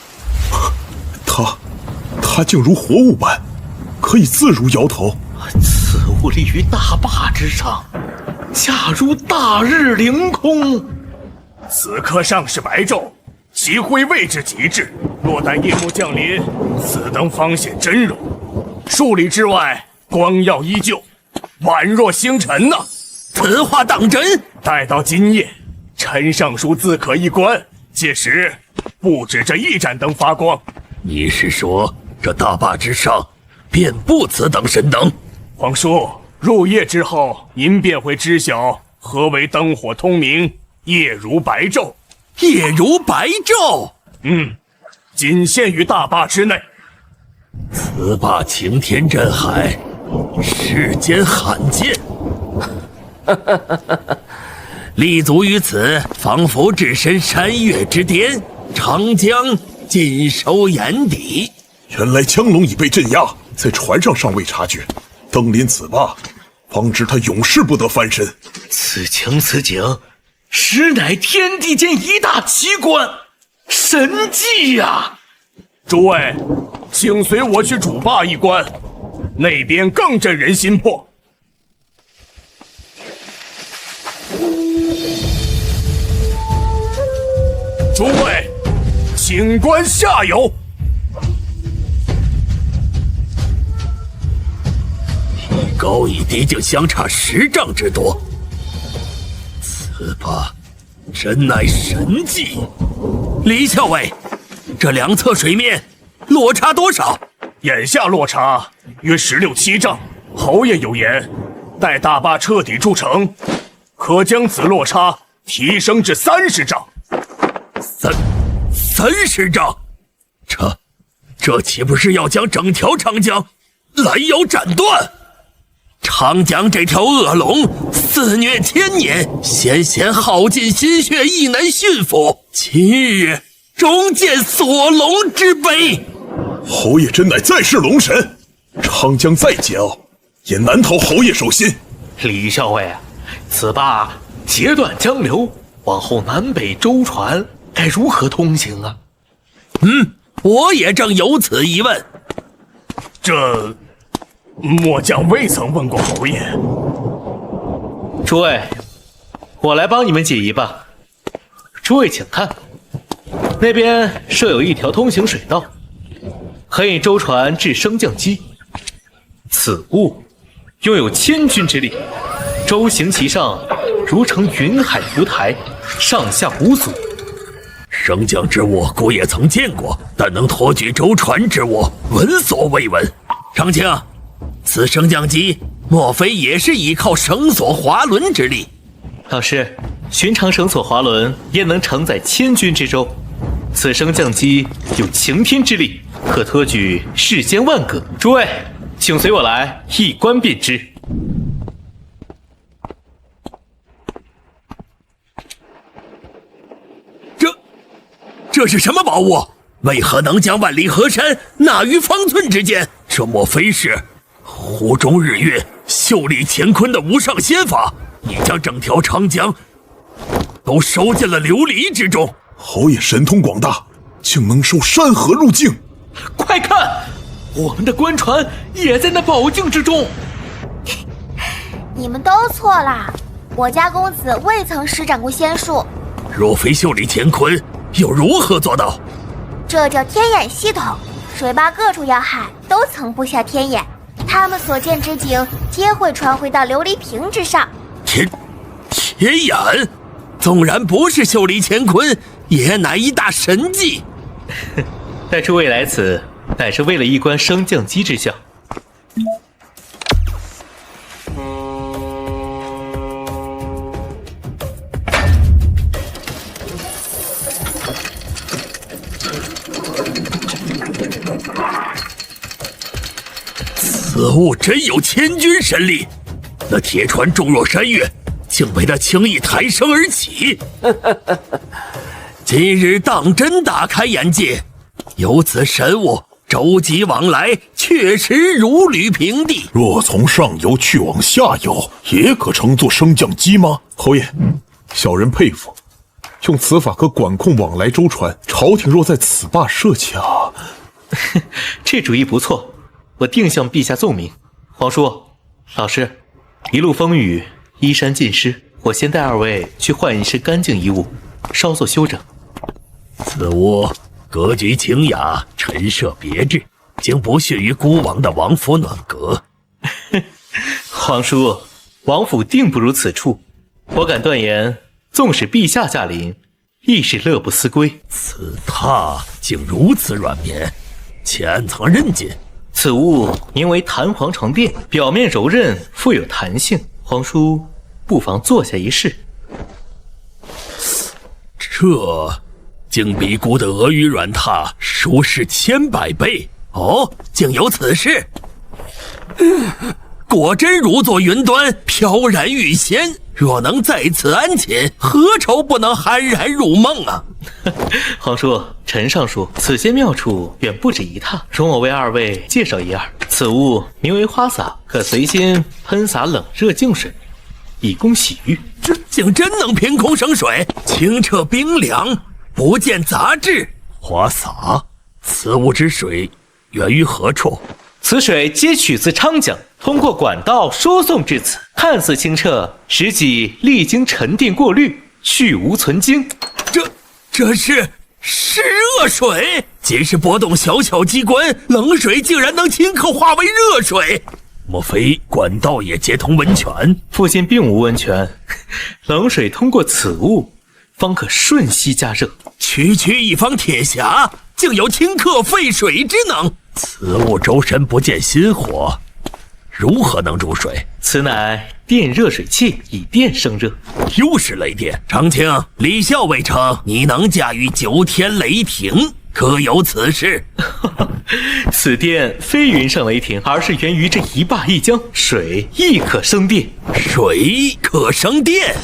他竟如活物般，可以自如摇头。此物立于大坝之上，恰如大日凌空。此刻上是白昼，其辉位置极致，若待夜幕降临，此灯方显真容。数里之外，光耀依旧，宛若星辰呐！此话当真？待到今夜，陈尚书自可一观，届时不止这一盏灯发光。你是说这大坝之上遍布此等神灯？皇叔，入夜之后，您便会知晓何为灯火通明，夜如白昼。夜如白昼？仅限于大坝之内。此坝擎天震海，世间罕见。立足于此，仿佛置身山岳之巅，长江尽收眼底。原来江龙已被镇压，在船上尚未察觉，登临此坝，方知他永世不得翻身。此情此景，实乃天地间一大奇观，神迹呀！诸位，请随我去主坝一观，那边更震人心魄。诸位，请观下游。一高一低竟相差10丈之多，此坝真乃神迹。李校尉，这两侧水面落差多少？眼下落差约16、17丈。侯爷有言，待大坝彻底筑成，可将此落差提升至30丈。30丈，这岂不是要将整条长江拦腰斩断？长江这条恶龙肆虐1000年，先耗尽心血，亦难驯服。今日终见锁龙之悲。侯爷真乃再世龙神，长江再桀骜，也难逃侯爷手心。李校尉啊，此坝截断江流，往后南北舟船该如何通行啊？我也正有此疑问。这末将未曾问过侯爷。诸位，我来帮你们解疑吧。诸位请看，那边设有一条通行水道，可以舟船至升降机。此物拥有1000钧之力，舟行其上，如乘云海浮台，上下无阻。升降之物孤也曾见过，但能托举舟船之物，闻所未闻。长青，此升降机莫非也是依靠绳索滑轮之力？老师，寻常绳索滑轮焉能承载1000钧之舟？此升降机有擎天之力，可托举世间万舸。诸位，请随我来一观便知。这是什么宝物？为何能将万里河山纳于方寸之间？这莫非是湖中日月、秀丽乾坤的无上仙法？你将整条长江都收进了琉璃之中。侯爷神通广大，竟能收山河入境。快看，我们的官船也在那宝镜之中。你们都错啦！我家公子未曾施展过仙术。若非袖里乾坤，又如何做到？这叫天眼系统，水坝各处要害都曾布下天眼，他们所见之景皆会传回到琉璃瓶之上。天眼，纵然不是袖里乾坤，也乃一大神技。待诸位来此，乃是为了一观升降机之效。此物真有千钧神力，那铁船重若山岳，竟被他轻易抬升而起。今日当真大开眼界，有此神物，舟楫往来确实如履平地。若从上游去往下游，也可乘坐升降机吗？侯爷，小人佩服。用此法可管控往来舟船，朝廷若在此坝设卡，这主意不错，我定向陛下奏明。皇叔，老师，一路风雨，衣衫尽湿，我先带二位去换一身干净衣物，稍作休整。此物格局清雅，陈设别致，竟不逊于孤王的王府暖阁。皇叔，王府定不如此处，我敢断言，纵使陛下驾临，亦是乐不思归。此榻竟如此软绵，且暗藏韧劲。此物名为弹簧床垫，表面柔韧，富有弹性。皇叔不妨坐下一试。这竟比孤的鹅鱼软榻舒适千百倍。哦，竟有此事！果真如坐云端，飘然欲仙。若能在此安寝，何愁不能酣然入梦啊！皇叔，臣上说，此间妙处远不止一榻，容我为二位介绍一二。此物名为花洒，可随心喷洒冷热净水，以供洗浴。这竟真能凭空生水，清澈冰凉，不见杂质。花洒，此物之水源于何处？此水皆取自昌江，通过管道输送至此，看似清澈，实际历经沉淀过滤，去无存精。这是热水！即使拨动小巧机关，冷水竟然能顷刻化为热水。莫非管道也接通温泉？附近并无温泉，冷水通过此物，方可瞬息加热。区区一方铁匣，竟有顷刻沸水之能。此物周身不见心火，如何能入水？此乃电热水器，以电生热。又是雷电！长卿，李校尉称你能驾驭9天雷霆，可有此事？此电非云上雷霆，而是源于这一坝一江，水亦可生电。水可生电，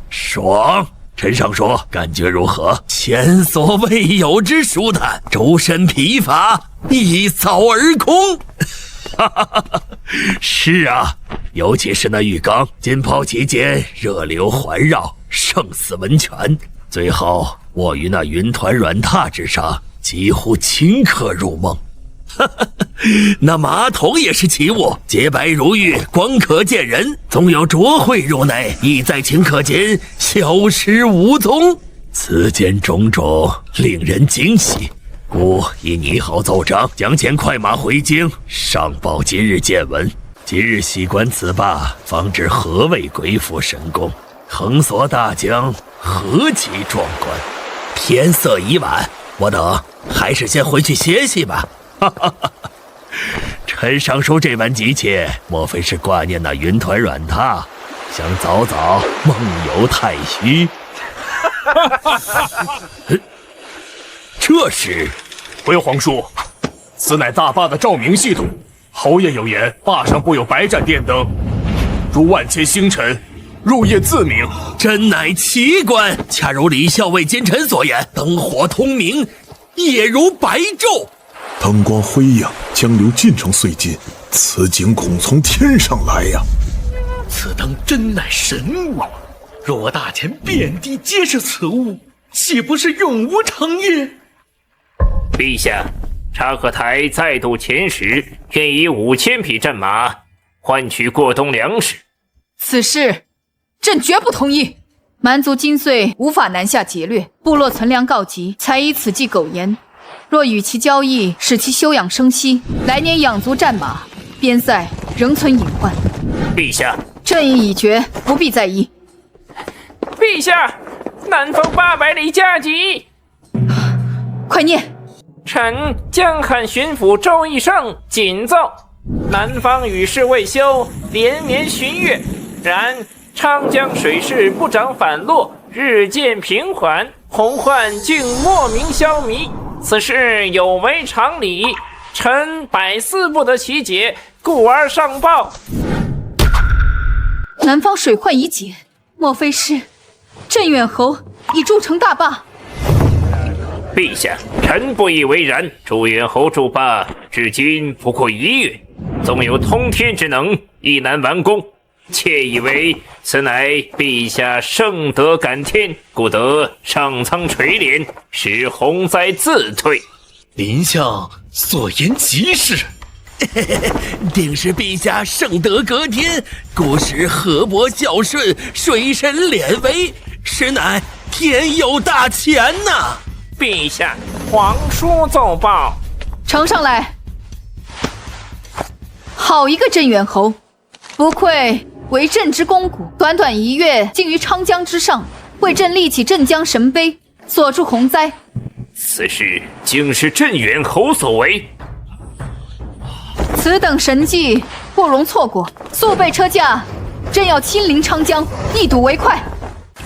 爽！陈尚说感觉如何？前所未有之舒坦，周身疲乏一扫而空。是啊，尤其是那浴缸，浸泡期间热流环绕，胜似温泉。最后卧于那云团软榻之上，几乎顷刻入梦。那马桶也是奇物，洁白如玉，光可见人，总有浊秽入内，亦在顷刻间消失无踪。此间种种令人惊喜，故已拟好奏章，将前快马回京，上报今日见闻。今日细观此罢，方知何谓鬼斧神工，横扫大江，何其壮观！天色已晚，我等还是先回去歇息吧。陈尚书这般急切，莫非是挂念那云团软榻，想早早梦游太虚？这是回皇叔，此乃大坝的照明系统。侯爷有言，坝上布有白盏电灯，如万千星辰，入夜自明，真乃奇观。恰如李校尉奸臣所言，灯火通明，夜如白昼。灯光辉映，江流尽成碎金，此景恐从天上来呀！此灯真乃神物，若我大前遍地皆是此物，岂不是永无长夜？陛下，察合台再度遣使，愿以5000匹战马换取过冬粮食，此事朕绝不同意。蛮族今岁无法南下劫掠，部落存粮告急，才以此计苟延。若与其交易，使其休养生息，来年养足战马，边塞仍存隐患。陛下，朕意已决，不必在意。陛下，南方800里加急！快念！臣江汉巡抚周义胜谨奏：南方雨势未休，连绵旬月，然长江水势不涨反落，日渐平缓，洪患竟莫名消弭。此事有违常理，臣百思不得其解，故而上报。南方水患已解，莫非是镇远侯已筑成大坝？陛下，臣不以为然。朱远侯筑坝至今不过1月，纵有通天之能，亦难完工。窃以为此乃陛下圣德感天，故得上苍垂怜，使洪灾自退。林相所言极是。定是陛下圣德隔天，故使河伯孝顺，水神敛为，实乃天有大钱呐！陛下，皇叔奏报。呈上来。好一个镇远侯，不愧为朕之肱骨，短短1月，竟于昌江之上为朕立起镇江神碑，锁住洪灾。此事竟是镇远侯所为。此等神迹不容错过，速备车驾，朕要亲临昌江，一睹为快。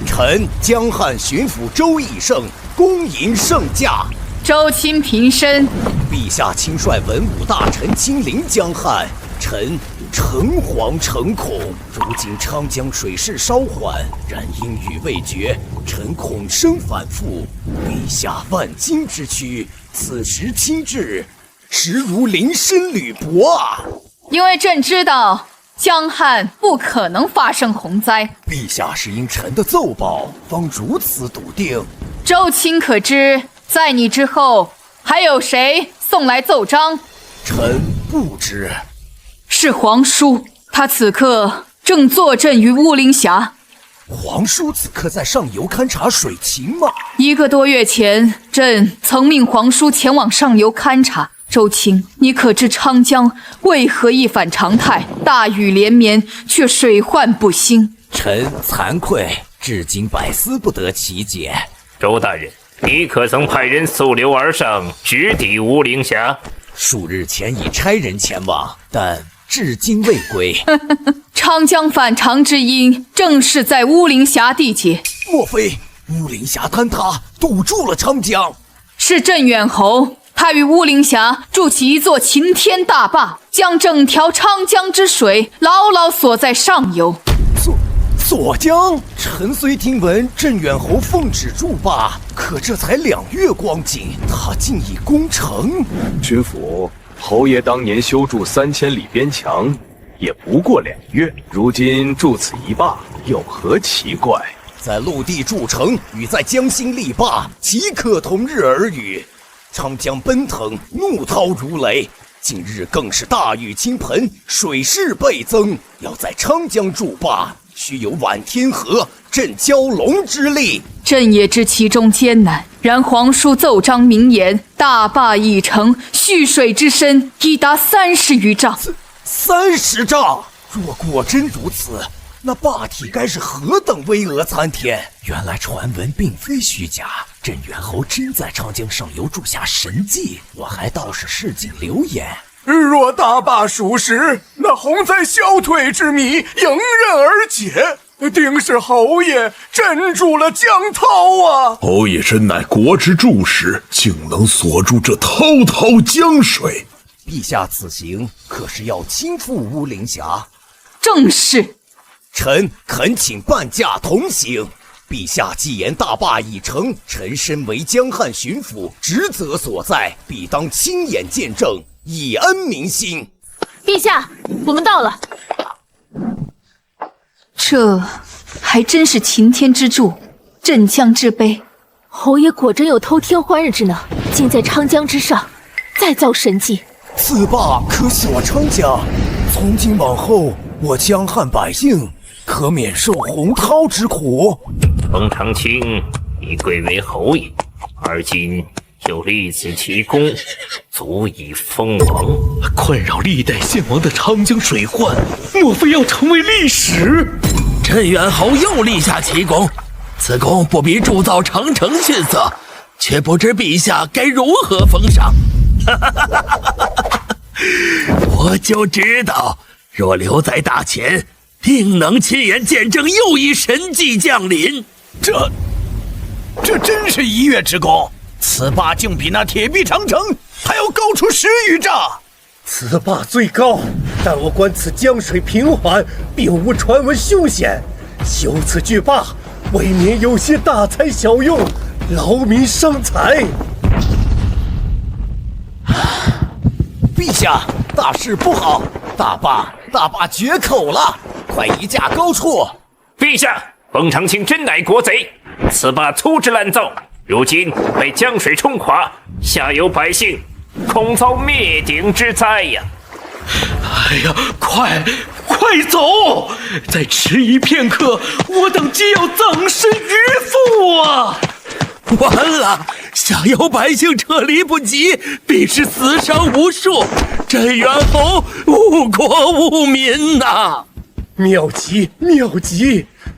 臣江汉巡抚周义胜恭迎圣驾。周亲平身。陛下亲率文武大臣亲临江汉，臣诚惶诚恐。如今昌江水势稍缓，然阴雨未绝，臣恐生反复。陛下万金之躯，此时亲至，实如临深履薄啊！因为朕知道江汉不可能发生洪灾。陛下是因臣的奏报，方如此笃定。周亲可知，在你之后还有谁送来奏章？臣不知。是皇叔，他此刻正坐镇于乌灵峡。皇叔此刻在上游勘察水情吗？1个多月前，朕曾命皇叔前往上游勘察。周卿，你可知昌江为何一反常态？大雨连绵，却水患不兴。臣惭愧，至今百思不得其解。周大人，你可曾派人溯流而上，直抵乌灵峡？数日前已差人前往，但至今未归。昌江反常之因，正是在乌灵峡地界。莫非乌灵峡坍塌，堵住了昌江？是镇远侯，他于乌灵峡筑起一座擎天大坝，将整条昌江之水牢牢锁在上游。锁江？臣虽听闻镇远侯奉旨筑坝，可这才2月光景，他竟已攻城。知府，侯爷当年修筑3000里边墙，也不过2月，如今筑此一坝，有何奇怪？在陆地筑城与在江心立坝，即可同日而语。昌江奔腾，怒涛如雷，近日更是大雨倾盆，水势倍增。要在昌江筑坝，须有挽天河、镇蛟龙之力。朕也知其中艰难，然皇叔奏章明言，大坝已成，蓄水之深已达30余丈。30丈？若果真如此，那坝体该是何等巍峨参天！原来传闻并非虚假，镇远侯真在长江上游铸下神迹，我还倒是市井流言。若大坝属实，那洪灾消退之谜迎刃而解，定是侯爷镇住了江涛啊！侯爷真乃国之柱石，竟能锁住这滔滔江水。陛下此行可是要亲赴乌灵峡？正是。臣恳请半驾同行。陛下既言大坝已成，臣身为江汉巡抚，职责所在，必当亲眼见证，以恩民心。陛下，我们到了。这还真是擎天之柱，镇江之碑。侯爷果真有偷天换日之能，竟在昌江之上再造神迹。此坝可锁昌江，从今往后，我江汉百姓可免受洪涛之苦。冯长青已贵为侯爷，而今有立子奇功，足以封王。困扰历代献王的长江水患，莫非要成为历史？镇远侯又立下奇功，此功不比铸造长城逊色，却不知陛下该如何封赏。我就知道，若留在大前，定能亲眼见证又一神迹降临。这真是一跃之功，此坝竟比那铁壁长城还要高出10余丈。此坝最高，但我观此江水平缓，并无传闻凶险。修此巨坝，未免有些大材小用，劳民伤财。陛下，大事不好，大坝决口了，快移驾高处。陛下，冯长青真乃国贼，此坝粗制滥造，如今被江水冲垮，下游百姓恐遭灭顶之灾呀！哎呀，快走！再迟疑片刻，我等皆要葬身鱼腹啊！完了，下游百姓撤离不及，必是死伤无数，镇远侯误国误民呐！妙极，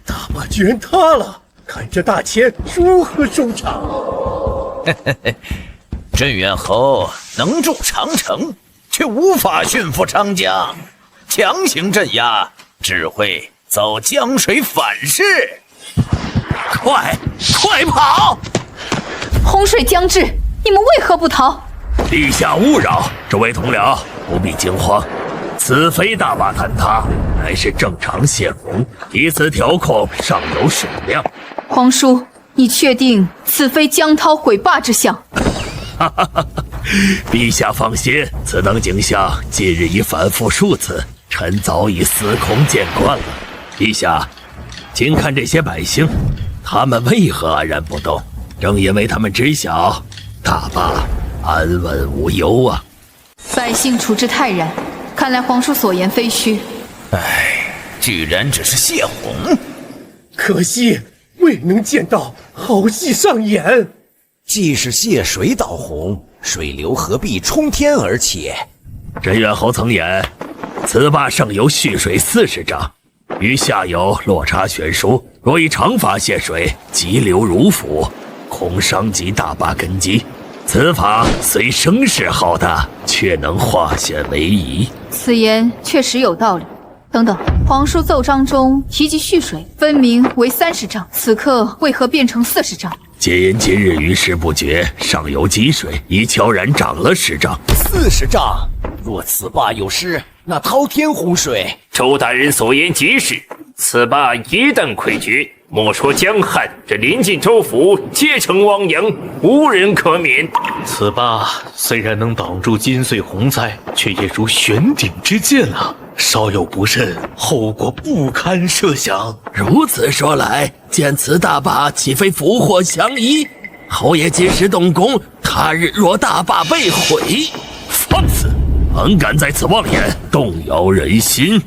大坝居然塌了，看这大钱如何收场？镇远侯能筑长城，却无法驯服长江，强行镇压只会遭江水反噬。快跑！洪水将至，你们为何不逃？陛下勿扰，诸位同僚不必惊慌，此非大坝坍塌，乃是正常泄洪，以此调控上游水量。皇叔，你确定此非江涛毁坝之象？陛下放心，此等景象近日已反复数次，臣早已司空见惯了。陛下，请看这些百姓，他们为何安然不动？正因为他们知晓大坝安稳无忧啊！百姓处之泰然，看来皇叔所言非虚。居然只是泄洪，可惜未能见到好戏上演。既是泄水导洪，水流何必冲天而起？镇远侯曾言，此坝上游蓄水40丈，与下游落差悬殊，若以长法泄水，急流如斧，恐伤及大坝根基。此法虽声势浩大，却能化险为夷。此言确实有道理。等等，皇叔奏章中提及蓄水，分明为30丈，此刻为何变成40丈？皆因今日于事不决，上游积水已悄然涨了10丈。40丈，若此坝有失，那滔天洪水。周大人所言极是，此坝一旦溃决，莫说江汉，这临近州府皆成汪洋，无人可免。此坝虽然能挡住今岁洪灾，却也如悬顶之剑啊！稍有不慎，后果不堪设想。如此说来，建此大坝岂非福祸相依？侯爷今时动工，他日若大坝被毁，放肆！胆敢在此妄言，动摇人心！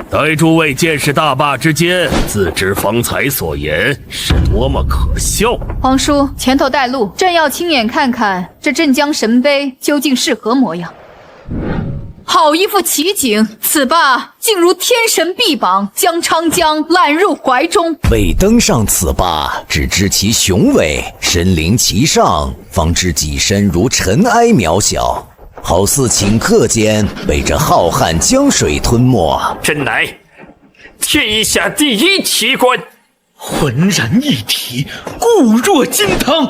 待诸位见识大坝之间，自知方才所言是多么可笑。皇叔，前头带路，朕要亲眼看看这镇江神碑究竟是何模样。好一幅奇景，此坝竟如天神臂膀，将长江揽入怀中。未登上此坝，只知其雄伟；身临其上，方知己身如尘埃渺小，好似顷刻间被这浩瀚江水吞没。真乃天下第一奇观，浑然一体，固若金汤。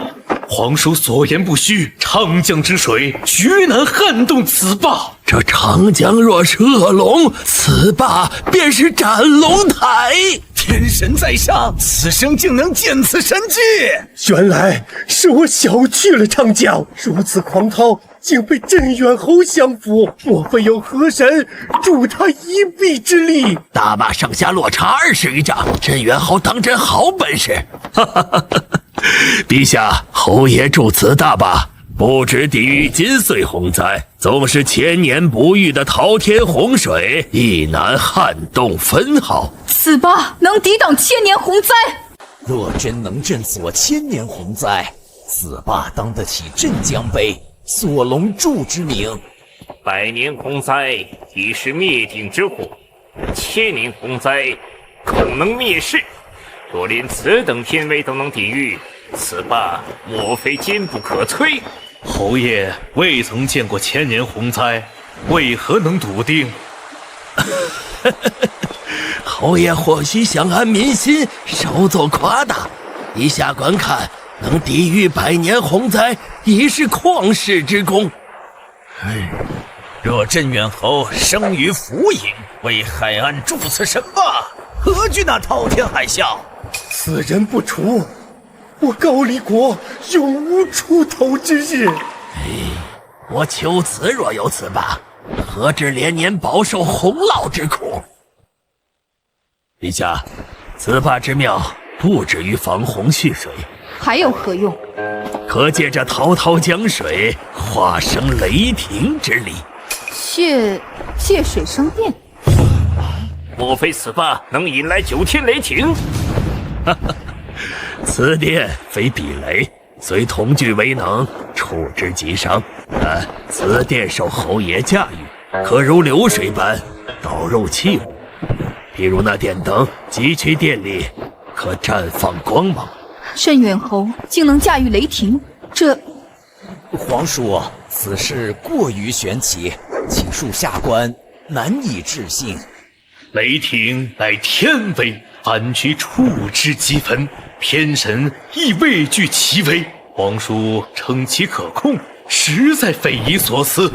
皇叔所言不虚，长江之水绝难撼动此坝。这长江若是恶龙，此坝便是斩龙台。天神在上，此生竟能见此神迹！原来是我小觑了长江，如此狂涛竟被镇远侯降服，莫非有河神助他一臂之力？大坝上下落差20余丈，镇远侯当真好本事！陛下，侯爷筑此大坝，不知地狱金穗洪灾，总是千年不遇的滔天洪水，亦难撼动分毫。此霸能抵挡千年洪灾？若真能震锁千年洪灾，此霸当得起镇江杯锁龙柱之名。百年洪灾已是灭顶之祸，千年洪灾恐能灭世。若连此等天威都能抵御，此霸莫非坚不可摧？侯爷未曾见过千年洪灾，为何能笃定？侯爷或许想安民心，稍作夸大。以下观看，能抵御百年洪灾，已是旷世之功。若镇远侯生于浮影，为海岸铸此神霸，何惧那滔天海啸？此人不除，我高丽国永无出头之日。我求此若有此霸，何至连年饱受洪涝之苦？陛下，此霸之妙不止于防洪蓄水，还有何用？可借这滔滔江水化生雷霆之力。借水生电？莫非此霸能引来9天雷霆？此电非避雷，虽同具威能，触之即伤。但此电受侯爷驾驭，可如流水般导入器物。譬如那电灯，汲取电力，可绽放光芒。镇远侯竟能驾驭雷霆，这……皇叔，此事过于玄奇，请恕下官难以置信。雷霆乃天威，凡局触之即焚，偏神亦畏惧其威。皇叔称其可控，实在匪夷所思。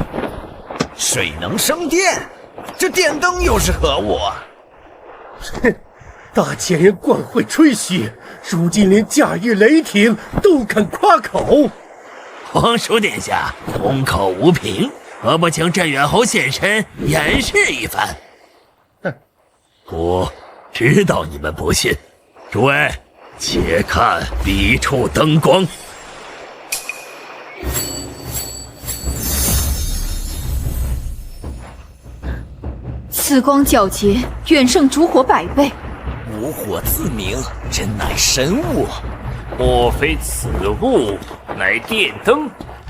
水能生电，这电灯又是何物啊？哼，大前人惯会吹嘘，如今连驾驭雷霆都敢夸口。皇叔殿下空口无凭，何不请镇远侯现身演示一番？我知道你们不信，诸位，且看彼处灯光。此光皎洁，远胜烛火100倍。无火自明，真乃神物。莫非此物乃电灯？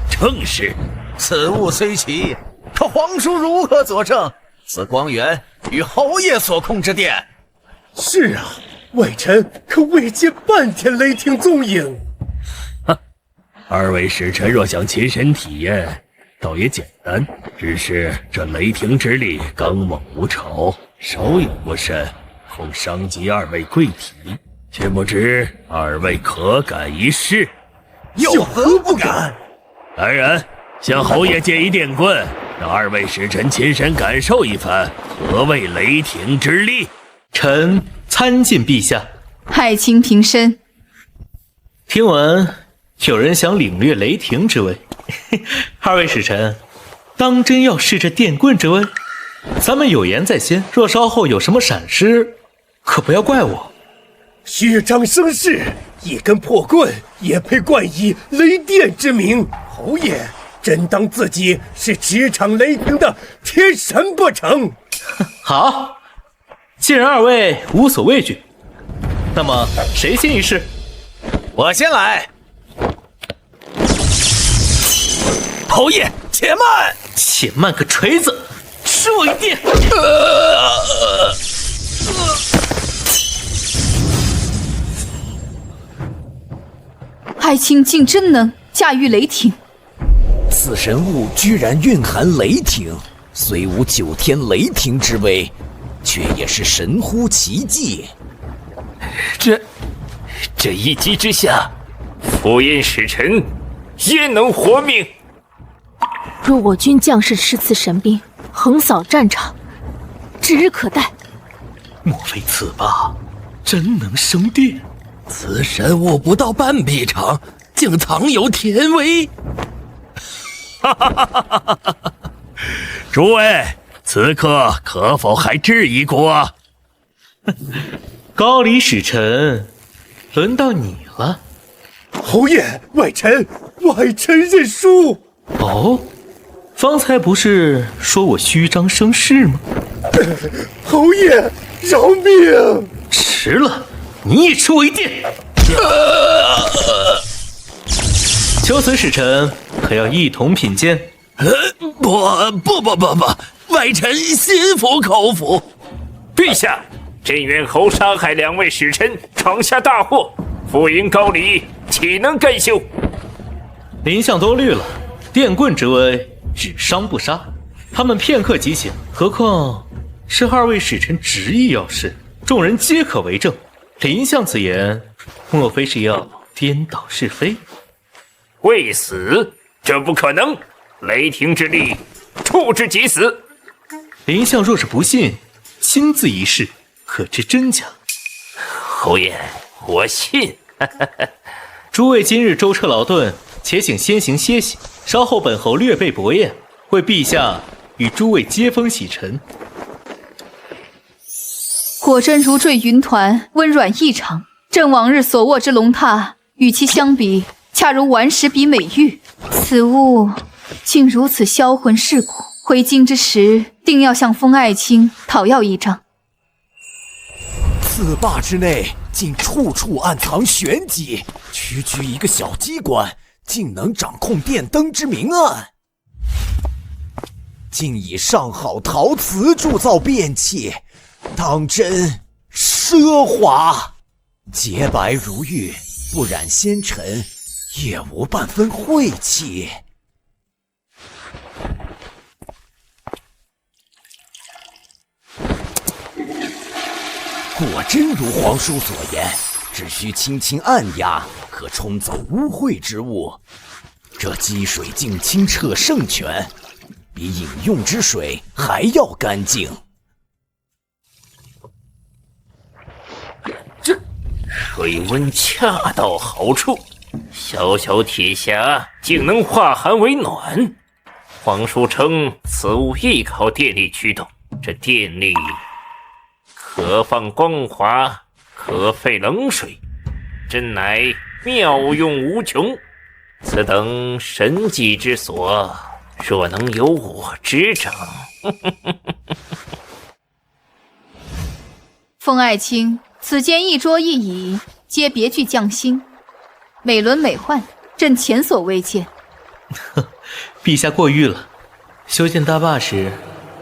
正是。此物虽奇，可皇叔如何佐证此光源与侯爷所控之电？是啊，外臣可未见半点雷霆踪影。二位使臣若想亲身体验，倒也简单。只是这雷霆之力刚猛无仇，稍有不慎，恐伤及二位贵体。却不知二位可敢一试？有何不敢？来人，向侯爷借一电棍，让二位使臣亲身感受一番何谓雷霆之力。臣参见陛下。爱卿平身。听闻有人想领略雷霆之威，二位使臣，当真要试这电棍之威？咱们有言在先，若稍后有什么闪失，可不要怪我。虚张声势，一根破棍也配冠以雷电之名？侯爷真当自己是执掌雷霆的天神不成？好，既然二位无所畏惧，那么谁先一试？我先来。侯爷，且慢！且慢个锤子！吃我一电！爱卿竟真能驾驭雷霆，此神物居然蕴含雷霆，虽无9天雷霆之威，却也是神乎其技。这一击之下，敷衍使臣焉能活命？若我军将士持此神兵横扫战场，指日可待。莫非此霸真能生电？此神物不到半臂长，竟藏有天威！诸位，此刻可否还质疑过？高丽使臣，轮到你了。侯爷，外臣外臣认输。哦，方才不是说我虚张声势吗？侯爷，饶命！迟了，你也吃我一电！求此使臣可要一同品鉴？不，外臣心服口服。陛下，镇远侯杀害2位使臣，闯下大祸，复迎高丽，岂能甘休？林相多虑了，电棍之威，只伤不杀，他们片刻即醒。何况是2位使臣执意要事，众人皆可为证。林相此言，莫非是要颠倒是非？未死，这不可能！雷霆之力，处之即死。林相若是不信，亲自一试，可知真假？侯爷，我信。诸位今日舟车劳顿，且请先行歇息，稍后本侯略备薄宴，为陛下与诸位接风洗尘。果真如坠云团，温软异常。朕往日所握之龙榻，与其相比，恰如顽石比美玉。此物竟如此销魂蚀骨，回京之时，定要向封爱卿讨要一张。四坝之内竟处处暗藏玄机，区区一个小机关，竟能掌控电灯之明暗，竟以上好陶瓷铸造便器，当真奢华。洁白如玉，不染纤尘，也无半分晦气。果真如皇叔所言，只需轻轻按压，可冲走污秽之物。这积水竟清澈圣泉，比饮用之水还要干净。这水温恰到好处，小小铁匣竟能化寒为暖。皇叔称此物亦靠电力驱动，这电力可放光华，可沸冷水，真乃妙用无穷。此等神技之所，若能由我执掌，封爱卿，此间一桌一椅，皆别具匠心，美轮美奂，朕前所未见。陛下过誉了。修建大坝时，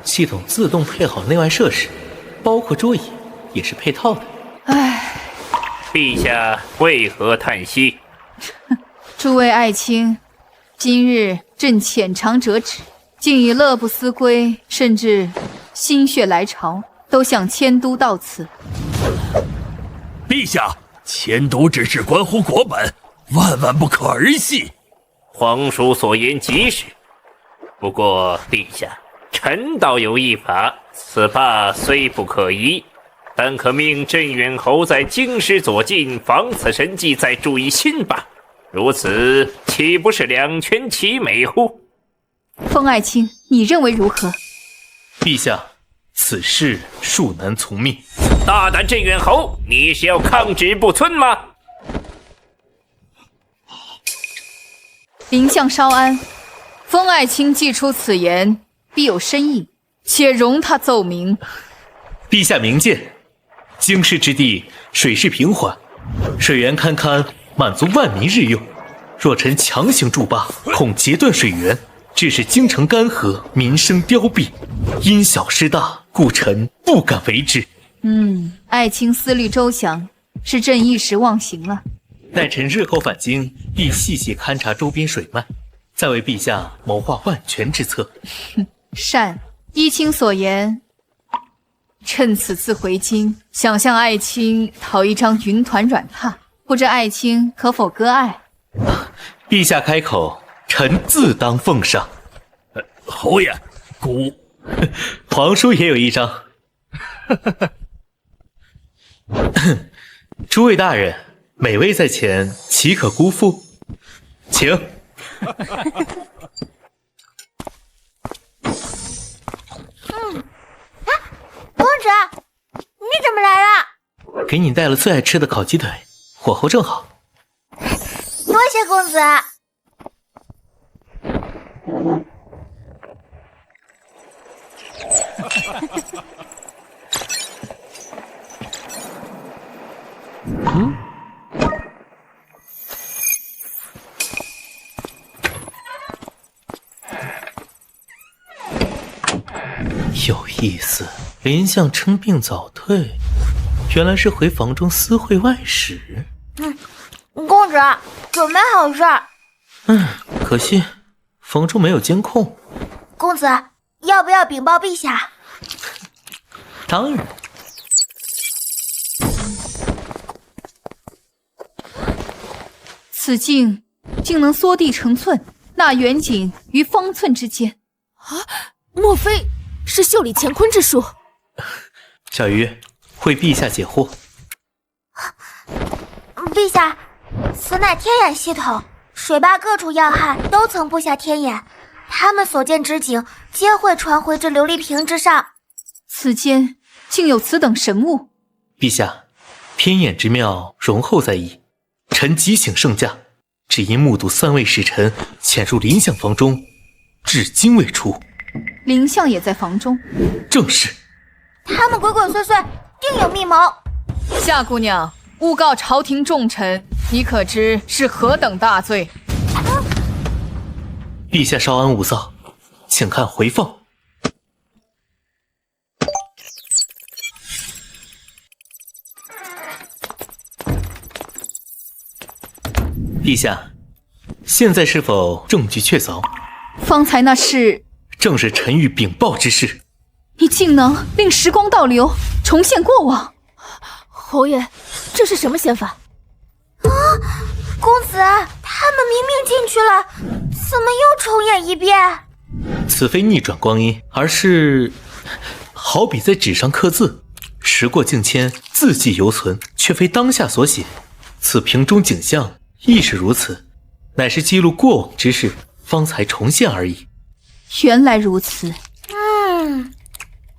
系统自动配好内外设施，包括桌椅也是配套的。唉，陛下为何叹息？诸位爱卿，今日朕浅尝辄止，竟以乐不思归，甚至心血来潮，都想迁都到此。陛下，迁都之事关乎国本，万万不可儿戏。皇叔所言极是，不过陛下，臣倒有一法，此坝虽不可移，但可命镇远侯在京师左近，防此神迹，再筑一新坝，如此岂不是两全其美乎？封爱卿，你认为如何？陛下，此事恕难从命。大胆镇远侯，你是要抗旨不遵吗？丞相稍安，封爱卿既出此言，必有深意，且容他奏明。陛下明鉴，京师之地水势平缓，水源堪堪，满足万民日用。若臣强行筑坝，恐截断水源，致使京城干涸，民生凋敝。因小失大，故臣不敢为之。爱卿思虑周详，是朕一时忘形了。待臣日后返京，必细细勘察周边水脉，再为陛下谋划万全之策。善，依卿所言，趁此次回京，想向爱卿讨一张云团软榻，不知爱卿可否割爱？陛下开口，臣自当奉上。侯爷，皇叔也有一张。诸位大人，美味在前，岂可辜负？请。公主，你怎么来了？给你带了最爱吃的烤鸡腿，火候正好。多谢公子。有意思，林相称病早退，原来是回房中私会外使。公子，准没好事。可惜房中没有监控。公子，要不要禀报陛下？当然。此镜竟能缩地成寸，纳远景于方寸之间。莫非是袖里乾坤之术？小鱼为陛下解惑。陛下，此乃天眼系统，水坝各处要害都曾布下天眼，他们所见之景皆会传回这琉璃瓶之上。此间竟有此等神物。陛下，天眼之妙容后在意，臣急请圣驾，只因目睹3位使臣潜入林相房中，至今未出。林相也在房中。正是。他们鬼鬼祟祟，定有密谋。夏姑娘，诬告朝廷重臣，你可知是何等大罪？陛下稍安勿躁，请看回放。陛下，现在是否证据确凿？方才那是……正是臣欲禀报之事。你竟能令时光倒流，重现过往。侯爷，这是什么仙法？公子，他们明明进去了，怎么又重演一遍？此非逆转光阴，而是好比在纸上刻字，时过境迁，字迹犹存，却非当下所写。此瓶中景象亦是如此，乃是记录过往之事，方才重现而已。原来如此。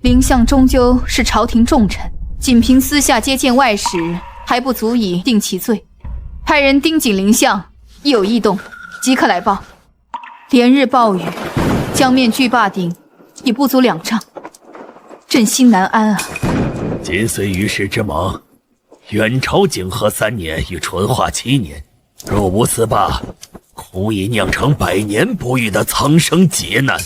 林相终究是朝廷重臣，仅凭私下接见外使还不足以定其罪。派人盯紧林相，一有异动即刻来报。连日暴雨，江面距坝顶已不足2丈，朕心难安啊。今虽于世之盟，远朝景和3年与淳化7年，若无此罢，恐已酿成100年不遇的苍生劫难。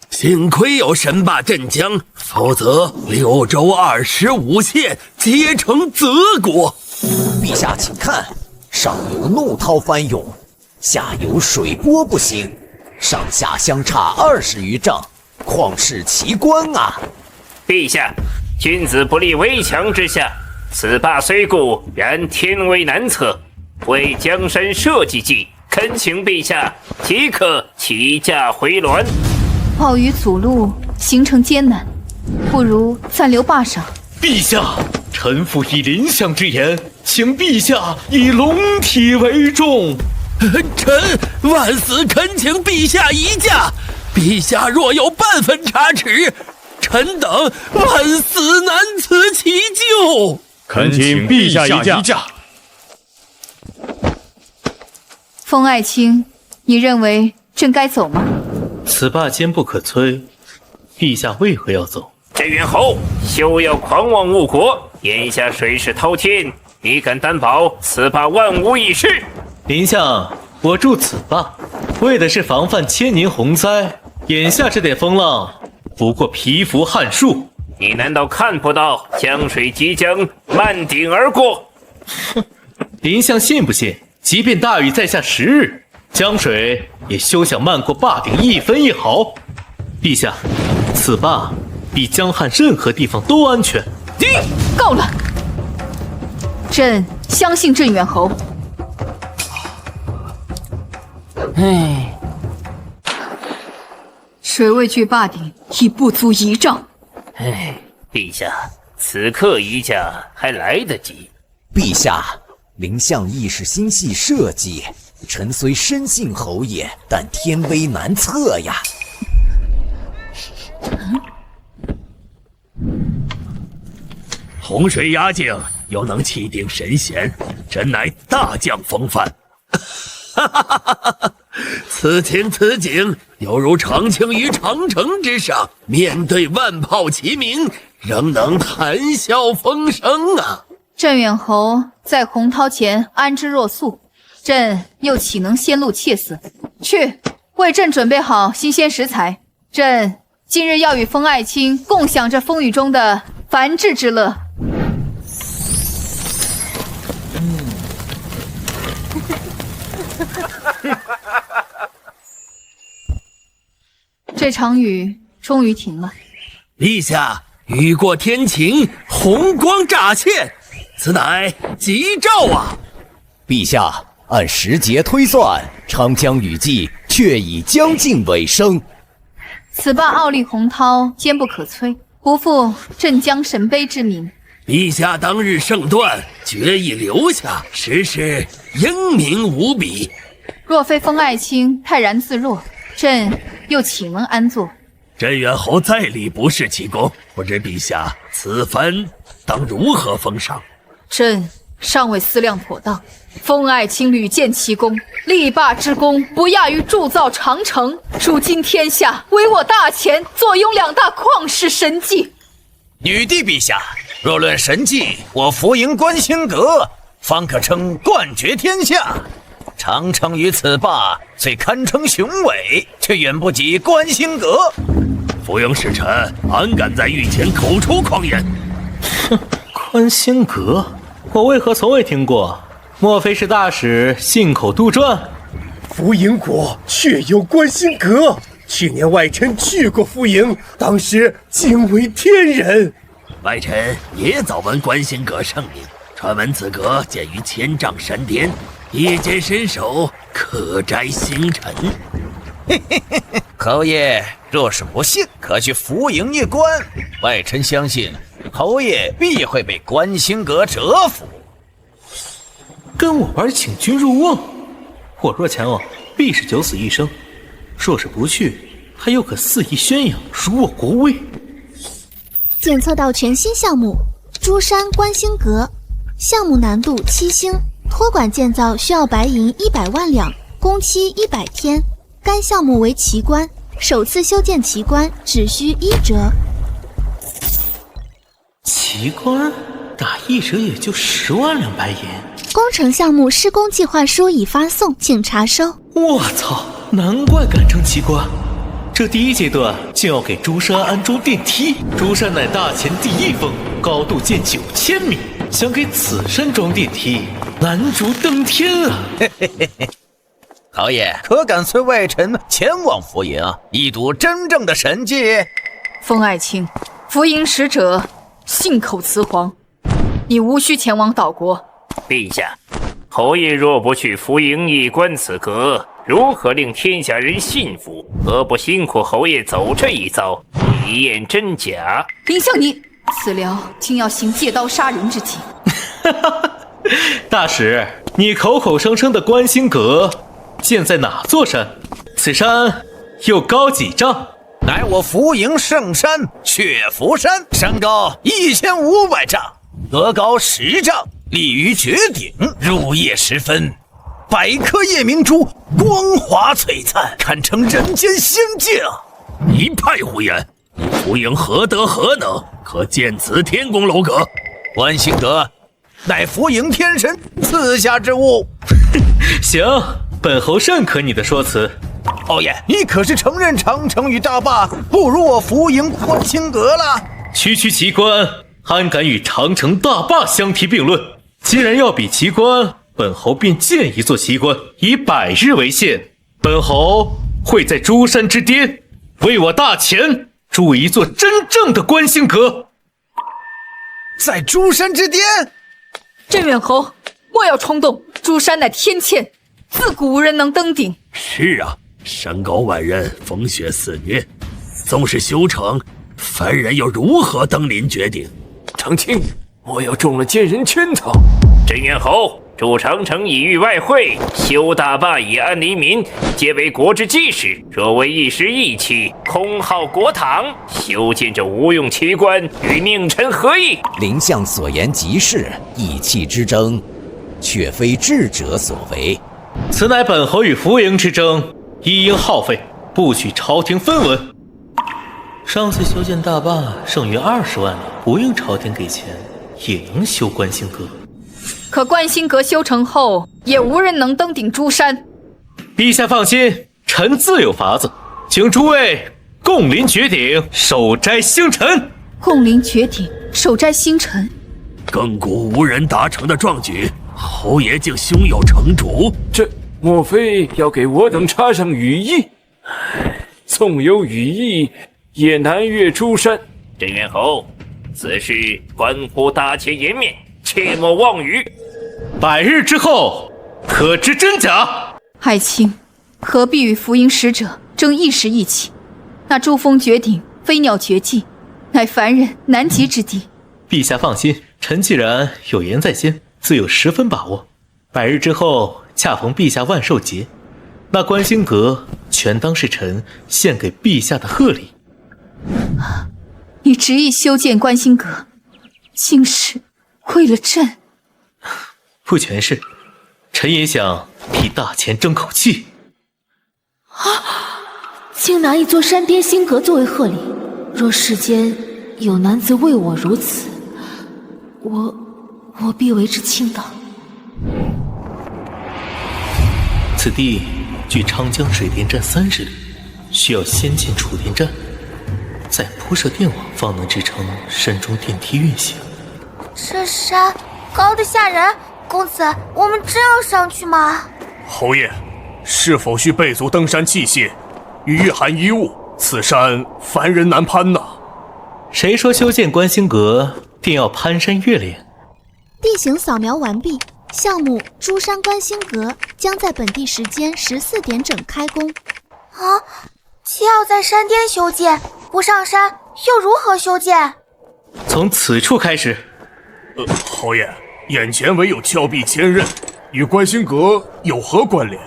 幸亏有神霸镇江，否则6州25县皆成泽国。陛下请看，上有怒涛翻涌，下有水波不兴，上下相差20余丈，旷世奇观啊！陛下，君子不立危墙之下，此坝虽固，然天危难测，为江山社稷计，恳请陛下即刻起驾回銮。暴雨阻路，行程艰难，不如暂留坝上。陛下，臣父以林相之言，请陛下以龙体为重。臣万死恳请陛下移驾，陛下若有半分差池，臣等万死难辞其咎。恳请陛下移驾。风爱卿，你认为朕该走吗？此坝坚不可摧，陛下为何要走？镇远侯，休要狂妄误国！眼下水势滔天，你敢担保此坝万无一失？林相，我筑此坝，为的是防范千年洪灾。眼下这点风浪，不过蚍蜉撼树。你难道看不到江水即将漫顶而过？林相信不信？即便大雨再下10日，江水也休想漫过坝顶1分1毫。陛下，此坝比江汉任何地方都安全。够了！朕相信镇远侯。水位距坝顶已不足1丈。陛下，此刻移驾还来得及。陛下，林相亦是心系社稷，臣虽深信侯爷，但天威难测呀。洪水压境，又能气定神闲，真乃大将风范。此情此景，犹如长青于长城之上，面对万炮齐鸣，仍能谈笑风生啊！镇远侯在洪涛前安之若素，朕又岂能先露怯色？去，为朕准备好新鲜食材。朕今日要与风爱卿共享这风雨中的繁殖之乐。这场雨终于停了。陛下，雨过天晴，红光乍现，此乃吉兆啊！陛下，按时节推算，长江雨季却已将近尾声。此霸傲立洪涛，坚不可摧，不负镇江神杯之名。陛下当日圣断，决意留下，实是英明无比。若非风爱卿泰然自若，朕又岂能安坐？镇远侯再立不是奇功，不知陛下此番当如何封赏？朕尚未思量妥当。风爱卿屡建奇功，立霸之功不亚于铸造长城。如今天下唯我大前坐拥2大旷世神迹。女帝陛下，若论神迹，我福营观星阁方可称冠绝天下。长城于此霸虽堪称雄伟，却远不及观星阁。福营使臣安敢在御前口出狂言？哼，观星阁，我为何从未听过？莫非是大使信口杜撰？福营国确有观星阁，去年外臣去过福营，当时惊为天人。外臣也早闻观星阁盛名，传闻此阁建于千丈山巅，一间伸手可摘星辰。侯爷若是不信，可去福营一观，外臣相信侯爷必会被观星阁折服。跟我玩请君入瓮，我若前往，必是九死一生；若是不去，他又可肆意宣扬，辱我国威。检测到全新项目珠山观星阁，项目难度7星，托管建造需要白银100万两，工期100天。该项目为奇观，首次修建奇观只需1折。奇观打1折也就10万两白银。工程项目施工计划书已发送，请查收。我操，难怪敢称奇观。这第1阶段就要给珠山安装电梯。珠山乃大前第1峰，高度近9000米，想给此山装电梯，难如登天啊！侯爷可敢随外臣前往福营，一睹真正的神迹？风爱卿，福营使者信口雌黄，你无需前往岛国。陛下，侯爷若不去福营一观此阁，如何令天下人信服？何不辛苦侯爷走这一遭，以验真假？丞相你，此僚竟要行借刀杀人之计。大使，你口口声声的观星阁建在哪座山？此山又高几丈？乃我福营圣山血福山，山高1500丈，阁高10丈，立于绝顶。入夜时分，百颗夜明珠光华璀璨，堪称人间仙境。一派胡言！你福营何德何能，可建此天宫楼阁？观星阁乃福营天神赐下之物。行，本侯认可你的说辞。侯爷，你可是承认长城与大坝不如我福营观星阁了？区区奇观，安敢与长城大坝相提并论？既然要比奇观，本侯便建一座奇观，以100日为限。本侯会在珠山之巅，为我大前筑一座真正的观星阁。在珠山之巅？镇远侯，莫要冲动，珠山乃天堑，自古无人能登顶。是啊，山高万仞，风雪肆虐，纵是修成，凡人又如何登临绝顶？长青，莫要中了奸人圈套。镇远侯，筑长城以御外患，修大坝以安黎民，皆为国之基石。若为一时意气，空耗国帑，修建这无用奇观，与佞臣何异？丞相所言极是，意气之争，却非智者所为。此乃本侯与浮营之争，一应耗费，不许朝廷分文。上次修建大坝剩余20万两，不用朝廷给钱，也能修观星阁。可观星阁修成后，也无人能登顶诸山。陛下放心，臣自有法子，请诸位共临绝顶，守斋星辰。共临绝顶，守斋星辰。亘古无人达成的壮举，侯爷竟胸有成竹，这莫非要给我等插上羽翼？纵有羽翼，也难越诸山。镇元侯，此事关乎大前颜面，切莫妄语。100日之后，可知真假？爱卿，何必与浮营使者争一时一起？那珠峰绝顶，飞鸟绝迹，乃凡人难及之地。陛下放心，臣既然有言在先，自有10分把握。100日之后，恰逢陛下万寿节，那观星阁全当是臣献给陛下的贺礼。你执意修建观星阁，竟是为了朕？不全是，臣也想替大前争口气。竟拿一座山巅星阁作为贺礼，若世间有男子为我如此，我必为之倾倒。此地距昌江水电站30里，需要先建储电站，再铺设电网，方能支撑山中电梯运行。这山高得吓人，公子，我们真要上去吗？侯爷，是否需备足登山器械与御寒衣物？此山凡人难攀呐。谁说修建观星阁定要攀山越岭？地形扫描完毕，项目珠山观星阁将在本地时间14点整开工。啊，既要在山巅修建，不上山又如何修建？从此处开始。侯爷，眼前唯有峭壁千仞，与观星阁有何关联？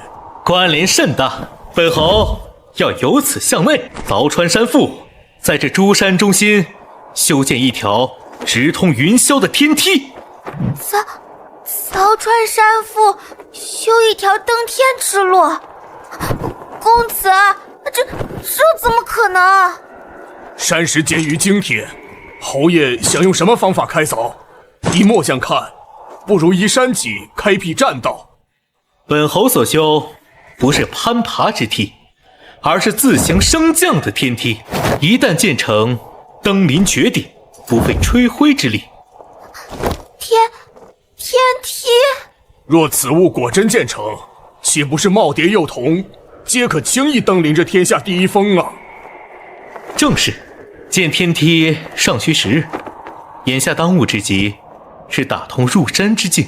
关联甚大，本侯要由此向内凿穿山腹，在这珠山中心修建一条直通云霄的天梯。凿穿山腹，修一条登天之路。公子，这怎么可能？山石坚于经天，侯爷想用什么方法开凿？依末将看，不如移山脊开辟栈道。本侯所修不是攀爬之梯，而是自行升降的天梯。一旦建成，登临绝顶，不费吹灰之力。天梯？若此物果真建成，岂不是耄耋幼童皆可轻易登临这天下第一峰啊？正是，建天梯尚需时日，眼下当务之急是打通入山之境。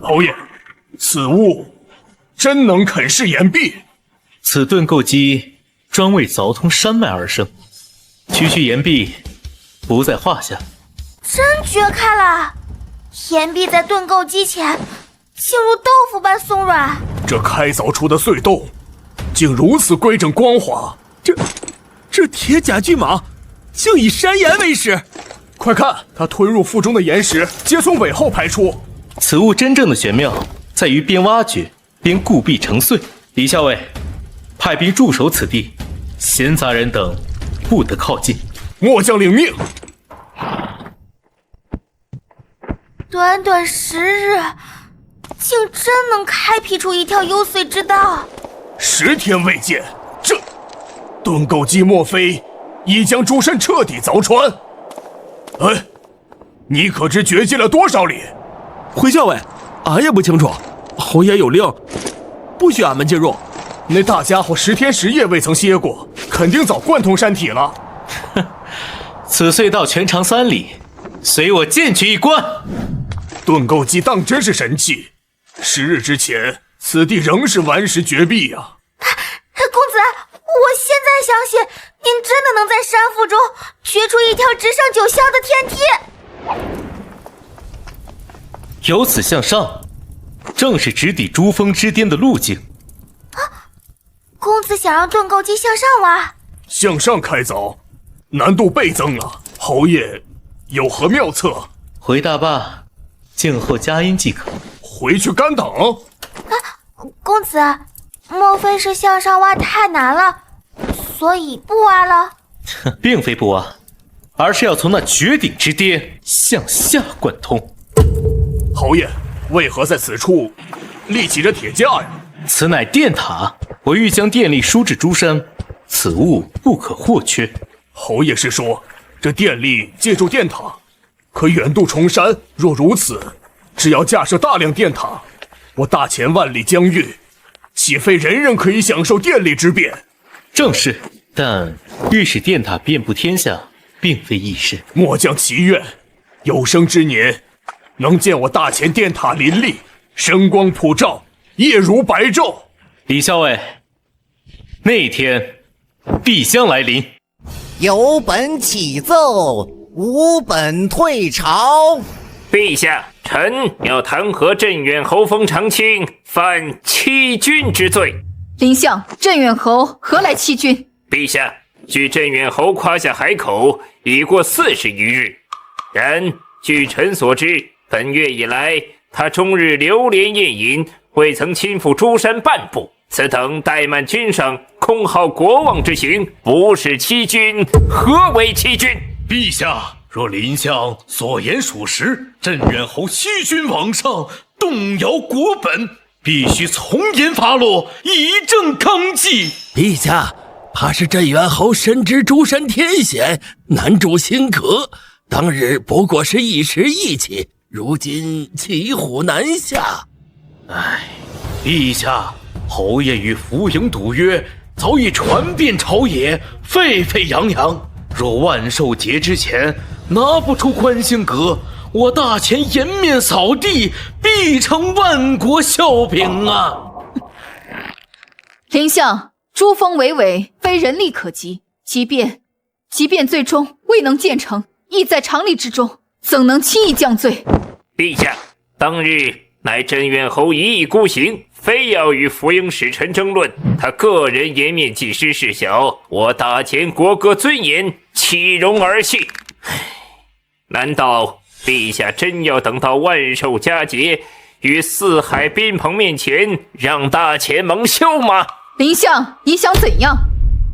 侯爷，此物真能啃噬岩壁？此盾构机专为凿通山脉而生，区区岩壁不在话下。真绝开了！岩壁在盾构机前，竟如豆腐般松软。这开凿出的隧洞，竟如此规整光滑。这铁甲巨蟒，竟以山岩为食。快看，它吞入腹中的岩石，皆从尾后排出。此物真正的玄妙，在于边挖掘边固壁成碎。李校尉，派兵驻守此地，闲杂人等不得靠近。末将领命。短短10日，竟真能开辟出一条幽邃之道。10天未见，这盾构机莫非已将诸山彻底凿穿？你可知掘进了多少里？回校尉，俺也不清楚。侯爷有令，不许俺们进入。那大家伙10天10夜未曾歇过，肯定早贯通山体了。此隧道全长3里，随我进去一观。盾构机当真是神器，10日之前，此地仍是顽石绝壁啊！公子，我现在相信您真的能在山腹中掘出一条直上9霄的天梯。由此向上，正是直抵珠峰之巅的路径。公子想让盾构机向上挖？向上开凿，难度倍增了。侯爷有何妙策？回大坝，静候佳音即可。回去干等。公子，莫非是向上挖太难了，所以不挖了？并非不挖，而是要从那绝顶之巅向下贯通。侯爷，为何在此处立起这铁架呀？此乃电塔，我欲将电力输至诸山，此物不可或缺。侯爷是说，这电力借助电塔，可远渡重山？若如此，只要架设大量电塔，我大前万里疆域，岂非人人可以享受电力之便？正是，但欲使电塔遍布天下，并非易事。末将祈愿，有生之年，能见我大前电塔林立，神光普照，夜如白昼。李校尉，那天必将来临。有本启奏，无本退朝。陛下，臣要弹劾镇远侯封长清犯欺君之罪。丞相，镇远侯何来欺君？陛下，距镇远侯夸下海口已过40余日，然据臣所知，本月以来，他终日流连宴饮，未曾亲赴诸山半步。此等怠慢君上、空耗国望之行，不是欺君，何为欺君？陛下，若林相所言属实，镇远侯欺君罔上，动摇国本，必须从严发落，以正纲纪。陛下，怕是镇远侯深知诸山天险，难住心革，当日不过是一时义气，如今骑虎难下。陛下，侯爷与福营赌约早已传遍朝野，沸沸扬扬。若万寿节之前拿不出宽心阁，我大前颜面扫地，必成万国笑柄啊！丞相，珠峰巍巍，非人力可及，即便最终未能建成，亦在常理之中，怎能轻易降罪？陛下，当日乃镇远侯一意孤行，非要与福营使臣争论，他个人颜面既失事小，我大前国歌尊严岂容儿戏？难道陛下真要等到万寿佳节，于四海宾朋面前让大前蒙羞吗？丞相，你想怎样？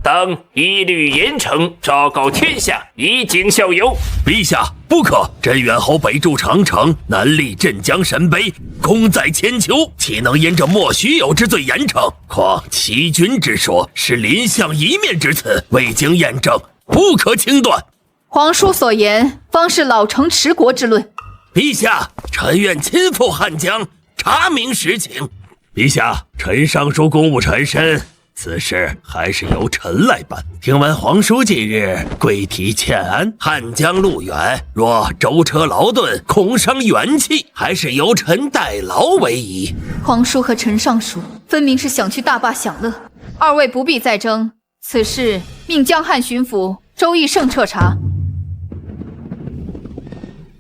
当一律严惩，昭告天下，以儆效尤。陛下，不可！镇远侯北筑长城，南立镇江神碑，功在千秋，岂能因这莫须有之罪严惩？况欺君之说是林相一面之词，未经验证，不可轻断。皇叔所言，方是老成持国之论。陛下，臣愿亲赴汉江，查明实情。陛下，臣上书公务臣身，此事还是由臣来办。听闻皇叔近日贵体欠安，汉江路远，若舟车劳顿，恐伤元气，还是由臣代劳为宜。皇叔和陈尚书分明是想去大坝享乐，二位不必再争，此事命江汉巡抚周义胜彻查。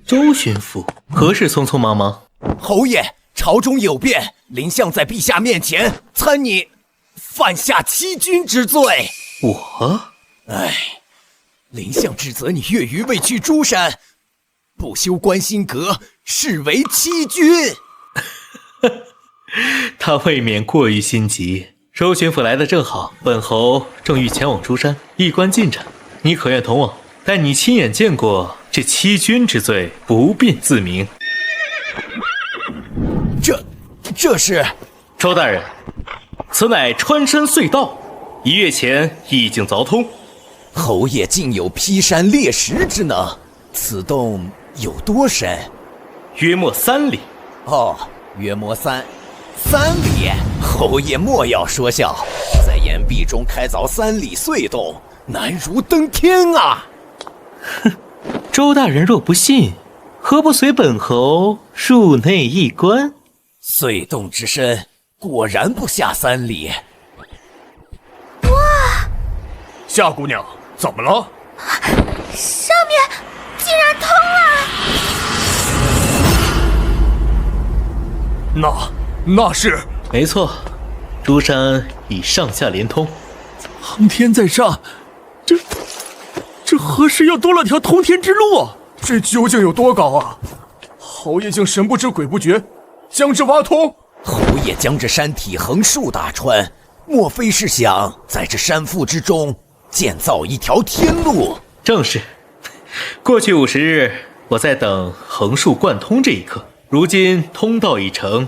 周巡抚何事匆匆忙忙？侯爷，朝中有变，林相在陛下面前参你犯下欺君之罪。我？林相指责你越狱未去诸山，不修关心阁，视为欺君。他未免过于心急。周巡抚来得正好，本侯正欲前往诸山，一观进展。你可愿同往？待你亲眼见过这欺君之罪，不便自明。这是周大人，此乃穿山隧道，1月前已经凿通。侯爷竟有劈山裂石之能，此洞有多深？约莫3里。约莫3里。侯爷莫要说笑，在岩壁中开凿3里隧洞，难如登天啊！哼，周大人若不信，何不随本侯入内一观？隧洞之深，果然不下3里。哇！夏姑娘，怎么了？上面竟然通了！那是没错，珠山已上下连通，苍天在上，这何时又多了条通天之路？这究竟有多高啊？侯爷竟神不知鬼不觉，将之挖通。侯爷将这山体横竖大穿，莫非是想在这山腹之中建造一条天路？正是。过去50日，我在等横竖贯通这一刻。如今通道已成，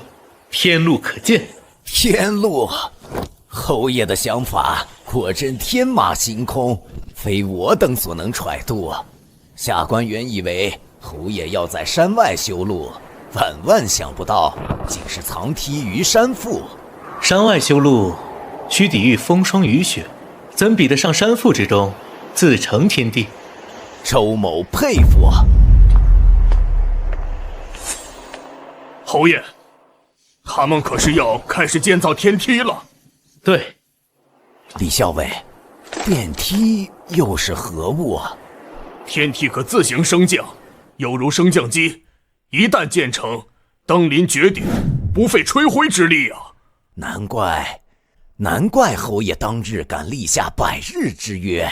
天路可见。天路，侯爷的想法果真天马行空，非我等所能揣度。下官原以为侯爷要在山外修路，万想不到竟是藏梯于山腹。山外修路需抵御风霜雨雪，怎比得上山腹之中自成天地？周某佩服。侯爷，他们可是要开始建造天梯了。对。李校尉，电梯又是何物啊？天梯可自行升降，犹如升降机，一旦建成，登临绝顶，不费吹灰之力啊！难怪侯爷当日敢立下100日之约，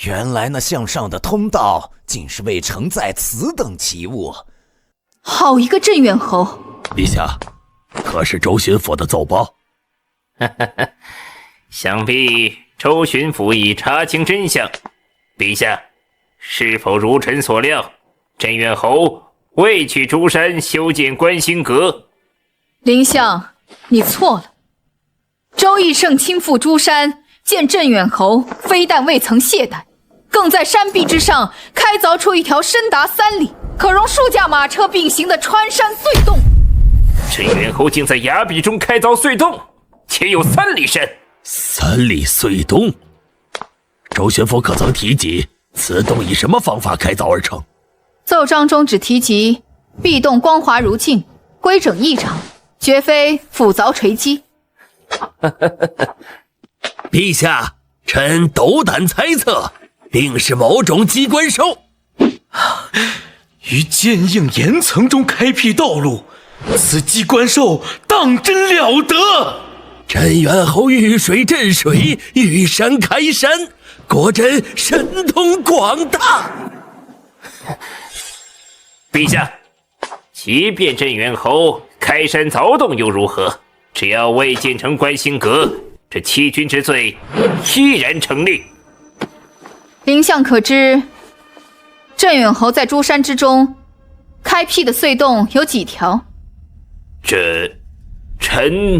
原来那向上的通道竟是为承载此等奇物。好一个镇远侯！陛下，可是周巡抚的奏报？想必周巡抚已查清真相。陛下，是否如臣所料，镇远侯未去珠山修建观星阁？林相，你错了。周义胜亲赴珠山见镇远侯，非但未曾懈怠，更在山壁之上开凿出一条深达3里，可容数架马车并行的穿山隧洞。镇远侯竟在崖壁中开凿隧洞，且有3里深。3里隧洞，周巡抚可曾提及此洞以什么方法开凿而成？奏章中只提及壁洞光滑如镜，规整异常，绝非斧凿锤击。陛下，臣斗胆猜测，定是某种机关兽。于坚硬岩层中开辟道路，此机关兽当真了得！镇远侯遇水镇水，遇山开山，果真神通广大。陛下，即便镇远侯开山凿洞又如何？只要未建成观星阁，这欺君之罪依然成立。林相可知，镇远侯在珠山之中开辟的隧洞有几条？这臣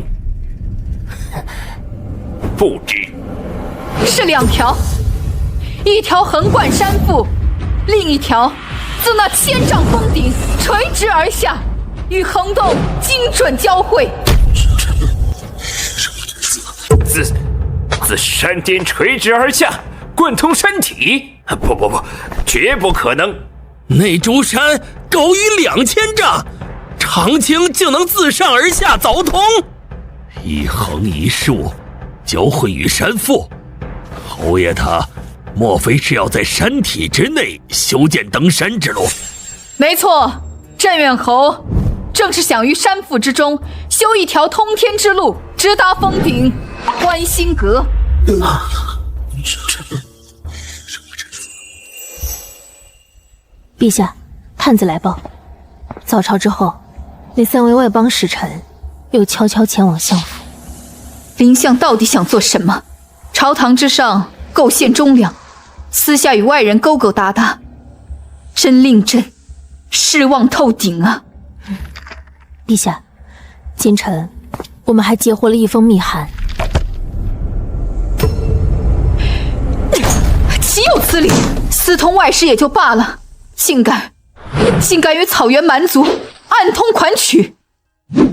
不知。是2条，一条横贯山腹，另一条自那1000丈峰顶垂直而下，与横洞精准交汇。自山巅垂直而下，贯通山体？不，绝不可能。那珠山高于2000丈，长青竟能自上而下凿通，一横一竖，交汇于山腹。侯爷他莫非是要在山体之内修建登山之路？没错，镇远侯正是想于山腹之中修一条通天之路，直达峰顶观星阁。陛下，探子来报，早朝之后，那3位外邦使臣又悄悄前往相府。林相到底想做什么？朝堂之上构陷忠良，私下与外人勾勾搭搭，真令朕失望透顶啊！陛下，今晨我们还截获了一封密函。岂有此理！私通外事也就罢了，竟敢与草原蛮族暗通款曲，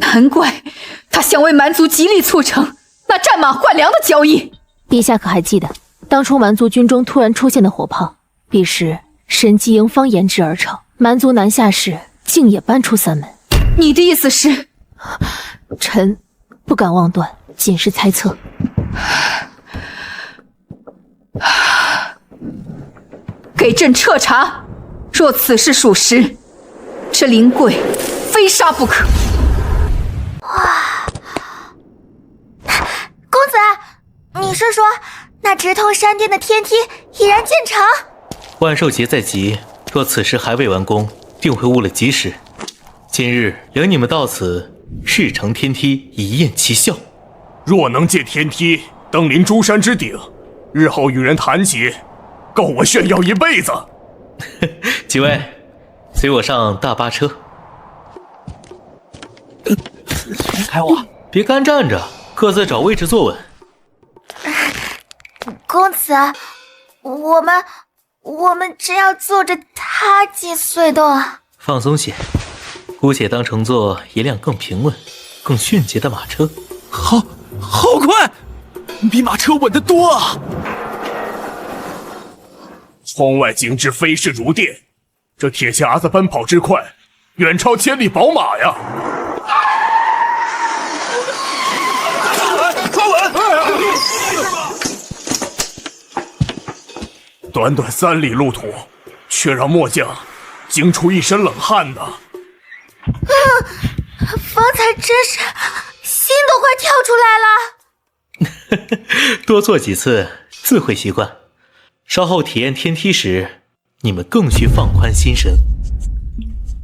难怪他想为蛮族极力促成那战马换粮的交易。陛下可还记得，当初蛮族军中突然出现的火炮，彼时神机营方研制而成，蛮族南下时竟也搬出3门。你的意思是？臣不敢妄断，仅是猜测。给朕彻查，若此事属实，这林贵非杀不可。哇，直通山巅的天梯已然建成。万寿节在即，若此时还未完工，定会误了吉时。今日领你们到此，事成天梯，以验其效。若能借天梯登临诸山之顶，日后与人谈及，够我炫耀一辈子。几位，随我上大巴车。开我！别干站着，各自找位置坐稳。公子，我们只要坐着它几岁动。放松些，姑且当乘坐一辆更平稳、更迅捷的马车。好快，比马车稳得多啊！窗外景致飞逝如电，这铁匣子奔跑之快，远超千里宝马呀！抓稳！短短3里路途，却让末将惊出一身冷汗呢。方才真是心都快跳出来了。多坐几次，自会习惯。稍后体验天梯时，你们更需放宽心神。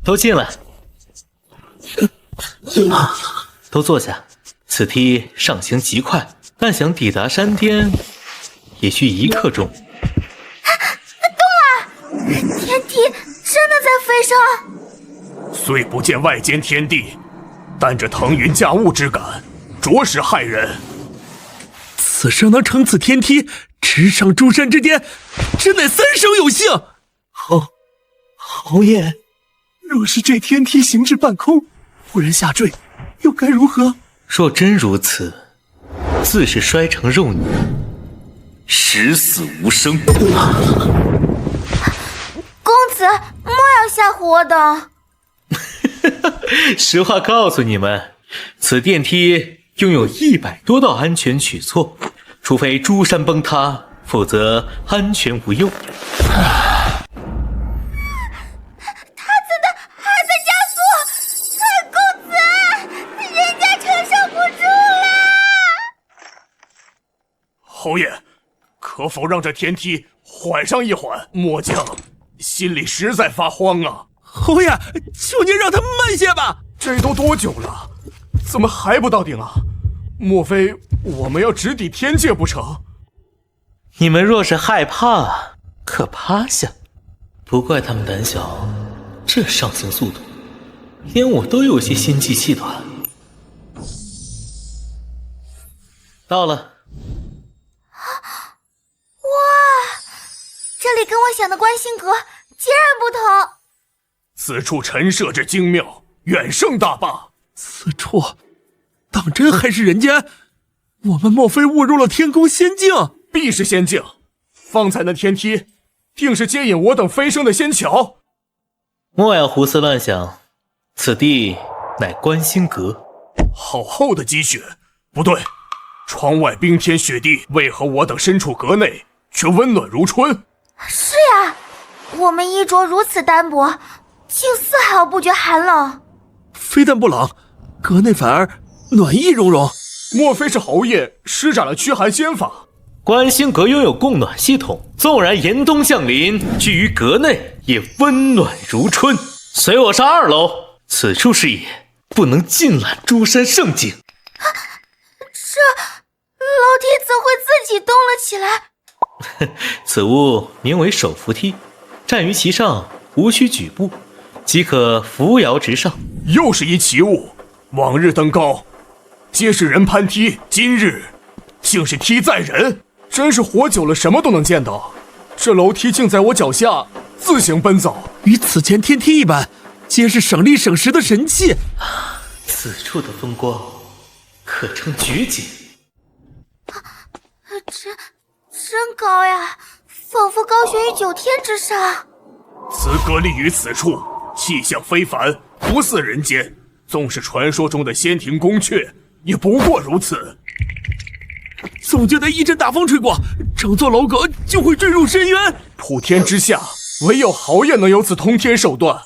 都进来，都坐下。此梯上行极快，但想抵达山巅，也需1刻钟。动了！天梯真的在飞升。虽不见外间天地，但这腾云驾雾之感，着实骇人。此生能乘此天梯直上诸山之巅，真乃3生有幸。侯爷，若是这天梯行至半空，忽然下坠，又该如何？若真如此，自是摔成肉泥，十死无生。公子莫要吓唬我等。实话告诉你们，此电梯拥有100多道安全举措，除非诸山崩塌，否则安全无忧。侯爷，可否让这天梯缓上一缓？末将心里实在发慌啊！侯爷，求您让他慢些吧。这都多久了，怎么还不到顶啊？莫非我们要直抵天界不成？你们若是害怕，可趴下。不怪他们胆小，这上行速度，连我都有些心悸气短。到了。这里跟我想的观星阁截然不同。此处陈设之精妙，远胜大坝。此处当真还是人间？我们莫非误入了天宫仙境？必是仙境。方才那天梯，定是接引我等飞升的仙桥。莫要胡思乱想，此地乃观星阁。好厚的积雪，不对，窗外冰天雪地，为何我等身处阁内却温暖如春？是呀，我们衣着如此单薄，竟丝毫不觉寒冷。非但不冷，阁内反而暖意融融。莫非是侯爷施展了驱寒仙法？观星阁拥有供暖系统，纵然严冬降临，居于阁内也温暖如春。随我上2楼，此处视野不能尽览诸山盛景。这楼梯怎会自己动了起来？此物名为手扶梯，站于其上，无需举步，即可扶摇直上。又是一奇物，往日登高皆是人攀梯，今日竟是梯载人，真是活久了什么都能见到。这楼梯竟在我脚下自行奔走，与此前天梯一般，皆是省力省时的神器。此处的风光可称绝景。真高呀，仿佛高悬于9天之上。此阁立于此处，气象非凡，不似人间。纵是传说中的仙庭宫阙，也不过如此。总觉得一阵大风吹过，整座楼阁就会坠入深渊。普天之下，唯有侯爷能有此通天手段，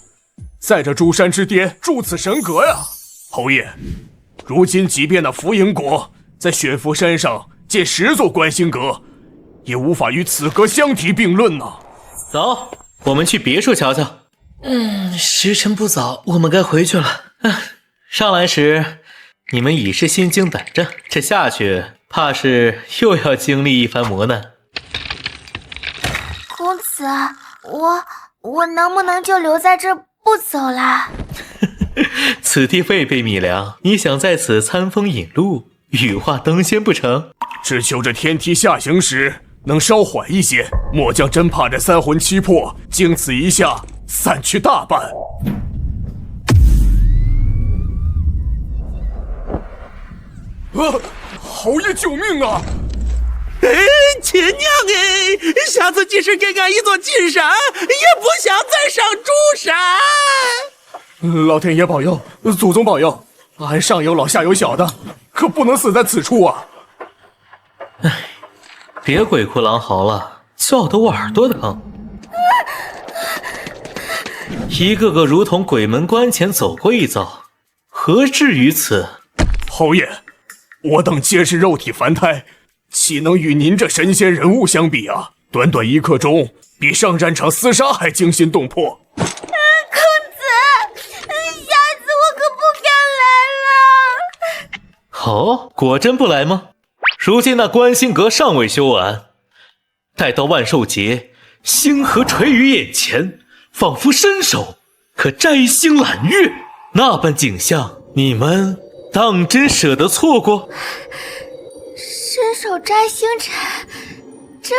在这诸山之巅筑此神阁呀！侯爷，如今即便那福营国在雪峰山上建10座观星阁，也无法与此歌相提并论呐。走，我们去别墅瞧瞧。时辰不早，我们该回去了。上来时，你们已是心惊胆战，这下去怕是又要经历一番磨难。公子，我能不能就留在这不走啦？此地未备米粮，你想在此餐风饮露、羽化登仙不成？只求这天梯下行时能稍缓一些，末将真怕这三魂七魄经此一下散去大半。侯爷救命啊！亲娘下次即使给俺一座金山，也不想再上主山。老天爷保佑，祖宗保佑，俺上有老下有小的，可不能死在此处啊！别鬼哭狼嚎了，叫得我耳朵疼。一个个如同鬼门关前走过一遭，何至于此？侯爷，我等皆是肉体凡胎，岂能与您这神仙人物相比啊？短短1刻钟，比上战场厮杀还惊心动魄。公子，下次我可不敢来了。哦，果真不来吗？如今那观星阁尚未修完，待到万寿节，星河垂于眼前，仿佛伸手可摘星揽月，那般景象，你们当真舍得错过？伸手摘星辰，这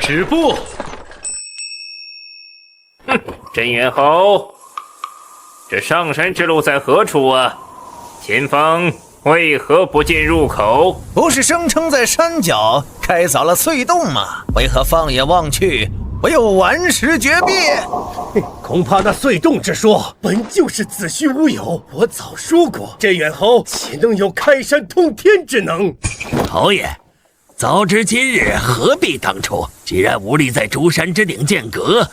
止步！镇远侯，这上山之路在何处啊？前方为何不见入口？不是声称在山脚开凿了隧洞吗？为何放眼望去，唯有顽石绝壁？恐怕那隧洞之说本就是子虚乌有。我早说过，镇远侯岂能有开山通天之能？侯爷，早知今日，何必当初？既然无力在竹山之顶建阁，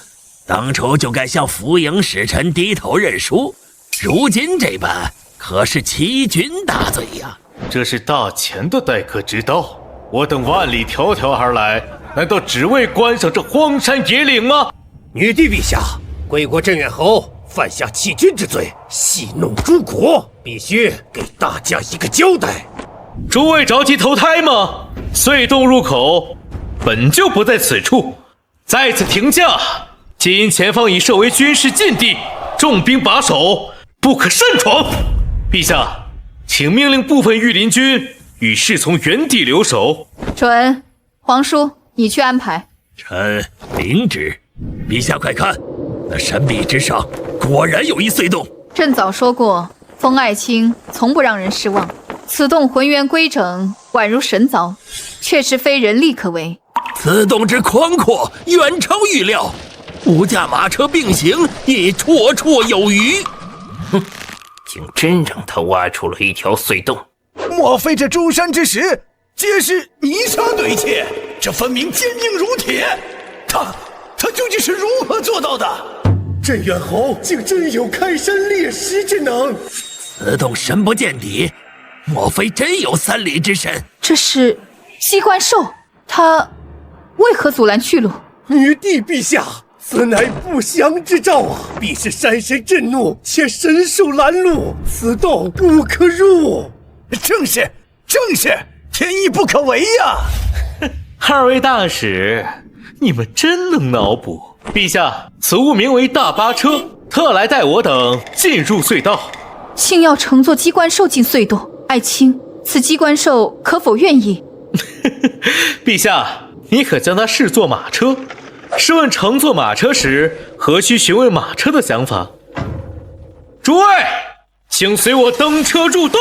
当初就该向浮营使臣低头认输。如今这般，可是欺君大罪呀！这是大钱的待客之道，我等万里迢迢而来，难道只为观赏这荒山野岭吗？女帝陛下，贵国镇远侯犯下欺君之罪，戏弄诸国，必须给大家一个交代。诸位着急投胎吗？隧洞入口本就不在此处，在此停驾。皆因前方已设为军事禁地，重兵把守，不可擅闯。陛下，请命令部分御林军与侍从原地留守。准，皇叔，你去安排。臣领旨。陛下快看，那山壁之上果然有一隧洞。朕早说过，封爱卿从不让人失望。此洞浑圆规整，宛如神凿，确实非人力可为。此洞之宽阔，远超预料，5驾马车并行，亦绰绰有余。哼，竟真让他挖出了一条隧洞。莫非这诸山之石皆是泥沙堆砌？这分明坚硬如铁。他究竟是如何做到的？镇远侯竟真有开山裂石之能。此洞深不见底，莫非真有3里之深？这是机关兽，他为何阻拦去路？女帝陛下，此乃不祥之兆啊！必是山神震怒，且神兽拦路，此洞不可入。正是，天意不可违呀！2位大使，你们真能脑补。陛下，此物名为大巴车，特来带我等进入隧道。竟要乘坐机关兽进隧洞，爱卿，此机关兽可否愿意？陛下，你可将它视作马车。试问乘坐马车时，何须询问马车的想法？诸位，请随我登车入洞。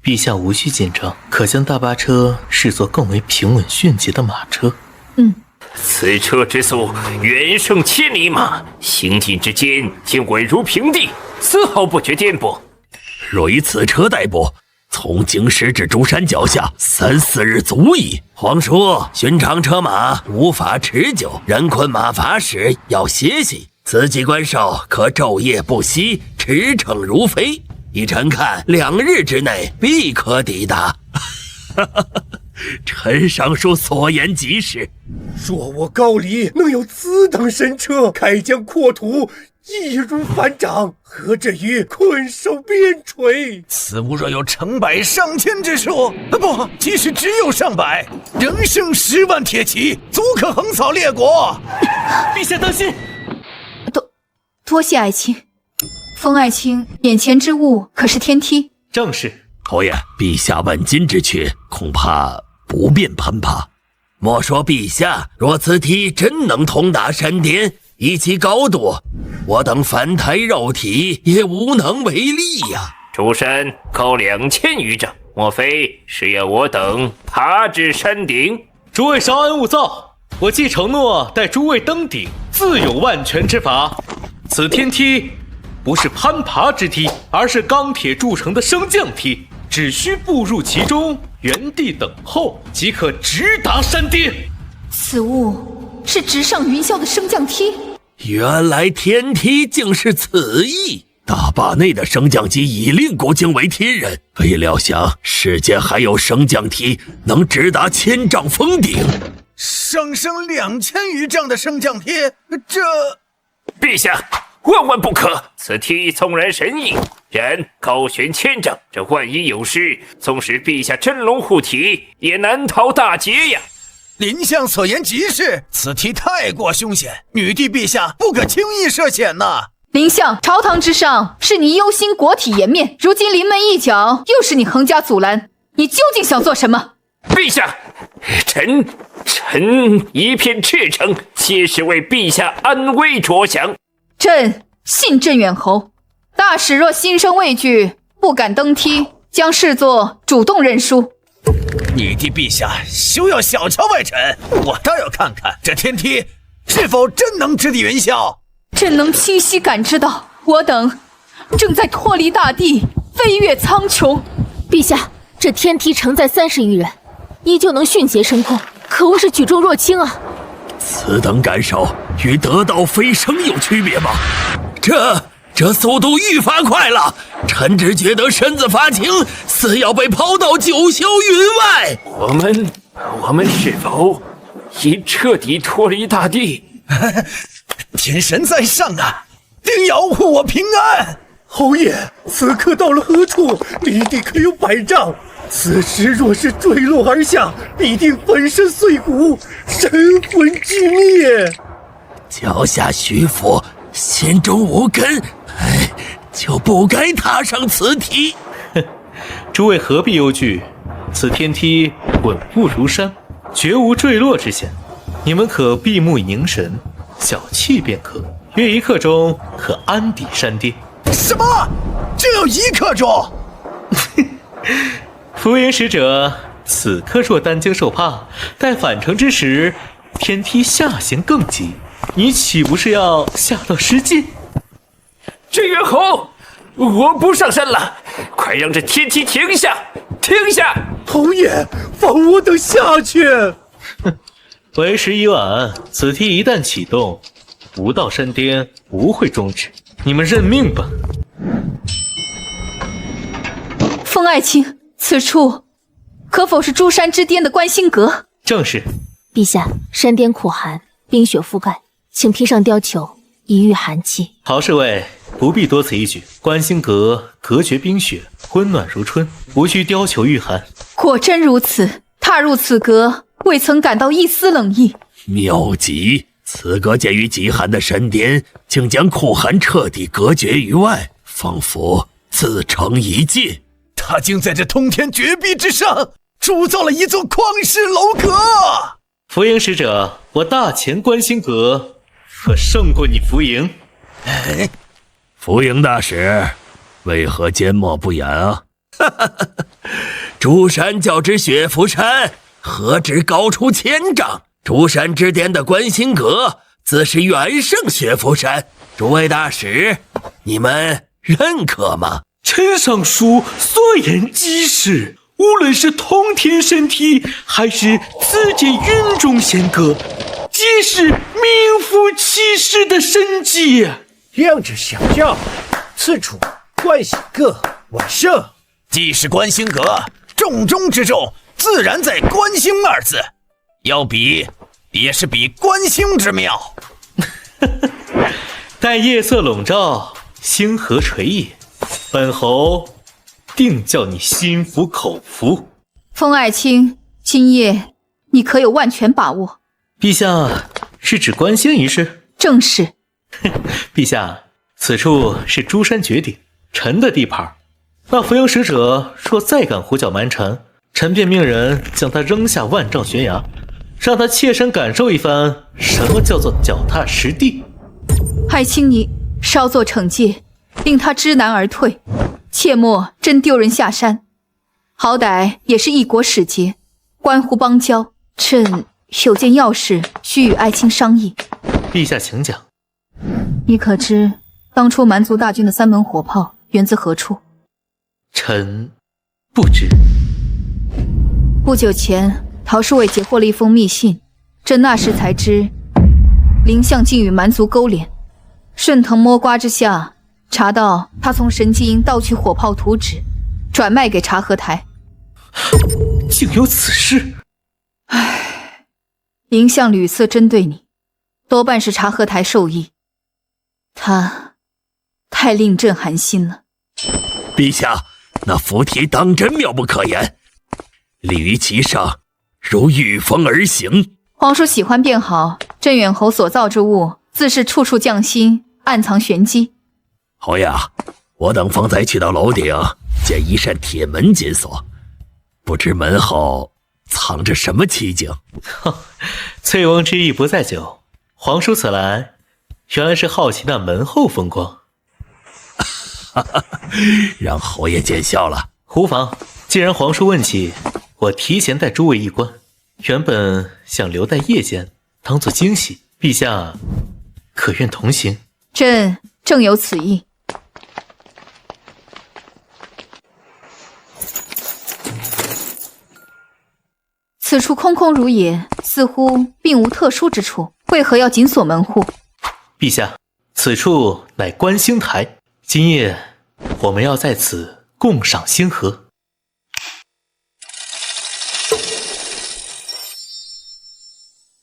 陛下无需紧张，可将大巴车视作更为平稳迅捷的马车。此车之速远胜千里马，行进之间竟稳如平地，丝毫不觉颠簸。若以此车代步，从京师至竹山脚下3、4日足矣。皇叔，寻常车马无法持久，人困马乏时要歇息。此机关兽可昼夜不息，驰骋如飞。依臣看2日之内必可抵达。臣上书所言极是。若我高丽能有此等神车，开疆扩土，易如反掌，何至于困守边陲？此物若有成百上千之数，不，即使只有上百，仍剩10万铁骑，足可横扫列国。陛下当心！多谢爱卿。封爱卿眼前之物可是天梯？正是。侯爷，陛下问津之去，恐怕不便攀爬。莫说陛下，若此梯真能通达山巅，以其高度，我等凡胎肉体也无能为力呀。出山高2000余丈，莫非是要我等爬至山顶？诸位稍安勿躁，我既承诺带诸位登顶，自有万全之法。此天梯不是攀爬之梯，而是钢铁铸成的升降梯，只需步入其中，原地等候，即可直达山巅。此物是直上云霄的升降梯？原来天梯竟是此意。大坝内的升降机已令古惊为天人，未料想世间还有升降梯能直达1000丈峰顶。上升2000余丈的升降梯，这……陛下，万万不可！此梯纵然神异，然高悬1000丈，这万一有失，纵使陛下真龙护体，也难逃大劫呀！林相所言极是，此梯太过凶险，女帝陛下不可轻易涉险呐。林相，朝堂之上是你忧心国体颜面，如今临门一脚又是你横加阻拦，你究竟想做什么？陛下，臣一片赤诚，皆是为陛下安危着想。朕信镇远侯，大使若心生畏惧，不敢登梯，将视作主动认输。女帝陛下休要小瞧外臣，我倒要看看这天梯是否真能直抵云霄。朕能清晰感知到，我等正在脱离大地，飞越苍穹。陛下，这天梯承载30余人，依旧能迅捷升空，可谓是举重若轻啊！此等感受与得道飞升有区别吗？这速度愈发快了，臣只觉得身子发轻，似要被抛到九霄云外。我们是否已彻底脱离大地？天神在上啊，定要护我平安。侯爷，此刻到了何处？离地可有100丈？此时若是坠落而下，必定粉身碎骨，神魂俱灭。脚下虚浮，心中无根，就不该踏上此梯。诸位何必忧惧？此天梯稳步如山，绝无坠落之险。你们可闭目凝神，小憩便可，约1刻钟可安抵山巅。什么？只有1刻钟？福音使者，此刻若担惊受怕，待返程之时，天梯下行更急，你岂不是要下到失禁？镇远侯，我不上山了，快让这天梯停下！停下！侯爷，放我等下去！为时已晚，此梯一旦启动，不到山巅不会终止，你们认命吧。封爱卿，此处可否是诸山之巅的观星阁？正是。陛下，山巅苦寒，冰雪覆盖，请披上貂裘，以御寒气。好侍卫，不必多此一举。观星阁隔绝冰雪，温暖如春，无需貂裘御寒。果真如此，踏入此阁，未曾感到一丝冷意。妙极！此阁建于极寒的山巅，竟将酷寒彻底隔绝于外，仿佛自成一界。他竟在这通天绝壁之上铸造了一座旷世楼阁。福营使者，我大前观星阁可胜过你福营。福营大使，为何缄默不言啊？诸山较之雪浮山，何止高出1000丈？诸山之巅的观星阁，自是远胜雪浮山。诸位大使，你们认可吗？陈尚书所言极是，无论是通天神梯，还是此间云中仙阁，皆是名副其实的神迹。两者相较，此处观星阁晚胜。既是观星阁，重中之重自然在观星二字，要比也是比观星之妙。待夜色笼罩，星河垂野，本侯定叫你心服口服。风爱卿，今夜你可有万全把握？陛下是指观星一事？正是。陛下，此处是珠山绝顶，臣的地盘。那扶营使者若再敢胡搅蛮缠，臣便命人将他扔下万丈悬崖，让他切身感受一番什么叫做脚踏实地。爱卿你稍作惩戒，令他知难而退，切莫真丢人下山。好歹也是一国使节，关乎邦交，朕有件要事需与爱卿商议。陛下请讲。你可知当初蛮族大军的3门火炮源自何处？臣不知。不久前，陶侍卫截获了一封密信，朕那时才知，林相竟与蛮族勾连。顺藤摸瓜之下，查到他从神机营盗取火炮图纸，转卖给察合台。竟有此事！唉，林相屡次针对你，多半是察合台授意。他太令朕寒心了。陛下，那符题当真妙不可言，立于其上，如御风而行。皇叔喜欢便好，镇远侯所造之物，自是处处匠心，暗藏玄机。侯爷，我等方才去到楼顶，见一扇铁门紧锁，不知门后藏着什么奇景。醉翁之意不在酒，皇叔此来，原来是好奇那门后风光。让侯爷见笑了。无妨，既然皇叔问起，我提前带诸位一观。原本想留待夜间当做惊喜，陛下可愿同行？朕正有此意。此处空空如也，似乎并无特殊之处，为何要紧锁门户？陛下，此处乃观星台，今夜我们要在此共赏星河。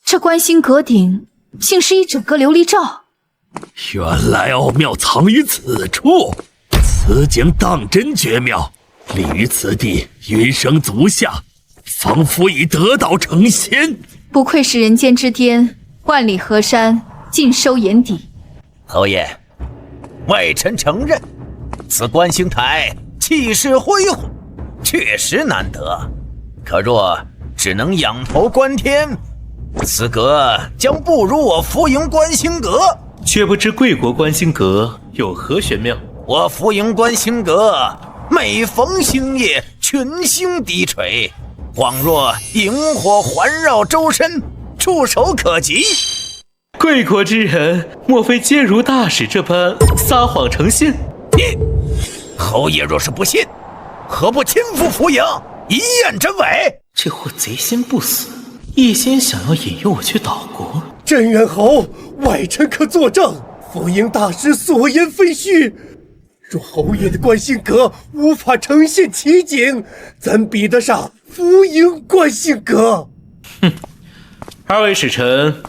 这观星阁顶竟是一整个琉璃罩，原来奥妙藏于此处，此景当真绝妙，立于此地，云生足下，仿佛已得道成仙。不愧是人间之巅，万里河山尽收眼底。侯爷，外臣承认，此观星台气势恢宏，确实难得。可若只能仰头观天，此阁将不如我浮营观星阁。却不知贵国观星阁有何玄妙？我浮营观星阁每逢星夜，群星低垂，恍若萤火环绕周身，触手可及。贵国之人，莫非皆如大使这般撒谎成性？侯爷若是不信，何不亲赴浮营一验真伪？这货贼心不死，一心想要引诱我去岛国。镇远侯，外臣可作证，浮营大师所言非虚。若侯爷的观星阁无法呈现奇景，怎比得上浮营观星阁？哼，二位使臣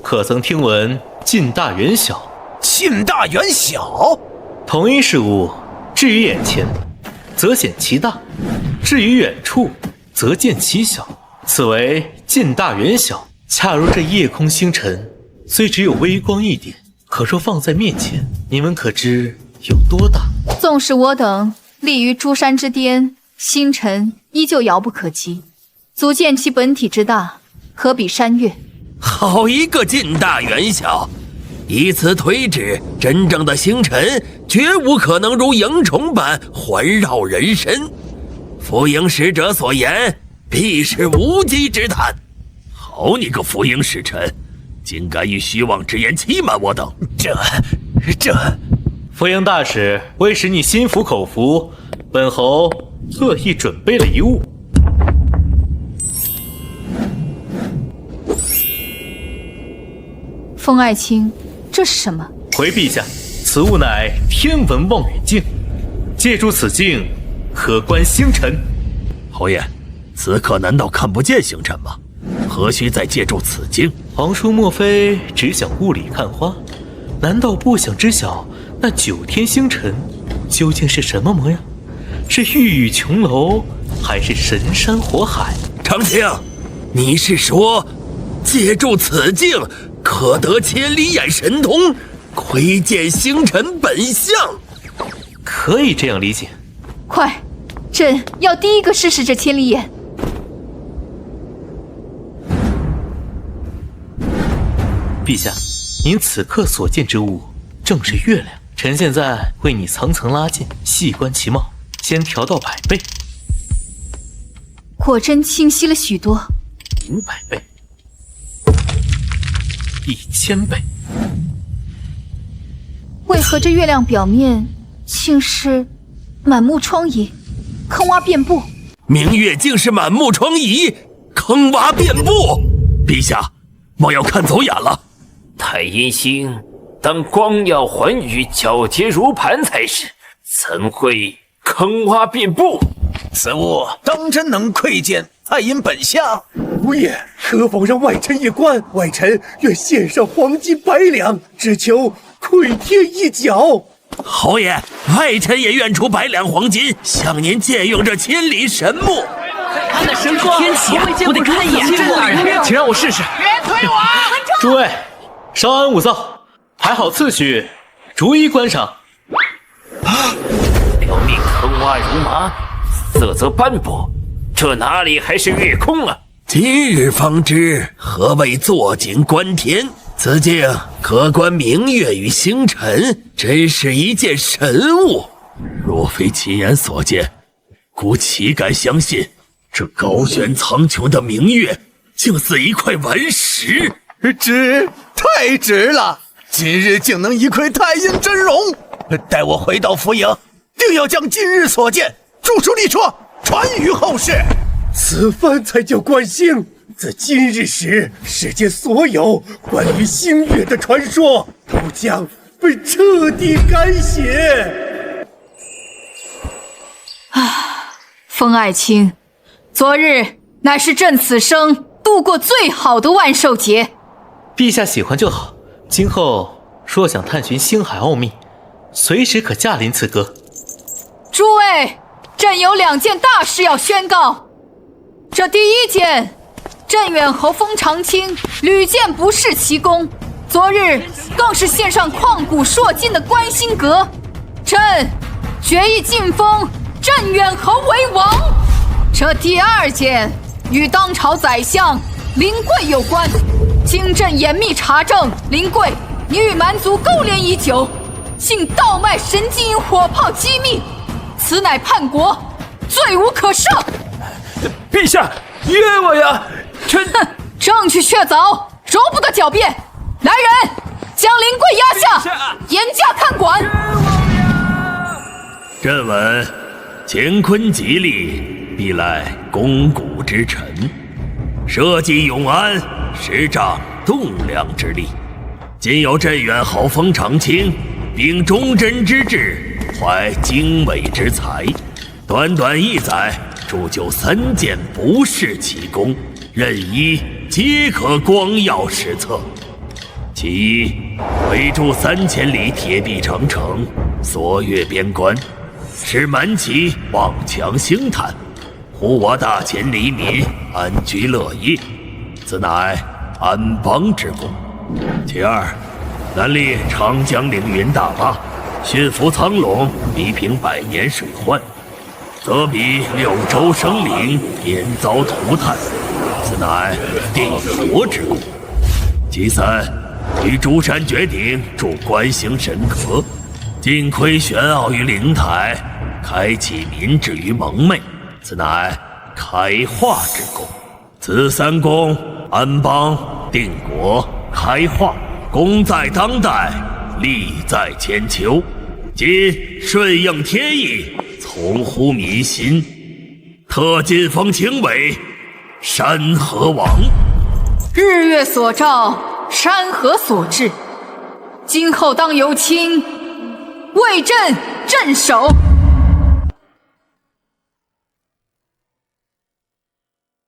可曾听闻近大远小？近大远小，同一事物，置于眼前，则显其大；置于远处，则见其小。此为近大远小。恰如这夜空星辰，虽只有微光一点，可若放在面前，你们可知有多大？纵使我等立于珠山之巅，星辰依旧遥不可及，足见其本体之大，可比山岳。好一个近大远小！以此推之，真正的星辰绝无可能如萤虫般环绕人身。浮营使者所言，必是无稽之谈。好你个浮营使臣，竟敢以虚妄之言欺瞒我等！这……浮营大使为使你心服口服，本侯特意准备了一物。风爱卿，这是什么？回陛下，此物乃天文望远镜。借助此镜，可观星辰。侯爷，此刻难道看不见星辰吗？何须再借助此镜？皇叔莫非只想雾里看花？难道不想知晓那9天星辰究竟是什么模样？是玉宇琼楼，还是神山火海？长青，你是说借助此镜可得千里眼神通，窥见星辰本相？可以这样理解。快，朕要第一个试试这千里眼。陛下，您此刻所见之物正是月亮。臣现在为你层层拉近，细观其貌，先调到100倍。果真清晰了许多。500倍，1000倍。为何这月亮表面竟是满目疮痍，坑洼遍布？明月竟是满目疮痍，坑洼遍布。陛下，莫要看走眼了。太阴星当光耀环宇，皎洁如盘才是，怎会坑洼遍布？此物当真能窥见太阴本相？无也，可否让外臣一观？外臣愿献上黄金100两，只求窥天一角。侯爷，外臣也愿出100两黄金，向您借用这千里神木。他那神光天启，我得看一眼。大人，请让我试试。别推我！诸位，稍安勿躁，排好次序，逐一观赏。表面坑洼如麻，色泽斑驳，这哪里还是月空啊？今日方知何谓坐井观天。此镜可观明月与星辰，真是一件神物。若非亲眼所见，孤岂敢相信这高悬苍穹的明月竟似一块顽石。太值了！今日竟能一窥太阴真容。待我回到府营，定要将今日所见著书立说，传于后世。此番才叫观星。自今日始，世间所有关于星月的传说都将被彻底改写。风爱卿，昨日乃是朕此生度过最好的万寿节。陛下喜欢就好，今后若想探寻星海奥秘，随时可驾临此阁。诸位，朕有2件大事要宣告。这第一件，镇远侯封长清屡见不世奇功，昨日更是献上旷古烁今的观星阁，朕决意晋封镇远侯为王。这第2件，与当朝宰相林贵有关，经朕严密查证，林贵你与蛮族勾连已久，竟盗卖神金银火炮机密，此乃叛国，罪无可赦。陛下，冤我呀！哼，证据确凿，容不得狡辩。来人，将林贵押下，严加看管。朕闻乾坤吉利，必赖肱骨之臣，社稷永安，实仗栋梁之力。今有镇远侯封长清，秉忠贞之志，怀经纬之才，短短1载，铸就3件不世奇功，任一皆可光耀史册。其一，围筑3000里铁壁长城，锁越边关，使蛮骑望强兴叹，护我大秦黎民安居乐业，此乃安邦之功。其二，南历长江凌云大坝，驯服苍龙，弥平百年水患，则比6州生灵免遭涂炭，此乃定国之功。其三，于珠山绝顶筑观星神阁，尽窥玄奥于灵台，开启民智于蒙昧，此乃开化之功。此3功，安邦、定国、开化，功在当代，利在千秋。今顺应天意，从乎民心，特晋封清为山河王。日月所照，山河所致，今后当由卿为朕镇守。